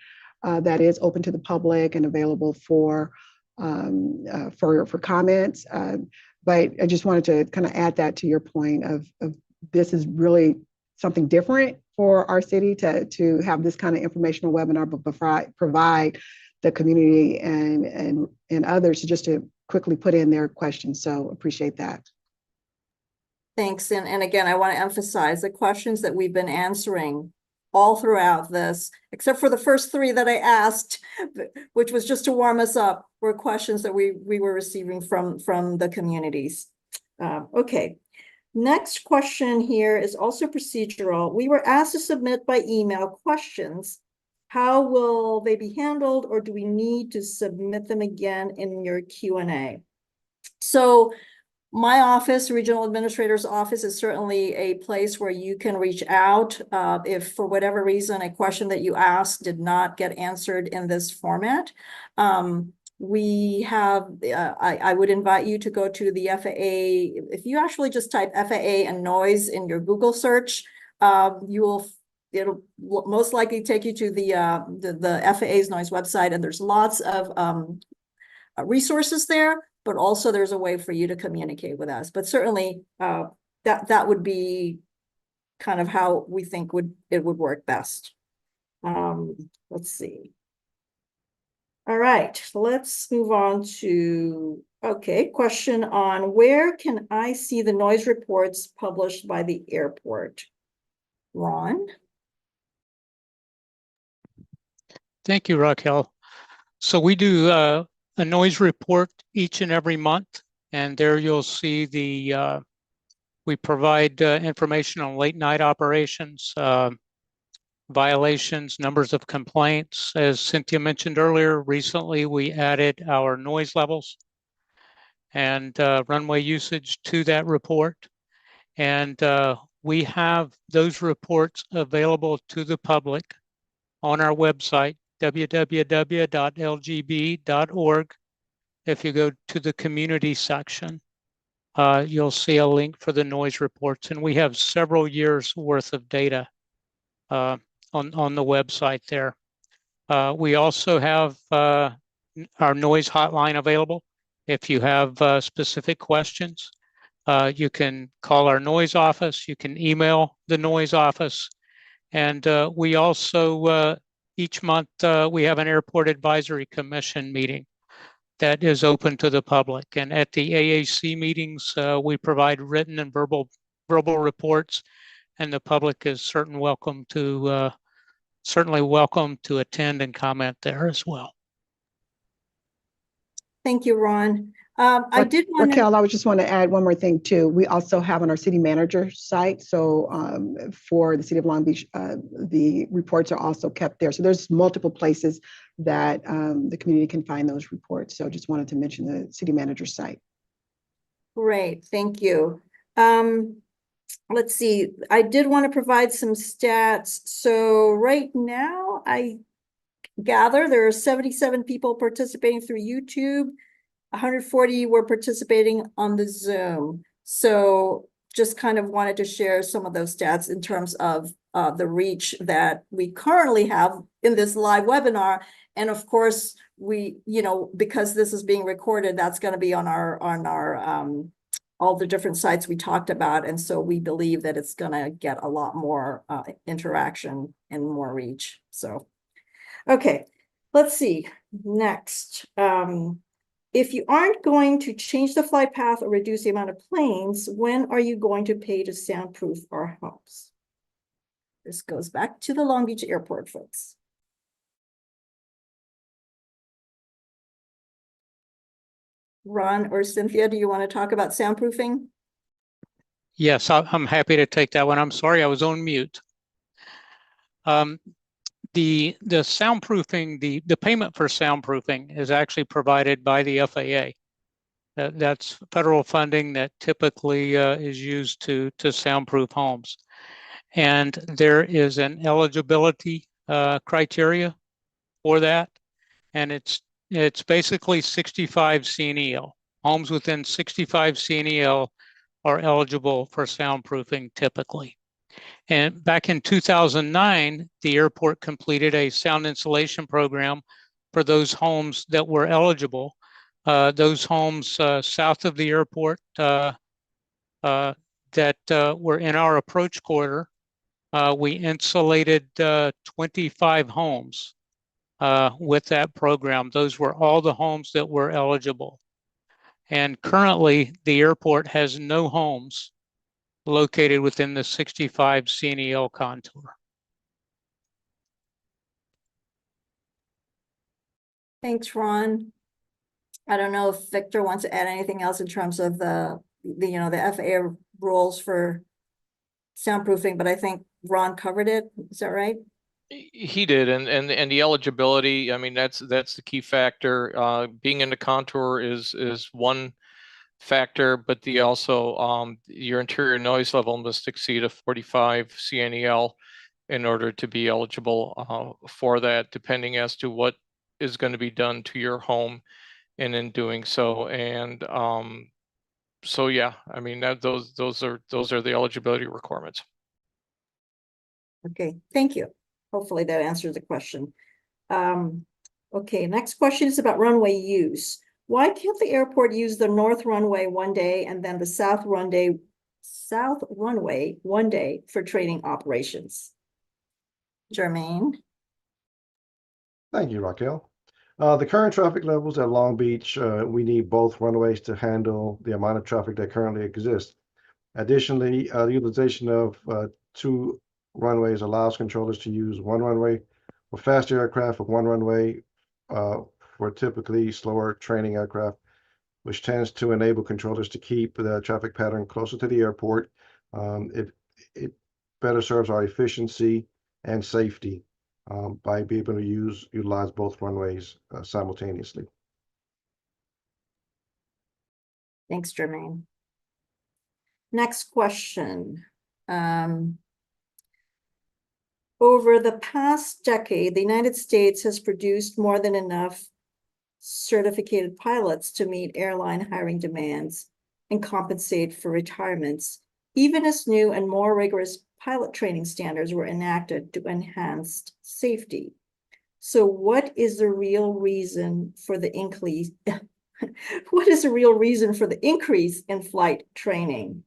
that is open to the public and available for comments. But I just wanted to kind of add that to your point of this is really something different for our city to have this kind of informational webinar, but provide the community and others just to quickly put in their questions. So appreciate that. Thanks. And again, I want to emphasize the questions that we've been answering all throughout this, except for the first three that I asked, which was just to warm us up, were questions that we were receiving from the communities. Okay. Next question here is also procedural. We were asked to submit by email questions. How will they be handled, or do we need to submit them again in your Q&A? So my office, Regional Administrator's Office, is certainly a place where you can reach out if for whatever reason a question that you asked did not get answered in this format. We have, I would invite you to go to the FAA. If you actually just type FAA and noise in your Google search, it'll most likely take you to the FAA's noise website, and there's lots of resources there, but also there's a way for you to communicate with us. But certainly that would be kind of how we think it would work best. Let's see. All right, let's move on to, okay, question on where can I see the noise reports published by the airport? Ron? Thank you, Raquel. So we do a noise report each and every month, and there you'll see we provide information on late night operations, violations, numbers of complaints. As Cynthia mentioned earlier, recently we added our noise levels and runway usage to that report. And we have those reports available to the public on our website, www.lgb.org. If you go to the community section, you'll see a link for the noise reports. And we have several years worth of data on the website there. We also have our noise hotline available. If you have specific questions, you can call our noise office, you can email the noise office. And we also, each month, we have an Airport Advisory Commission meeting that is open to the public. And at the AAC meetings, we provide written and verbal reports, and the public is certainly welcome to attend and comment there as well. Thank you, Ron. I did want Raquel, I would just want to add one more thing too. We also have on our city manager site. So for the city of Long Beach, the reports are also kept there. So there's multiple places that the community can find those reports. So just wanted to mention the city manager site. Great, thank you. Let's see, I did want to provide some stats. So right now, I gather there are 77 people participating through YouTube. 140 were participating on the Zoom. So just kind of wanted to share some of those stats in terms of the reach that we currently have in this live webinar. And of course, because this is being recorded, that's going to be on our all the different sites we talked about. And so we believe that it's going to get a lot more interaction and more reach. So, okay, let's see. Next. If you aren't going to change the flight path or reduce the amount of planes, when are you going to pay to soundproof our homes? This goes back to the Long Beach Airport folks. Ron or Cynthia, do you want to talk about soundproofing? Yes, I'm happy to take that one. I'm sorry, I was on mute. The soundproofing, the payment for soundproofing is actually provided by the FAA. That's federal funding that typically is used to soundproof homes. And there is an eligibility criteria for that. And it's basically 65 CNEL. Homes within 65 CNEL are eligible for soundproofing typically. And back in 2009, the airport completed a sound insulation program for those homes that were eligible. Those homes south of the airport that were in our approach corridor, we insulated 25 homes with that program. Those were all the homes that were eligible. And currently, the airport has no homes located within the 65 CNEL contour. Thanks, Ron. I don't know if Victor wants to add anything else in terms of the FAA rules for soundproofing, but I think Ron covered it. Is that right? He did, and the eligibility, I mean, that's the key factor. Being in the contour is one factor, but the also your interior noise level must exceed a 45 CNEL in order to be eligible for that, depending as to what is going to be done to your home and in doing so. And so yeah, I mean, that those are the eligibility requirements. Okay, thank you. Hopefully that answers the question. Okay, next question is about runway use. Why can't the airport use the north runway one day and then the south runway one day for training operations? Jermaine? Thank you, Raquel. The current traffic levels at Long Beach, we need both runways to handle the amount of traffic that currently exists. Additionally, the utilization of two runways allows controllers to use one runway for faster aircraft, with one runway for typically slower training aircraft, which tends to enable controllers to keep the traffic pattern closer to the airport. It better serves our efficiency and safety by being able to utilize both runways simultaneously. Thanks, Jermaine. Next question. Over the past decade, the United States has produced more than enough certificated pilots to meet airline hiring demands and compensate for retirements, even as new and more rigorous pilot training standards were enacted to enhance safety. So what is the real reason for the increase? What is the real reason for the increase in flight training?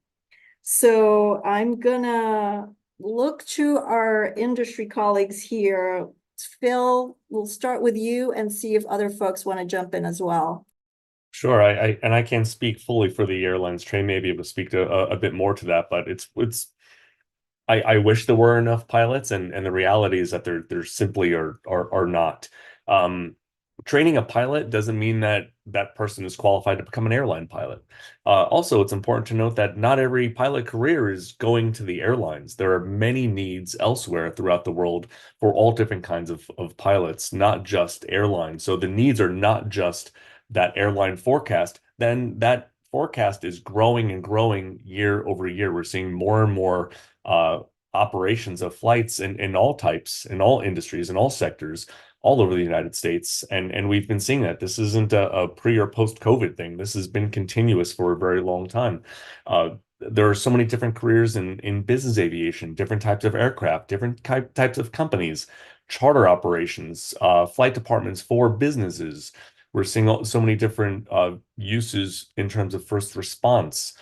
So I'm gonna look to our industry colleagues here. Phil, we'll start with you and see if other folks want to jump in as well. Sure, I can't speak fully for the airlines. Trey may be able to speak to a bit more to that, but I wish there were enough pilots, and the reality is that there simply are not. Training a pilot doesn't mean that that person is qualified to become an airline pilot. Also, it's important to note that not every pilot career is going to the airlines. There are many needs elsewhere throughout the world for all different kinds of pilots, not just airlines. So the needs are not just that airline forecast. Then that forecast is growing and growing year over year. We're seeing more and more operations of flights in all types, in all industries, in all sectors, all over the United States. And we've been seeing that. This isn't a pre or post-COVID thing. This has been continuous for a very long time. There are so many different careers in business aviation, different types of aircraft, different types of companies, charter operations, flight departments for businesses. We're seeing so many different uses in terms of first response,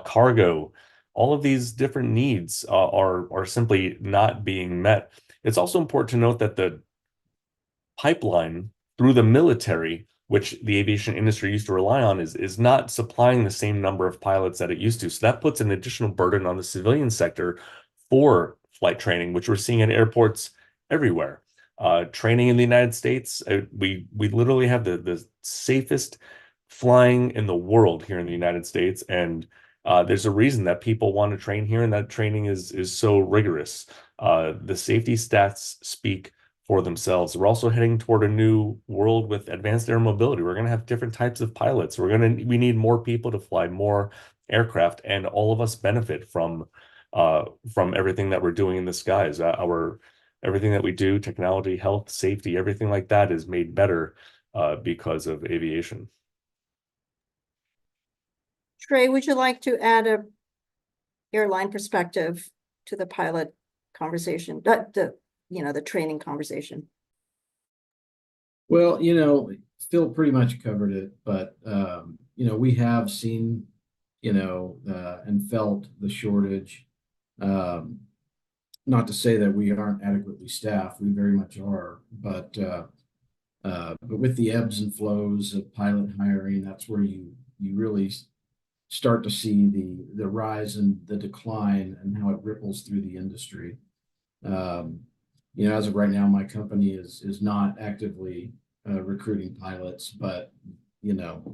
cargo. All of these different needs are simply not being met. It's also important to note that the pipeline through the military, which the aviation industry used to rely on, is not supplying the same number of pilots that it used to. So that puts an additional burden on the civilian sector for flight training, which we're seeing at airports everywhere. Training in the United States, we literally have the safest flying in the world here in the United States, and there's a reason that people want to train here, and that training is so rigorous. The safety stats speak for themselves. We're also heading toward a new world with advanced air mobility. We're going to have different types of pilots. We need more people to fly more aircraft, and all of us benefit from everything that we're doing in the skies. Everything that we do, technology, health, safety, everything like that is made better because of aviation. Trey, would you like to add a airline perspective to the pilot conversation, the training conversation? Well, Phil pretty much covered it, but we have seen, and felt the shortage. Not to say that we aren't adequately staffed, we very much are, but with the ebbs and flows of pilot hiring, that's where you really start to see the rise and the decline and how it ripples through the industry. As of right now, my company is not actively recruiting pilots, but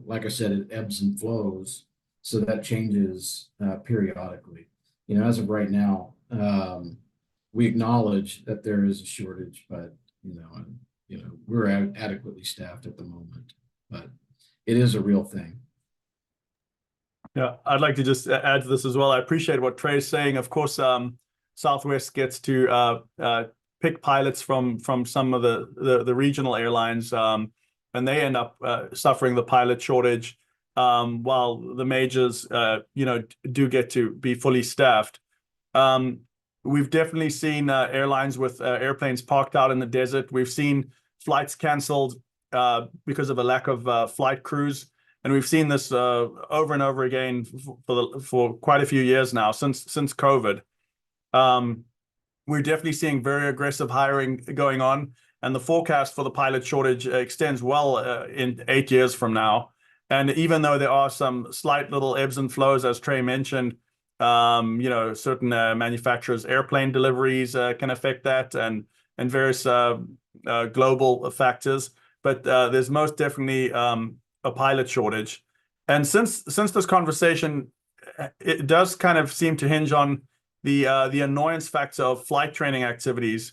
like I said, it ebbs and flows, so that changes periodically. As of right now, we acknowledge that there is a shortage, but we're adequately staffed at the moment, but it is a real thing. Yeah, I'd like to just add to this as well. I appreciate what Trey's saying. Of course, Southwest gets to pick pilots from some of the regional airlines, and they end up suffering the pilot shortage, while the majors, do get to be fully staffed. We've definitely seen airlines with airplanes parked out in the desert. We've seen flights canceled because of a lack of flight crews. And we've seen this over and over again for quite a few years now, since COVID. We're definitely seeing very aggressive hiring going on, and the forecast for the pilot shortage extends well in 8 years from now. And even though there are some slight little ebbs and flows, as Trey mentioned, certain manufacturers' airplane deliveries can affect that, and various global factors. But there's most definitely a pilot shortage. And since this conversation, it does kind of seem to hinge on the annoyance factor of flight training activities.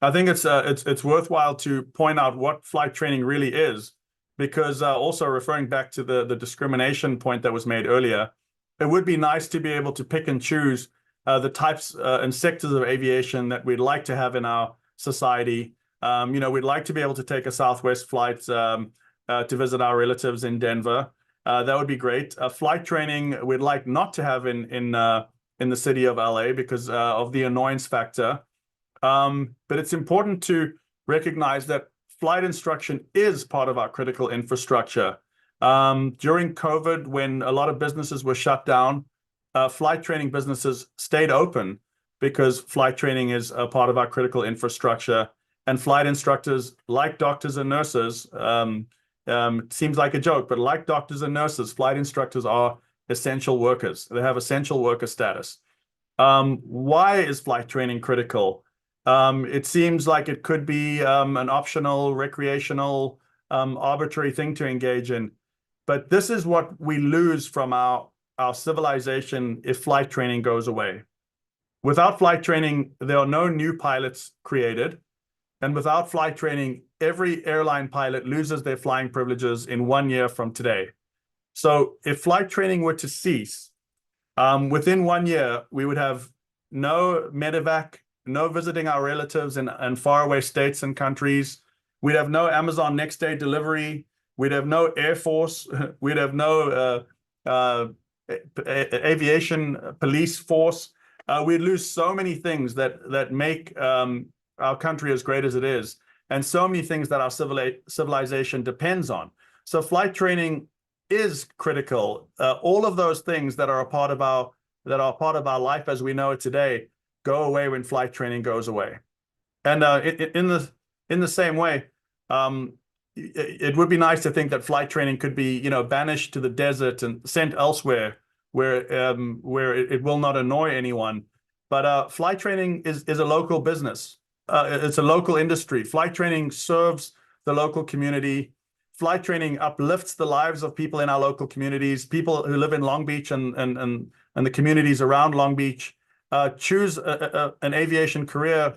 I think it's worthwhile to point out what flight training really is, because also referring back to the discrimination point that was made earlier, it would be nice to be able to pick and choose the types and sectors of aviation that we'd like to have in our society. We'd like to be able to take a Southwest flight to visit our relatives in Denver. That would be great. Flight training we'd like not to have in the city of LA because of the annoyance factor. But it's important to recognize that flight instruction is part of our critical infrastructure. During COVID, when a lot of businesses were shut down, flight training businesses stayed open because flight training is a part of our critical infrastructure. And flight instructors, like doctors and nurses, it seems like a joke, but like doctors and nurses, flight instructors are essential workers. They have essential worker status. Why is flight training critical? It seems like it could be an optional, recreational, arbitrary thing to engage in. But this is what we lose from our civilization if flight training goes away. Without flight training, there are no new pilots created. And without flight training, every airline pilot loses their flying privileges in 1 year from today. So if flight training were to cease, within 1 year, we would have no medevac, no visiting our relatives in faraway states and countries. We'd have no Amazon next day delivery. We'd have no Air Force. We'd have no aviation police force. We'd lose so many things that make our country as great as it is, and so many things that our civilization depends on. So flight training is critical. All of those things that are a part of our life as we know it today go away when flight training goes away. And in the same way, it would be nice to think that flight training could be banished to the desert and sent elsewhere where it will not annoy anyone. But flight training is a local business. It's a local industry. Flight training serves the local community. Flight training uplifts the lives of people in our local communities, people who live in Long Beach and the communities around Long Beach. Choose an aviation career.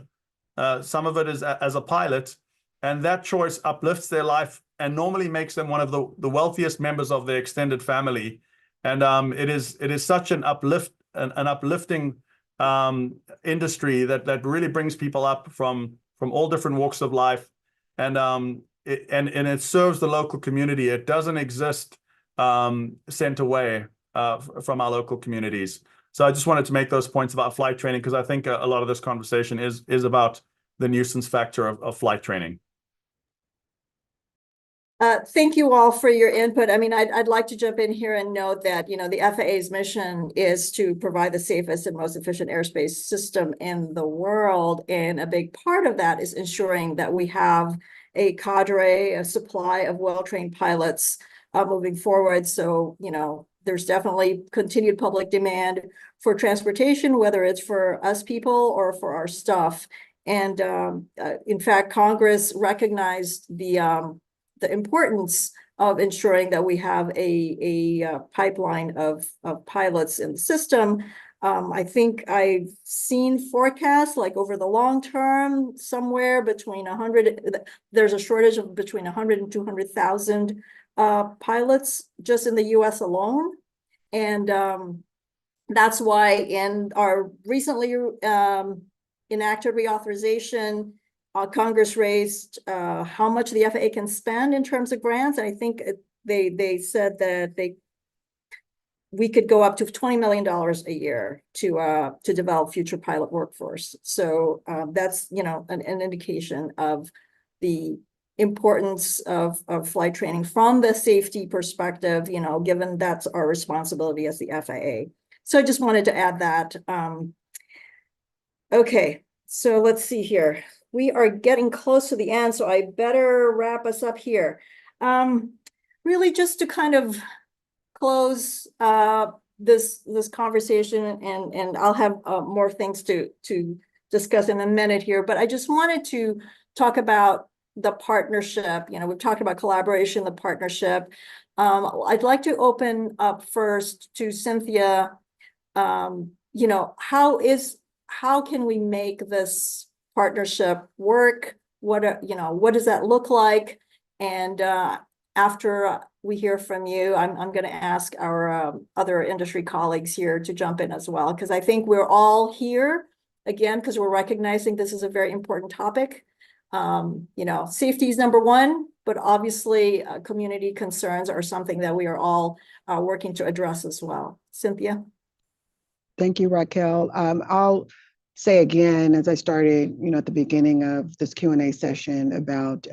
Some of it is as a pilot, and that choice uplifts their life and normally makes them one of the wealthiest members of their extended family. And it is such an uplifting industry that really brings people up from all different walks of life, and it serves the local community. It doesn't exist sent away from our local communities. So I just wanted to make those points about flight training because I think a lot of this conversation is about the nuisance factor of flight training. Thank you all for your input. I mean, I'd like to jump in here and note that, the FAA's mission is to provide the safest and most efficient airspace system in the world. And a big part of that is ensuring that we have a cadre, a supply of well-trained pilots moving forward. So, there's definitely continued public demand for transportation, whether it's for us people or for our stuff. And in fact, Congress recognized the the importance of ensuring that we have a pipeline of pilots in the system. I think I've seen forecasts like over the long term, somewhere between 100, there's a shortage of between 100 and 200,000 pilots just in the US alone. And that's why in our recently enacted reauthorization, Congress raised how much the FAA can spend in terms of grants. And I think they said that we could go up to $20 million a year to develop future pilot workforce. So that's, you know, an indication of the importance of flight training from the safety perspective, you know, given that's our responsibility as the FAA. So I just wanted to add that. Okay, so let's see here. We are getting close to the end, so I better wrap us up here. Really just to kind of close this conversation, and I'll have more things to discuss in a minute here, but I just wanted to talk about the partnership. You know, we've talked about collaboration, the partnership. I'd like to open up first to Cynthia. You know, how can we make this partnership work? What does that look like? And after we hear from you, I'm going to ask our other industry colleagues here to jump in as well, because I think we're all here again because we're recognizing this is a very important topic. You know, safety is number one, but obviously community concerns are something that we are all working to address as well. Cynthia. Thank you, Raquel. I'll say again, as I started, you know, at the beginning of this Q&A session about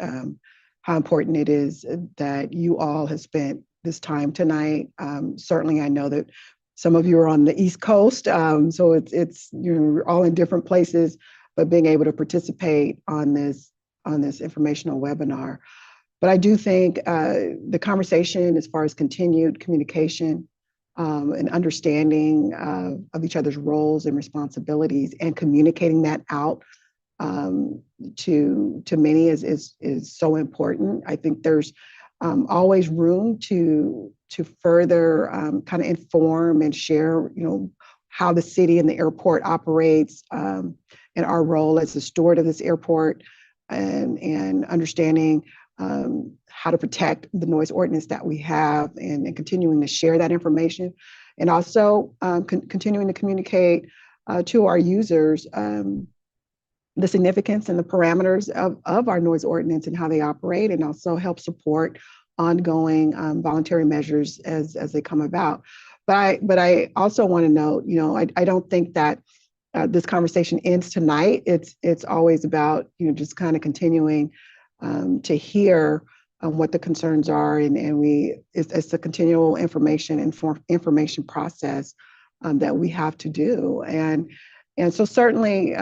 how important it is that you all have spent this time tonight. Certainly, I know that some of you are on the East Coast, so it's you know, we're all in different places, but being able to participate on this informational webinar. But I do think the conversation as far as continued communication and understanding of each other's roles and responsibilities and communicating that out to many is so important. I think there's always room to further kind of inform and share, you know, how the city and the airport operates and our role as the steward of this airport, and understanding how to protect the noise ordinance that we have, and continuing to share that information, and also continuing to communicate to our users the significance and the parameters of our noise ordinance and how they operate, and also help support ongoing voluntary measures as they come about. But I also want to note, you know, I don't think that this conversation ends tonight. It's always about, you know, just kind of continuing to hear what the concerns are, and it's a continual information process that we have to do, and so certainly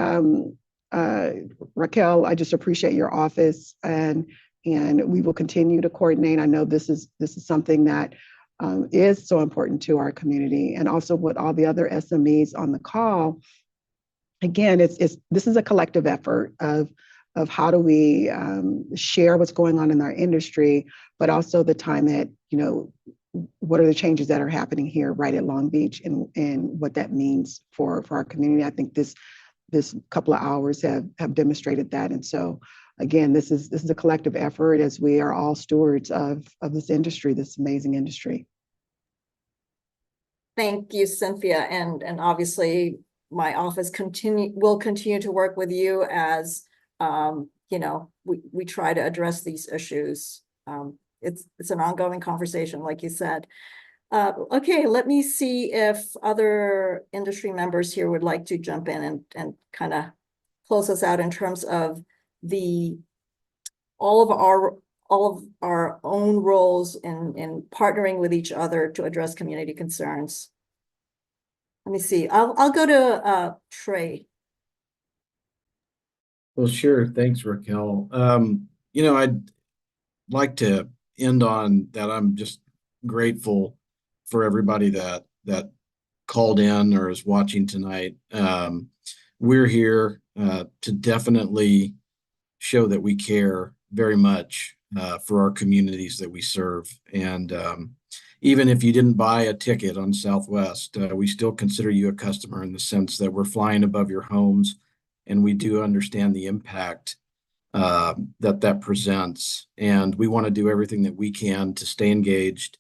Raquel, I just appreciate your office, and we will continue to coordinate. I know this is something that is so important to our community, and also with all the other SMEs on the call. Again, this is a collective effort of how do we share what's going on in our industry, but also the time that, you know, what are the changes that are happening here right at Long Beach, and what that means for our community. I think this couple of hours have demonstrated that. And so again, this is a collective effort as we are all stewards of this industry, this amazing industry. Thank you, Cynthia. And obviously my office will continue to work with you as you know, we try to address these issues. It's an ongoing conversation, like you said. Okay, let me see if other industry members here would like to jump in and kind of close us out in terms of all of our own roles in partnering with each other to address community concerns. Let me see. I'll go to Trey. Well, sure. Thanks, Raquel. You know, I'd like to end on that. I'm just grateful for everybody that called in or is watching tonight. We're here to definitely show that we care very much for our communities that we serve. And even if you didn't buy a ticket on Southwest, we still consider you a customer in the sense that we're flying above your homes, and we do understand the impact that presents. And we want to do everything that we can to stay engaged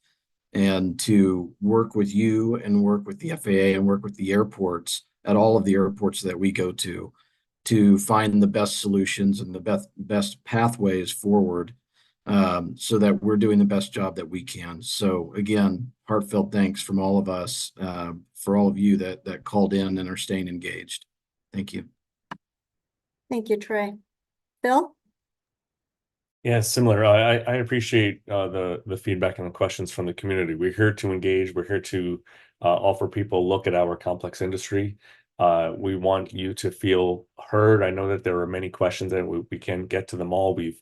and to work with you and work with the FAA and work with the airports at all of the airports that we go to find the best solutions and the best pathways forward, so that we're doing the best job that we can. So again, heartfelt thanks from all of us, for all of you that called in and are staying engaged. Thank you. Thank you, Trey. Phil? Yeah, similar. I appreciate the feedback and the questions from the community. We're here to engage. We're here to offer people a look at our complex industry. We want you to feel heard. I know that there are many questions and we can't get to them all. We've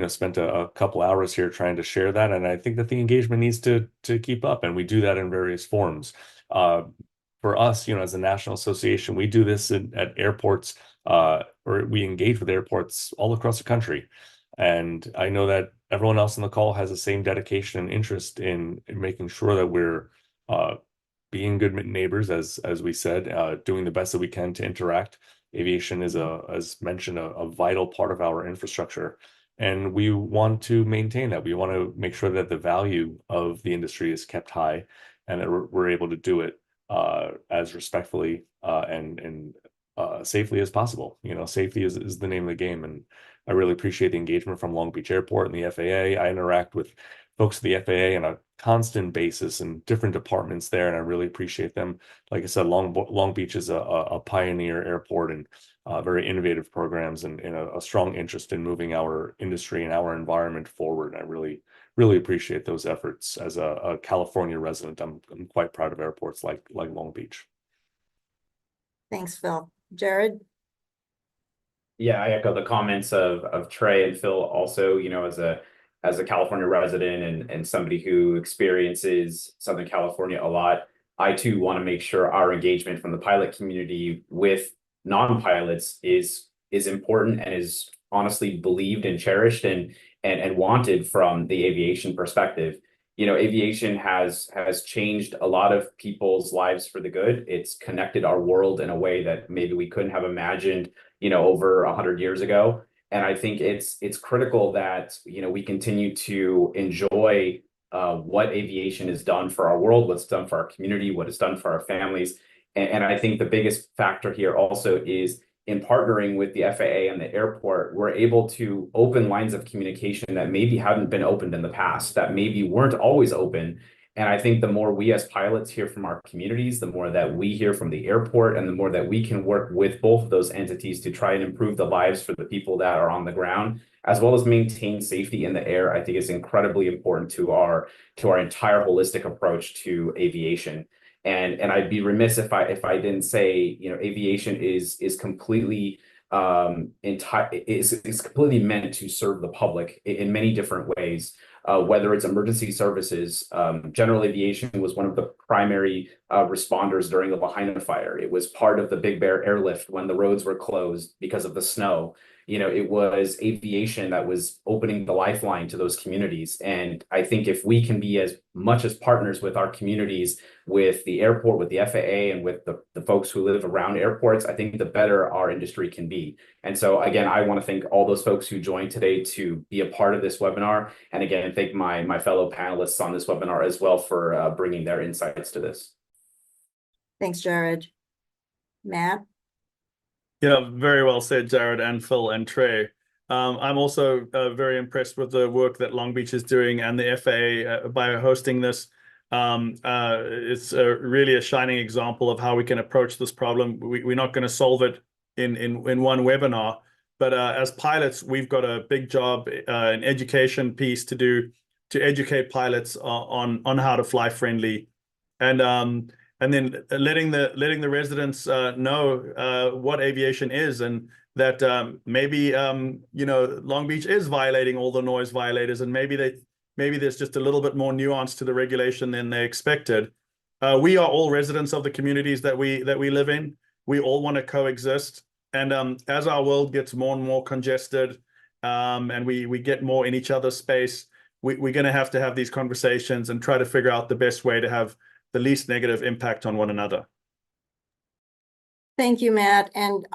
spent a couple hours here trying to share that, and I think that the engagement needs to keep up, and we do that in various forms. For us, as a national association, we do this at airports, or we engage with airports all across the country. And I know that everyone else on the call has the same dedication and interest in making sure that we're being good neighbors, as we said, doing the best that we can to interact. Aviation is, as mentioned, a vital part of our infrastructure, and we want to maintain that. We want to make sure that the value of the industry is kept high, and that we're able to do it as respectfully and safely as possible. Safety is the name of the game, and I really appreciate the engagement from Long Beach Airport and the FAA. I interact with folks at the FAA on a constant basis in different departments there, and I really appreciate them. Like I said, Long Beach is a pioneer airport and very innovative programs, and a strong interest in moving our industry and our environment forward. I really, really appreciate those efforts. As a California resident, I'm quite proud of airports like Long Beach. Thanks, Phil. Jared? Yeah, I echo the comments of Trey and Phil also, as a California resident and somebody who experiences Southern California a lot. I too want to make sure our engagement from the pilot community with non-pilots is important and is honestly believed and cherished and wanted from the aviation perspective. Aviation has changed a lot of people's lives for the good. It's connected our world in a way that maybe we couldn't have imagined, over 100 years ago. And I think it's critical that, we continue to enjoy what aviation has done for our world, what's done for our community, what it's done for our families. And I think the biggest factor here also is in partnering with the FAA and the airport, we're able to open lines of communication that maybe haven't been opened in the past, that maybe weren't always open. And I think the more we as pilots hear from our communities, the more that we hear from the airport, and the more that we can work with both of those entities to try and improve the lives for the people that are on the ground, as well as maintain safety in the air, I think is incredibly important to our entire holistic approach to aviation. And I'd be remiss if I didn't say, aviation is completely is completely meant to serve the public in many different ways. Whether it's emergency services, general aviation was one of the primary responders during the Lahaina fire. It was part of the Big Bear airlift when the roads were closed because of the snow. It was aviation that was opening the lifeline to those communities. And I think if we can be as much as partners with our communities, with the airport, with the FAA, and with the folks who live around airports, I think the better our industry can be. And so again, I want to thank all those folks who joined today to be a part of this webinar. And again, thank my fellow panelists on this webinar as well for bringing their insights to this. Thanks, Jared. Matt? Yeah, very well said, Jared and Phil and Trey. I'm also very impressed with the work that Long Beach is doing and the FAA by hosting this. It's really a shining example of how we can approach this problem. We're not going to solve it in one webinar, but as pilots, we've got a big job, an education piece to do to educate pilots on how to fly friendly, and then letting the residents know what aviation is, and that maybe Long Beach is violating all the noise violators, and maybe there's just a little bit more nuance to the regulation than they expected. We are all residents of the communities that we live in. We all want to coexist, and as our world gets more and more congested, and we get more in each other's space, we're going to have these conversations and try to figure out the best way to have the least negative impact on one another. Thank you, Matt. And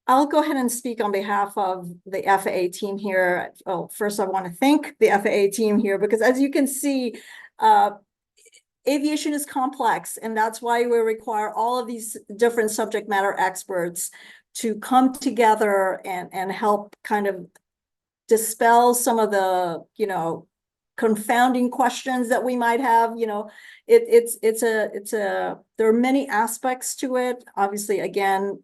I'll go ahead and speak on behalf of the FAA team here. Oh, first, I want to thank the FAA team here because, as you can see, aviation is complex, and that's why we require all of these different subject matter experts to come together and help kind of dispel some of the, confounding questions that we might have. There are many aspects to it. Obviously, again,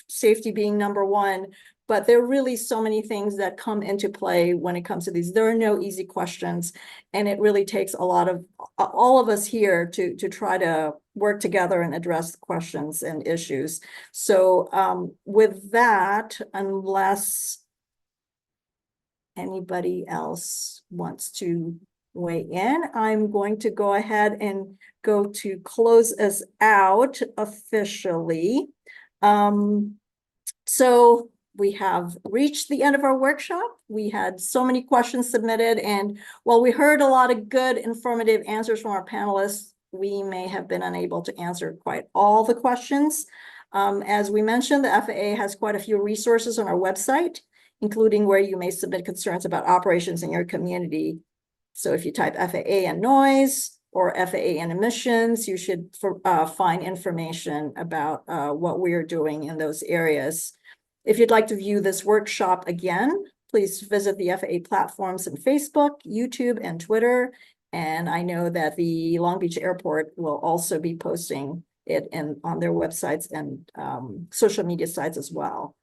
safety being number one, but there are really so many things that come into play when it comes to these. There are no easy questions, and it really takes a lot of all of us here to try to work together and address the questions and issues. So with that, unless anybody else wants to weigh in, I'm going to go ahead and go to close us out officially. So we have reached the end of our workshop. We had so many questions submitted, and while we heard a lot of good, informative answers from our panelists, we may have been unable to answer quite all the questions. As we mentioned, the FAA has quite a few resources on our website, including where you may submit concerns about operations in your community. So if you type FAA and noise or FAA and emissions, you should find information about what we are doing in those areas. If you'd like to view this workshop again, please visit the FAA platforms in Facebook, YouTube, and Twitter. And I know that the Long Beach Airport will also be posting it on their websites and social media sites as well.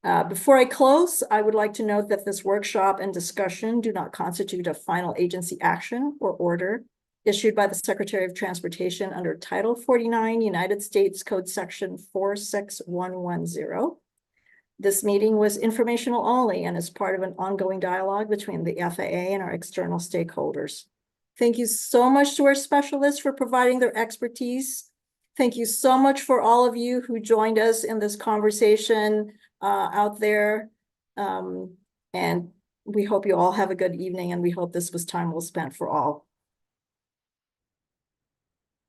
Before I close, I would like to note that this workshop and discussion do not constitute a final agency action or order issued by the Secretary of Transportation under Title 49, United States Code Section 46110. This meeting was informational only and is part of an ongoing dialogue between the FAA and our external stakeholders. Thank you so much to our specialists for providing their expertise. Thank you so much for all of you who joined us in this conversation out there. And we hope you all have a good evening, and we hope this was time well spent for all.